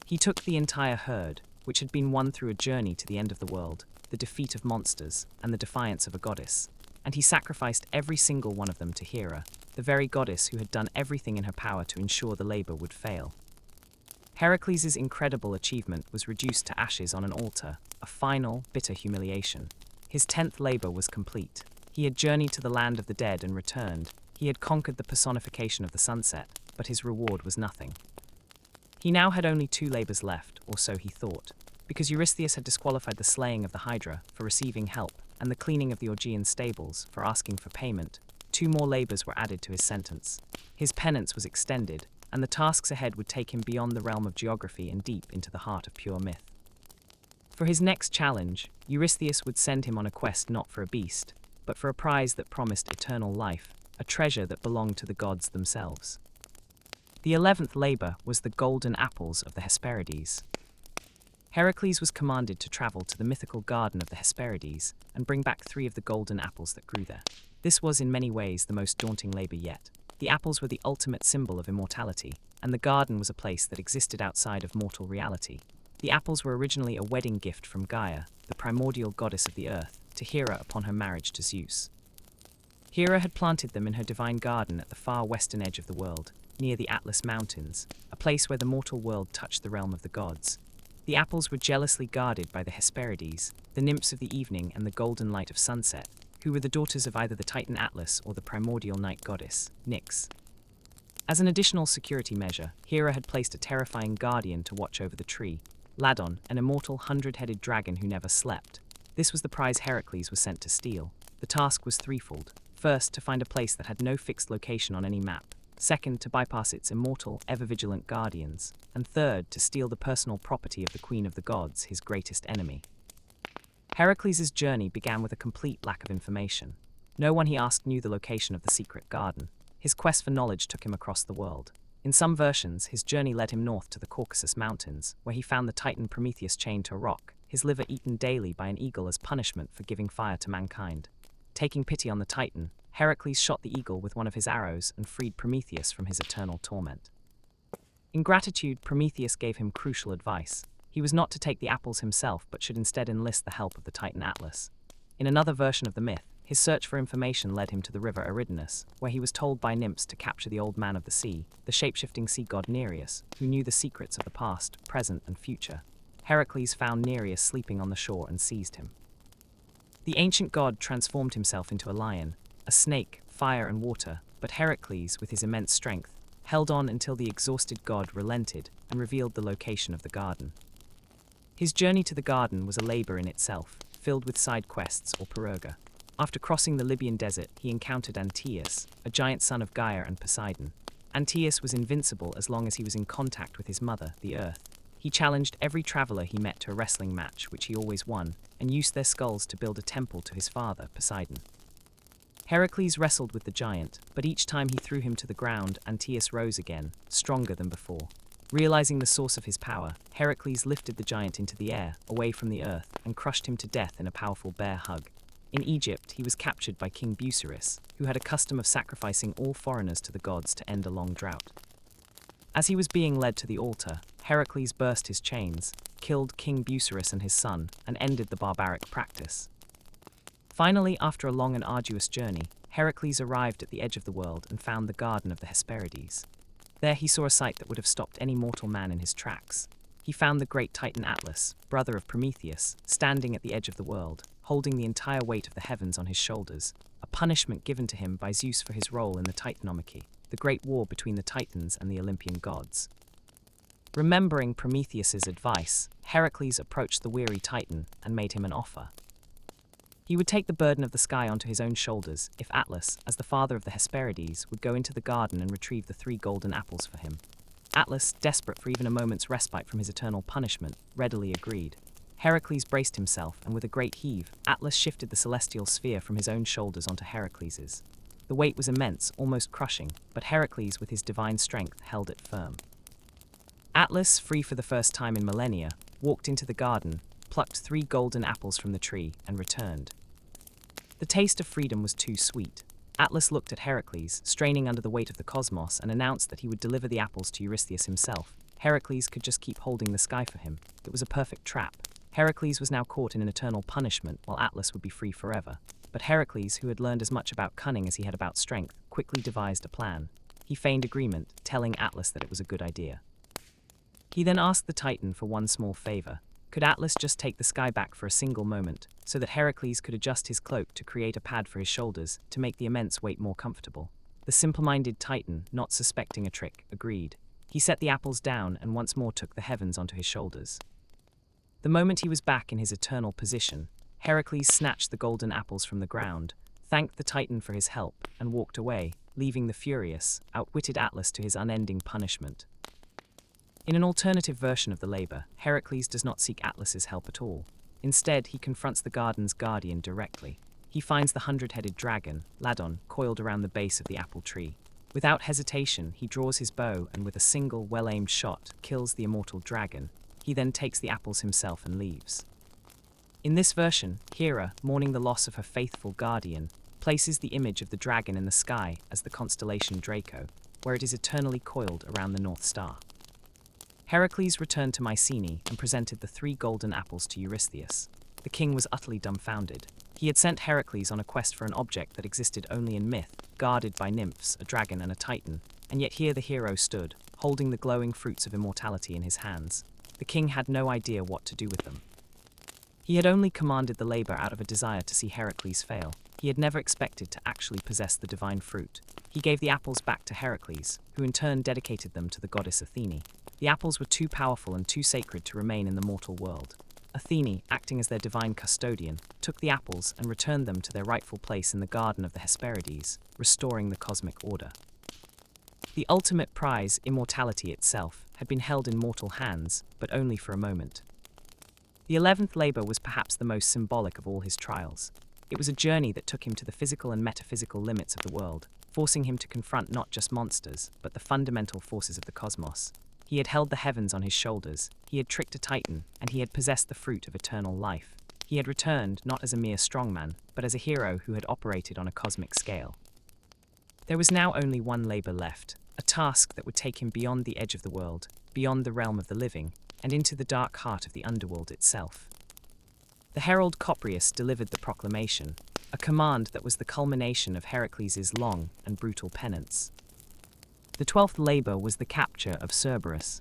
He took the entire herd, which had been won through a journey to the end of the world, the defeat of monsters, and the defiance of a goddess, and he sacrificed every single one of them to Hera, the very goddess who had done everything in her power to ensure the labor would fail. Heracles' incredible achievement was reduced to ashes on an altar, a final, bitter humiliation. His 10th labor was complete. He had journeyed to the land of the dead and returned. He had conquered the personification of the sunset, but his reward was nothing. He now had only 2 labors left, or so he thought, because Eurystheus had disqualified the slaying of the Hydra for receiving help and the cleaning of the Augean stables for asking for payment. 2 more labors were added to his sentence. His penance was extended, and the tasks ahead would take him beyond the realm of geography and deep into the heart of pure myth. For his next challenge, Eurystheus would send him on a quest not for a beast, but for a prize that promised eternal life, a treasure that belonged to the gods themselves. The 11th labor was the golden apples of the Hesperides. Heracles was commanded to travel to the mythical garden of the Hesperides and bring back 3 of the golden apples that grew there. This was in many ways the most daunting labor yet. The apples were the ultimate symbol of immortality, and the garden was a place that existed outside of mortal reality. The apples were originally a wedding gift from Gaia, the primordial goddess of the earth, to Hera upon her marriage to Zeus. Hera had planted them in her divine garden at the far western edge of the world, near the Atlas Mountains, a place where the mortal world touched the realm of the gods. The apples were jealously guarded by the Hesperides, the nymphs of the evening and the golden light of sunset, who were the daughters of either the Titan Atlas or the primordial night goddess, Nyx. As an additional security measure, Hera had placed a terrifying guardian to watch over the tree, Ladon, an immortal 100-headed dragon who never slept. This was the prize Heracles was sent to steal. The task was threefold. First, to find a place that had no fixed location on any map. Second, to bypass its immortal, ever-vigilant guardians. And third, to steal the personal property of the Queen of the Gods, his greatest enemy. Heracles' journey began with a complete lack of information. No one he asked knew the location of the secret garden. His quest for knowledge took him across the world. In some versions, his journey led him north to the Caucasus Mountains, where he found the Titan Prometheus chained to a rock, his liver eaten daily by an eagle as punishment for giving fire to mankind. Taking pity on the Titan, Heracles shot the eagle with one of his arrows and freed Prometheus from his eternal torment. In gratitude, Prometheus gave him crucial advice. He was not to take the apples himself, but should instead enlist the help of the Titan Atlas. In another version of the myth, his search for information led him to the river Eridanus, where he was told by nymphs to capture the Old Man of the Sea, the shape-shifting sea god Nereus, who knew the secrets of the past, present, and future. Heracles found Nereus sleeping on the shore and seized him. The ancient god transformed himself into a lion, a snake, fire and water, but Heracles, with his immense strength, held on until the exhausted god relented and revealed the location of the garden. His journey to the garden was a labor in itself, filled with side quests or piroga. After crossing the Libyan desert, he encountered Antaeus, a giant son of Gaia and Poseidon. Antaeus was invincible as long as he was in contact with his mother, the Earth. He challenged every traveler he met to a wrestling match, which he always won, and used their skulls to build a temple to his father, Poseidon. Heracles wrestled with the giant, but each time he threw him to the ground, Antaeus rose again, stronger than before. Realizing the source of his power, Heracles lifted the giant into the air, away from the earth, and crushed him to death in a powerful bear hug. In Egypt, he was captured by King Busiris, who had a custom of sacrificing all foreigners to the gods to end a long drought. As he was being led to the altar, Heracles burst his chains, killed King Busiris and his son, and ended the barbaric practice. Finally, after a long and arduous journey, Heracles arrived at the edge of the world and found the garden of the Hesperides. There he saw a sight that would have stopped any mortal man in his tracks. He found the great Titan Atlas, brother of Prometheus, standing at the edge of the world, holding the entire weight of the heavens on his shoulders, a punishment given to him by Zeus for his role in the Titanomachy, the great war between the Titans and the Olympian gods. Remembering Prometheus's advice, Heracles approached the weary Titan and made him an offer. He would take the burden of the sky onto his own shoulders if Atlas, as the father of the Hesperides, would go into the garden and retrieve the 3 golden apples for him. Atlas, desperate for even a moment's respite from his eternal punishment, readily agreed. Heracles braced himself, and with a great heave, Atlas shifted the celestial sphere from his own shoulders onto Heracles's. The weight was immense, almost crushing, but Heracles, with his divine strength, held it firm. Atlas, free for the first time in millennia, walked into the garden, plucked 3 golden apples from the tree, and returned. The taste of freedom was too sweet. Atlas looked at Heracles, straining under the weight of the cosmos, and announced that he would deliver the apples to Eurystheus himself. Heracles could just keep holding the sky for him. It was a perfect trap. Heracles was now caught in an eternal punishment, while Atlas would be free forever. But Heracles, who had learned as much about cunning as he had about strength, quickly devised a plan. He feigned agreement, telling Atlas that it was a good idea. He then asked the Titan for one small favor. Could Atlas just take the sky back for a single moment, so that Heracles could adjust his cloak to create a pad for his shoulders to make the immense weight more comfortable? The simple-minded Titan, not suspecting a trick, agreed. He set the apples down and once more took the heavens onto his shoulders. The moment he was back in his eternal position, Heracles snatched the golden apples from the ground, thanked the Titan for his help, and walked away, leaving the furious, outwitted Atlas to his unending punishment. In an alternative version of the labor, Heracles does not seek Atlas's help at all. Instead, he confronts the garden's guardian directly. he finds the 100-headed dragon, Ladon, coiled around the base of the apple tree. Without hesitation, he draws his bow and with a single, well-aimed shot, kills the immortal dragon. He then takes the apples himself and leaves. In this version, Hera, mourning the loss of her faithful guardian, places the image of the dragon in the sky as the constellation Draco, where it is eternally coiled around the North Star. Heracles returned to Mycenae and presented the 3 golden apples to Eurystheus. The king was utterly dumbfounded. He had sent Heracles on a quest for an object that existed only in myth, guarded by nymphs, a dragon and a titan, and yet here the hero stood, holding the glowing fruits of immortality in his hands. The king had no idea what to do with them. He had only commanded the labor out of a desire to see Heracles fail. He had never expected to actually possess the divine fruit. He gave the apples back to Heracles, who in turn dedicated them to the goddess Athene. The apples were too powerful and too sacred to remain in the mortal world. Athene, acting as their divine custodian, took the apples and returned them to their rightful place in the garden of the Hesperides, restoring the cosmic order. The ultimate prize, immortality itself, had been held in mortal hands, but only for a moment. The 11th labor was perhaps the most symbolic of all his trials. It was a journey that took him to the physical and metaphysical limits of the world, forcing him to confront not just monsters, but the fundamental forces of the cosmos. He had held the heavens on his shoulders, he had tricked a titan, and he had possessed the fruit of eternal life. He had returned not as a mere strongman, but as a hero who had operated on a cosmic scale. There was now only one labor left, a task that would take him beyond the edge of the world, beyond the realm of the living, and into the dark heart of the underworld itself. The herald Coprius delivered the proclamation, a command that was the culmination of Heracles' long and brutal penance. The 12th labor was the capture of Cerberus.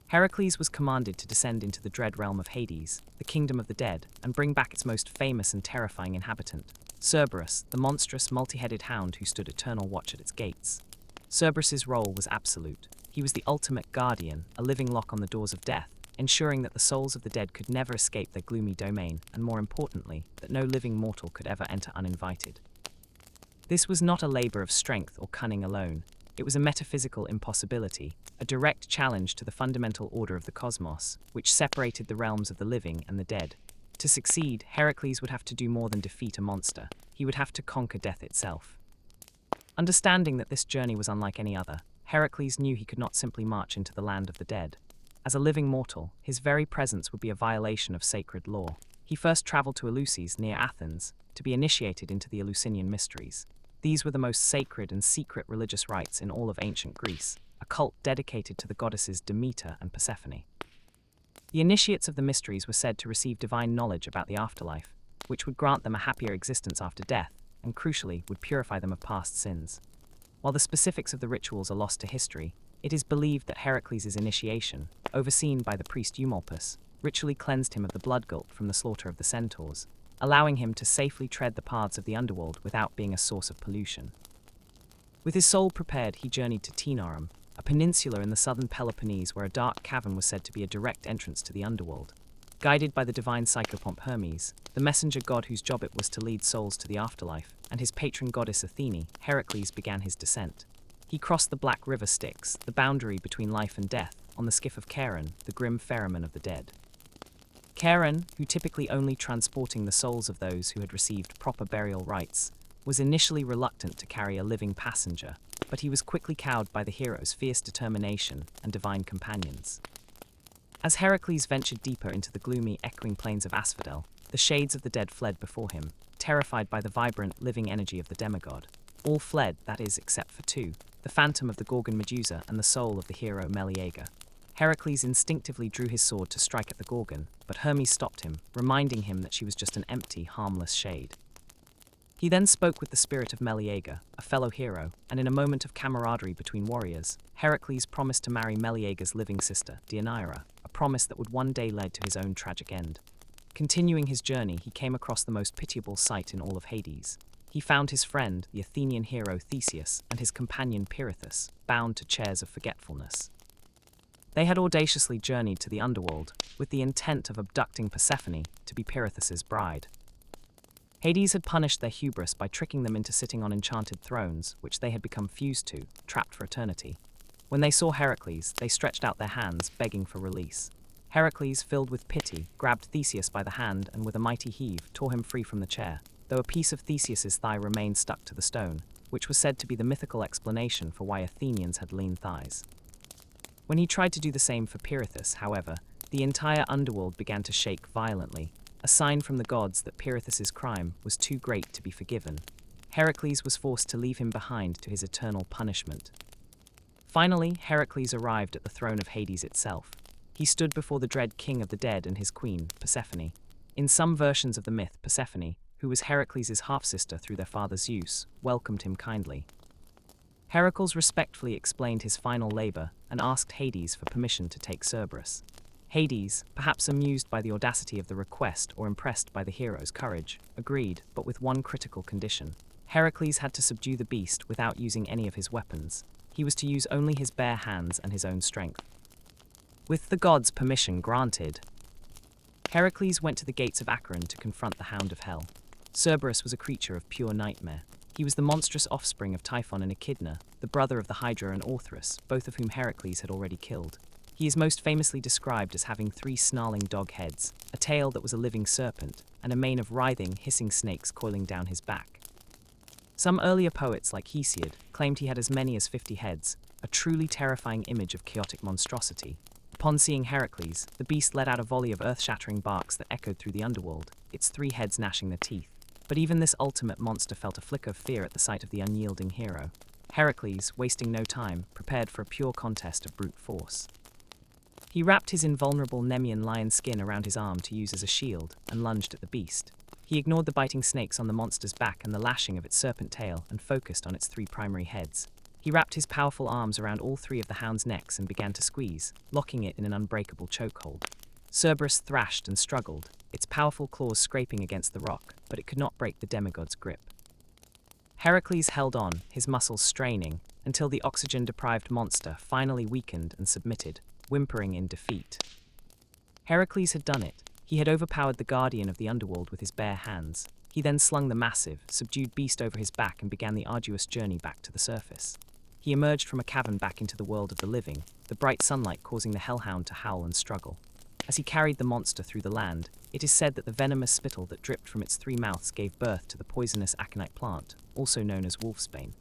Heracles was commanded to descend into the dread realm of Hades, the kingdom of the dead, and bring back its most famous and terrifying inhabitant, Cerberus, the monstrous, multi-headed hound who stood eternal watch at its gates. Cerberus's role was absolute. He was the ultimate guardian, a living lock on the doors of death, ensuring that the souls of the dead could never escape their gloomy domain, and more importantly, that no living mortal could ever enter uninvited. This was not a labor of strength or cunning alone. It was a metaphysical impossibility, a direct challenge to the fundamental order of the cosmos, which separated the realms of the living and the dead. To succeed, Heracles would have to do more than defeat a monster. He would have to conquer death itself. Understanding that this journey was unlike any other, Heracles knew he could not simply march into the land of the dead. As a living mortal, his very presence would be a violation of sacred law. He first traveled to Eleusis, near Athens, to be initiated into the Eleusinian mysteries. These were the most sacred and secret religious rites in all of ancient Greece, a cult dedicated to the goddesses Demeter and Persephone. The initiates of the mysteries were said to receive divine knowledge about the afterlife, which would grant them a happier existence after death, and crucially, would purify them of past sins. While the specifics of the rituals are lost to history, it is believed that Heracles' initiation, overseen by the priest Eumolpus, ritually cleansed him of the blood guilt from the slaughter of the centaurs, allowing him to safely tread the paths of the underworld without being a source of pollution. With his soul prepared, he journeyed to Taenarum, a peninsula in the southern Peloponnese where a dark cavern was said to be a direct entrance to the underworld. Guided by the divine psychopomp Hermes, the messenger god whose job it was to lead souls to the afterlife, and his patron goddess Athene, Heracles began his descent. He crossed the Black River Styx, the boundary between life and death, on the skiff of Charon, the grim ferryman of the dead. Charon, who typically only transporting the souls of those who had received proper burial rites, was initially reluctant to carry a living passenger, but he was quickly cowed by the hero's fierce determination and divine companions. As Heracles ventured deeper into the gloomy, echoing plains of Asphodel, the shades of the dead fled before him, terrified by the vibrant, living energy of the demigod. All fled, that is, except for two, the phantom of the Gorgon Medusa and the soul of the hero Meleager. Heracles instinctively drew his sword to strike at the Gorgon, but Hermes stopped him, reminding him that she was just an empty, harmless shade. He then spoke with the spirit of Meleager, a fellow hero, and in a moment of camaraderie between warriors, Heracles promised to marry Meleager's living sister, Deianira, a promise that would one day lead to his own tragic end. Continuing his journey, he came across the most pitiable sight in all of Hades. He found his friend, the Athenian hero Theseus, and his companion Pirithous, bound to chairs of forgetfulness. They had audaciously journeyed to the underworld, with the intent of abducting Persephone to be Pirithous' bride. Hades had punished their hubris by tricking them into sitting on enchanted thrones, which they had become fused to, trapped for eternity. When they saw Heracles, they stretched out their hands, begging for release. Heracles, filled with pity, grabbed Theseus by the hand and with a mighty heave, tore him free from the chair. though a piece of Theseus's thigh remained stuck to the stone, which was said to be the mythical explanation for why Athenians had lean thighs. When he tried to do the same for Pirithous, however, the entire underworld began to shake violently, a sign from the gods that Pirithous' crime was too great to be forgiven. Heracles was forced to leave him behind to his eternal punishment. Finally, Heracles arrived at the throne of Hades itself. He stood before the dread king of the dead and his queen, Persephone. In some versions of the myth, Persephone, who was Heracles' half-sister through their father Zeus, welcomed him kindly. Heracles respectfully explained his final labor and asked Hades for permission to take Cerberus. Hades, perhaps amused by the audacity of the request or impressed by the hero's courage, agreed, but with one critical condition. Heracles had to subdue the beast without using any of his weapons. He was to use only his bare hands and his own strength. With the gods' permission granted, Heracles went to the gates of Acheron to confront the Hound of Hell. Cerberus was a creature of pure nightmare. He was the monstrous offspring of Typhon and Echidna, the brother of the Hydra and Orthrus, both of whom Heracles had already killed. He is most famously described as having 3 snarling dog heads, a tail that was a living serpent, and a mane of writhing, hissing snakes coiling down his back. Some earlier poets, like Hesiod, claimed he had as many as 50 heads, a truly terrifying image of chaotic monstrosity. Upon seeing Heracles, the beast let out a volley of earth-shattering barks that echoed through the underworld, its 3 heads gnashing their teeth. But even this ultimate monster felt a flicker of fear at the sight of the unyielding hero. Heracles, wasting no time, prepared for a pure contest of brute force. He wrapped his invulnerable Nemean lion skin around his arm to use as a shield and lunged at the beast. He ignored the biting snakes on the monster's back and the lashing of its serpent tail and focused on its 3 primary heads. He wrapped his powerful arms around all 3 of the hound's necks and began to squeeze, locking it in an unbreakable chokehold. Cerberus thrashed and struggled, its powerful claws scraping against the rock, but it could not break the demigod's grip. Heracles held on, his muscles straining, until the oxygen-deprived monster finally weakened and submitted, whimpering in defeat. Heracles had done it. He had overpowered the guardian of the underworld with his bare hands. He then slung the massive, subdued beast over his back and began the arduous journey back to the surface. He emerged from a cavern back into the world of the living, the bright sunlight causing the hellhound to howl and struggle. As he carried the monster through the land, it is said that the venomous spittle that dripped from its 3 mouths gave birth to the poisonous aconite plant, also known as wolfsbane.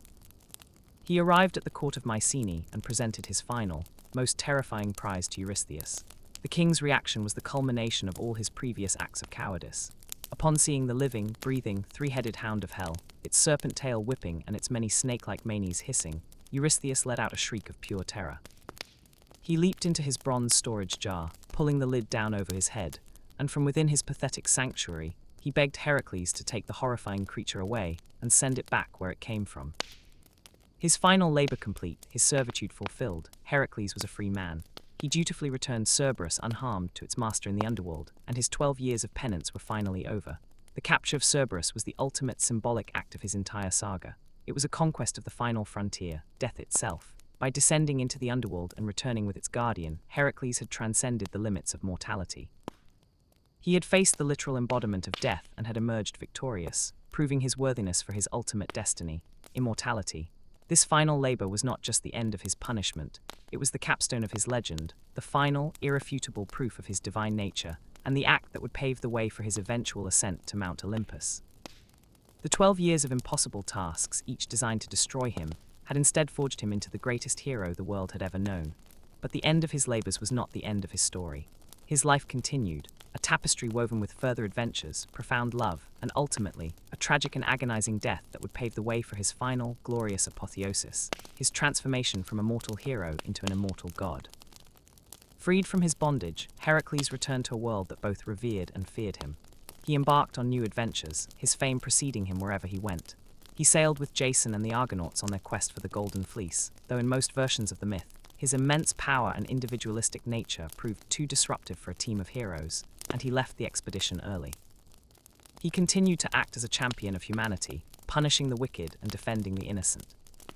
He arrived at the court of Mycenae and presented his final, most terrifying prize to Eurystheus. The king's reaction was the culmination of all his previous acts of cowardice. Upon seeing the living, breathing, 3-headed hound of hell, its serpent tail whipping and its many snake-like manes hissing, Eurystheus let out a shriek of pure terror. He leaped into his bronze storage jar, pulling the lid down over his head, and from within his pathetic sanctuary, he begged Heracles to take the horrifying creature away and send it back where it came from. His final labor complete, his servitude fulfilled, Heracles was a free man. He dutifully returned Cerberus unharmed to its master in the underworld, and his 12 years of penance were finally over. The capture of Cerberus was the ultimate symbolic act of his entire saga. It was a conquest of the final frontier, death itself. By descending into the underworld and returning with its guardian, Heracles had transcended the limits of mortality. He had faced the literal embodiment of death and had emerged victorious, proving his worthiness for his ultimate destiny, immortality. This final labor was not just the end of his punishment, it was the capstone of his legend, the final, irrefutable proof of his divine nature, and the act that would pave the way for his eventual ascent to Mount Olympus. The 12 years of impossible tasks, each designed to destroy him, had instead forged him into the greatest hero the world had ever known. But the end of his labors was not the end of his story. His life continued, a tapestry woven with further adventures, profound love, and ultimately, a tragic and agonizing death that would pave the way for his final, glorious apotheosis, his transformation from a mortal hero into an immortal god. Freed from his bondage, Heracles returned to a world that both revered and feared him. He embarked on new adventures, his fame preceding him wherever he went. He sailed with Jason and the Argonauts on their quest for the Golden Fleece, though in most versions of the myth, his immense power and individualistic nature proved too disruptive for a team of heroes, and he left the expedition early. He continued to act as a champion of humanity, punishing the wicked and defending the innocent.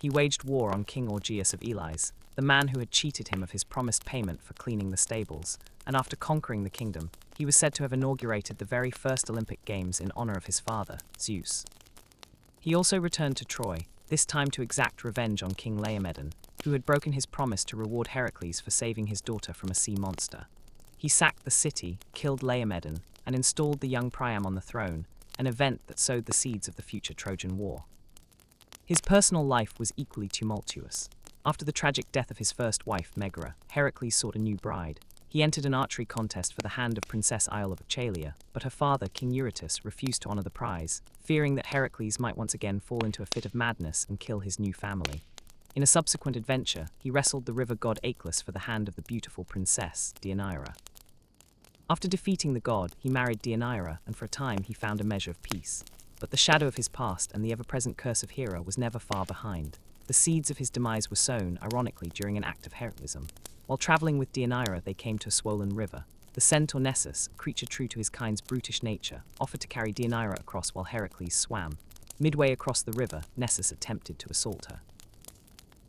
He waged war on King Augeas of Elis, the man who had cheated him of his promised payment for cleaning the stables, and after conquering the kingdom, he was said to have inaugurated the very first Olympic Games in honor of his father, Zeus. He also returned to Troy, this time to exact revenge on King Laomedon, who had broken his promise to reward Heracles for saving his daughter from a sea monster. He sacked the city, killed Laomedon, and installed the young Priam on the throne, an event that sowed the seeds of the future Trojan War. His personal life was equally tumultuous. After the tragic death of his first wife, Megara, Heracles sought a new bride. He entered an archery contest for the hand of Princess Iole of Achalia, but her father, King Eurytus, refused to honor the prize, fearing that Heracles might once again fall into a fit of madness and kill his new family. In a subsequent adventure, he wrestled the river god Achelous for the hand of the beautiful princess, Deianira. After defeating the god, he married Deianira, and for a time he found a measure of peace. But the shadow of his past and the ever-present curse of Hera was never far behind. The seeds of his demise were sown, ironically, during an act of heroism. While traveling with Deianira, they came to a swollen river. The centaur Nessus, a creature true to his kind's brutish nature, offered to carry Deianira across while Heracles swam. Midway across the river, Nessus attempted to assault her.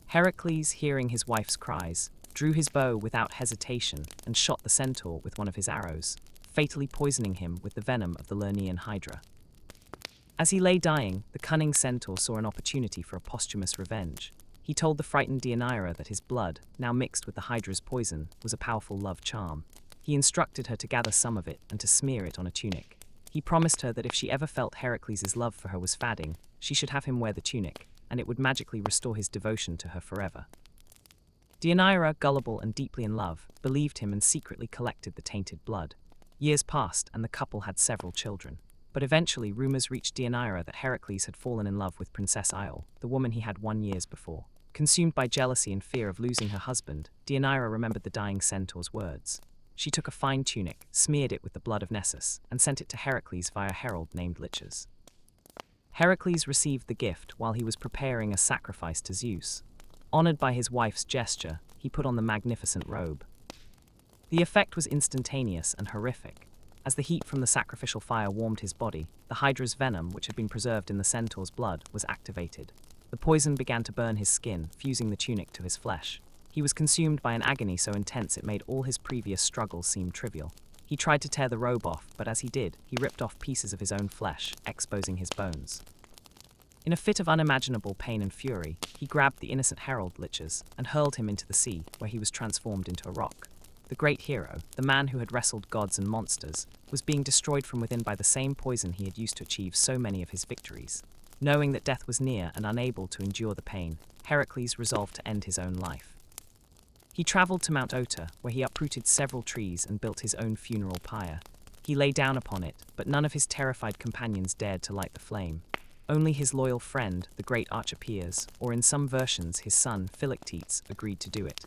Heracles, hearing his wife's cries, drew his bow without hesitation and shot the centaur with one of his arrows, fatally poisoning him with the venom of the Lernaean hydra. As he lay dying, the cunning centaur saw an opportunity for a posthumous revenge. He told the frightened Deianira that his blood, now mixed with the hydra's poison, was a powerful love charm. He instructed her to gather some of it and to smear it on a tunic. He promised her that if she ever felt Heracles' love for her was fading, she should have him wear the tunic, and it would magically restore his devotion to her forever. Deianira, gullible and deeply in love, believed him and secretly collected the tainted blood. Years passed, and the couple had several children. But eventually, rumors reached Deianira that Heracles had fallen in love with Princess Iole, the woman he had won years before. Consumed by jealousy and fear of losing her husband, Deianira remembered the dying centaur's words. She took a fine tunic, smeared it with the blood of Nessus, and sent it to Heracles via a herald named Lichas. Heracles received the gift while he was preparing a sacrifice to Zeus. Honored by his wife's gesture, he put on the magnificent robe. The effect was instantaneous and horrific. As the heat from the sacrificial fire warmed his body, the hydra's venom, which had been preserved in the centaur's blood, was activated. The poison began to burn his skin, fusing the tunic to his flesh. He was consumed by an agony so intense it made all his previous struggles seem trivial. He tried to tear the robe off, but as he did, he ripped off pieces of his own flesh, exposing his bones. In a fit of unimaginable pain and fury, he grabbed the innocent herald Lichas and hurled him into the sea, where he was transformed into a rock. The great hero, the man who had wrestled gods and monsters, was being destroyed from within by the same poison he had used to achieve so many of his victories. Knowing that death was near and unable to endure the pain, Heracles resolved to end his own life. He traveled to Mount Ota, where he uprooted several trees and built his own funeral pyre. He lay down upon it, but none of his terrified companions dared to light the flame. Only his loyal friend, the great archer Piers, or in some versions his son Philoctetes, agreed to do it.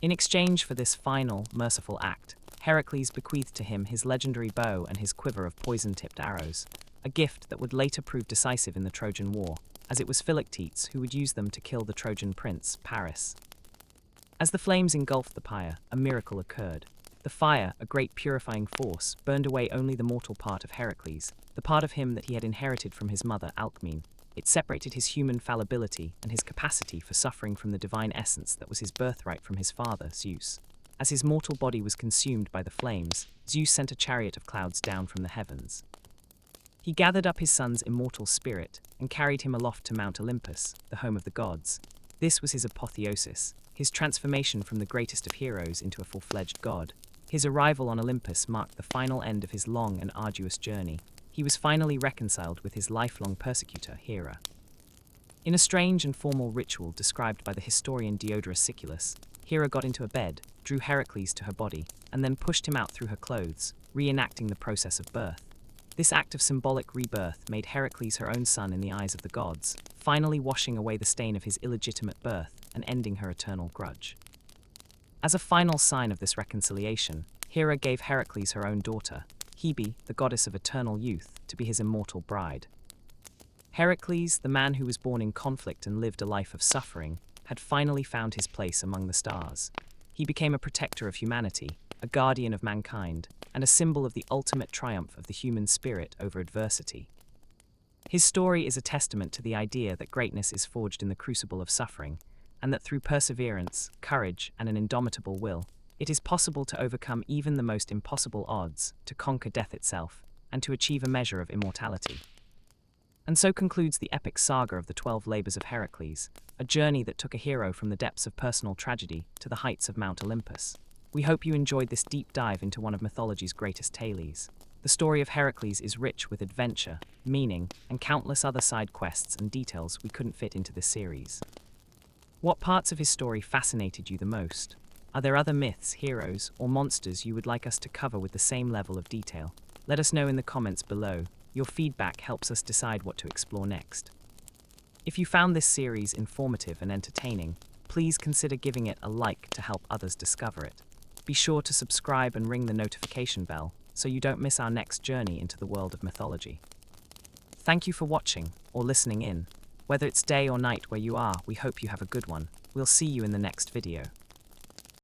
In exchange for this final, merciful act, Heracles bequeathed to him his legendary bow and his quiver of poison-tipped arrows, a gift that would later prove decisive in the Trojan War, as it was Philoctetes who would use them to kill the Trojan prince, Paris. As the flames engulfed the pyre, a miracle occurred. The fire, a great purifying force, burned away only the mortal part of Heracles, the part of him that he had inherited from his mother, Alcmene. It separated his human fallibility and his capacity for suffering from the divine essence that was his birthright from his father, Zeus. As his mortal body was consumed by the flames, Zeus sent a chariot of clouds down from the heavens. He gathered up his son's immortal spirit and carried him aloft to Mount Olympus, the home of the gods. This was his apotheosis, his transformation from the greatest of heroes into a full-fledged god. His arrival on Olympus marked the final end of his long and arduous journey. He was finally reconciled with his lifelong persecutor, Hera. In a strange and formal ritual described by the historian Diodorus Siculus, Hera got into a bed, drew Heracles to her body, and then pushed him out through her clothes, reenacting the process of birth. This act of symbolic rebirth made Heracles her own son in the eyes of the gods, finally washing away the stain of his illegitimate birth and ending her eternal grudge. As a final sign of this reconciliation, Hera gave Heracles her own daughter, Hebe, the goddess of eternal youth, to be his immortal bride. Heracles, the man who was born in conflict and lived a life of suffering, had finally found his place among the stars. He became a protector of humanity, a guardian of mankind, and a symbol of the ultimate triumph of the human spirit over adversity. His story is a testament to the idea that greatness is forged in the crucible of suffering, and that through perseverance, courage, and an indomitable will, it is possible to overcome even the most impossible odds, to conquer death itself, and to achieve a measure of immortality. And so concludes the epic saga of the 12 Labors of Heracles, a journey that took a hero from the depths of personal tragedy to the heights of Mount Olympus. We hope you enjoyed this deep dive into one of mythology's greatest tales. The story of Heracles is rich with adventure, meaning, and countless other side quests and details we couldn't fit into this series. What parts of his story fascinated you the most? Are there other myths, heroes, or monsters you would like us to cover with the same level of detail? Let us know in the comments below. Your feedback helps us decide what to explore next. If you found this series informative and entertaining, please consider giving it a like to help others discover it. Be sure to subscribe and ring the notification bell so you don't miss our next journey into the world of mythology. Thank you for watching or listening in. Whether it's day or night where you are, we hope you have a good one. We'll see you in the next video.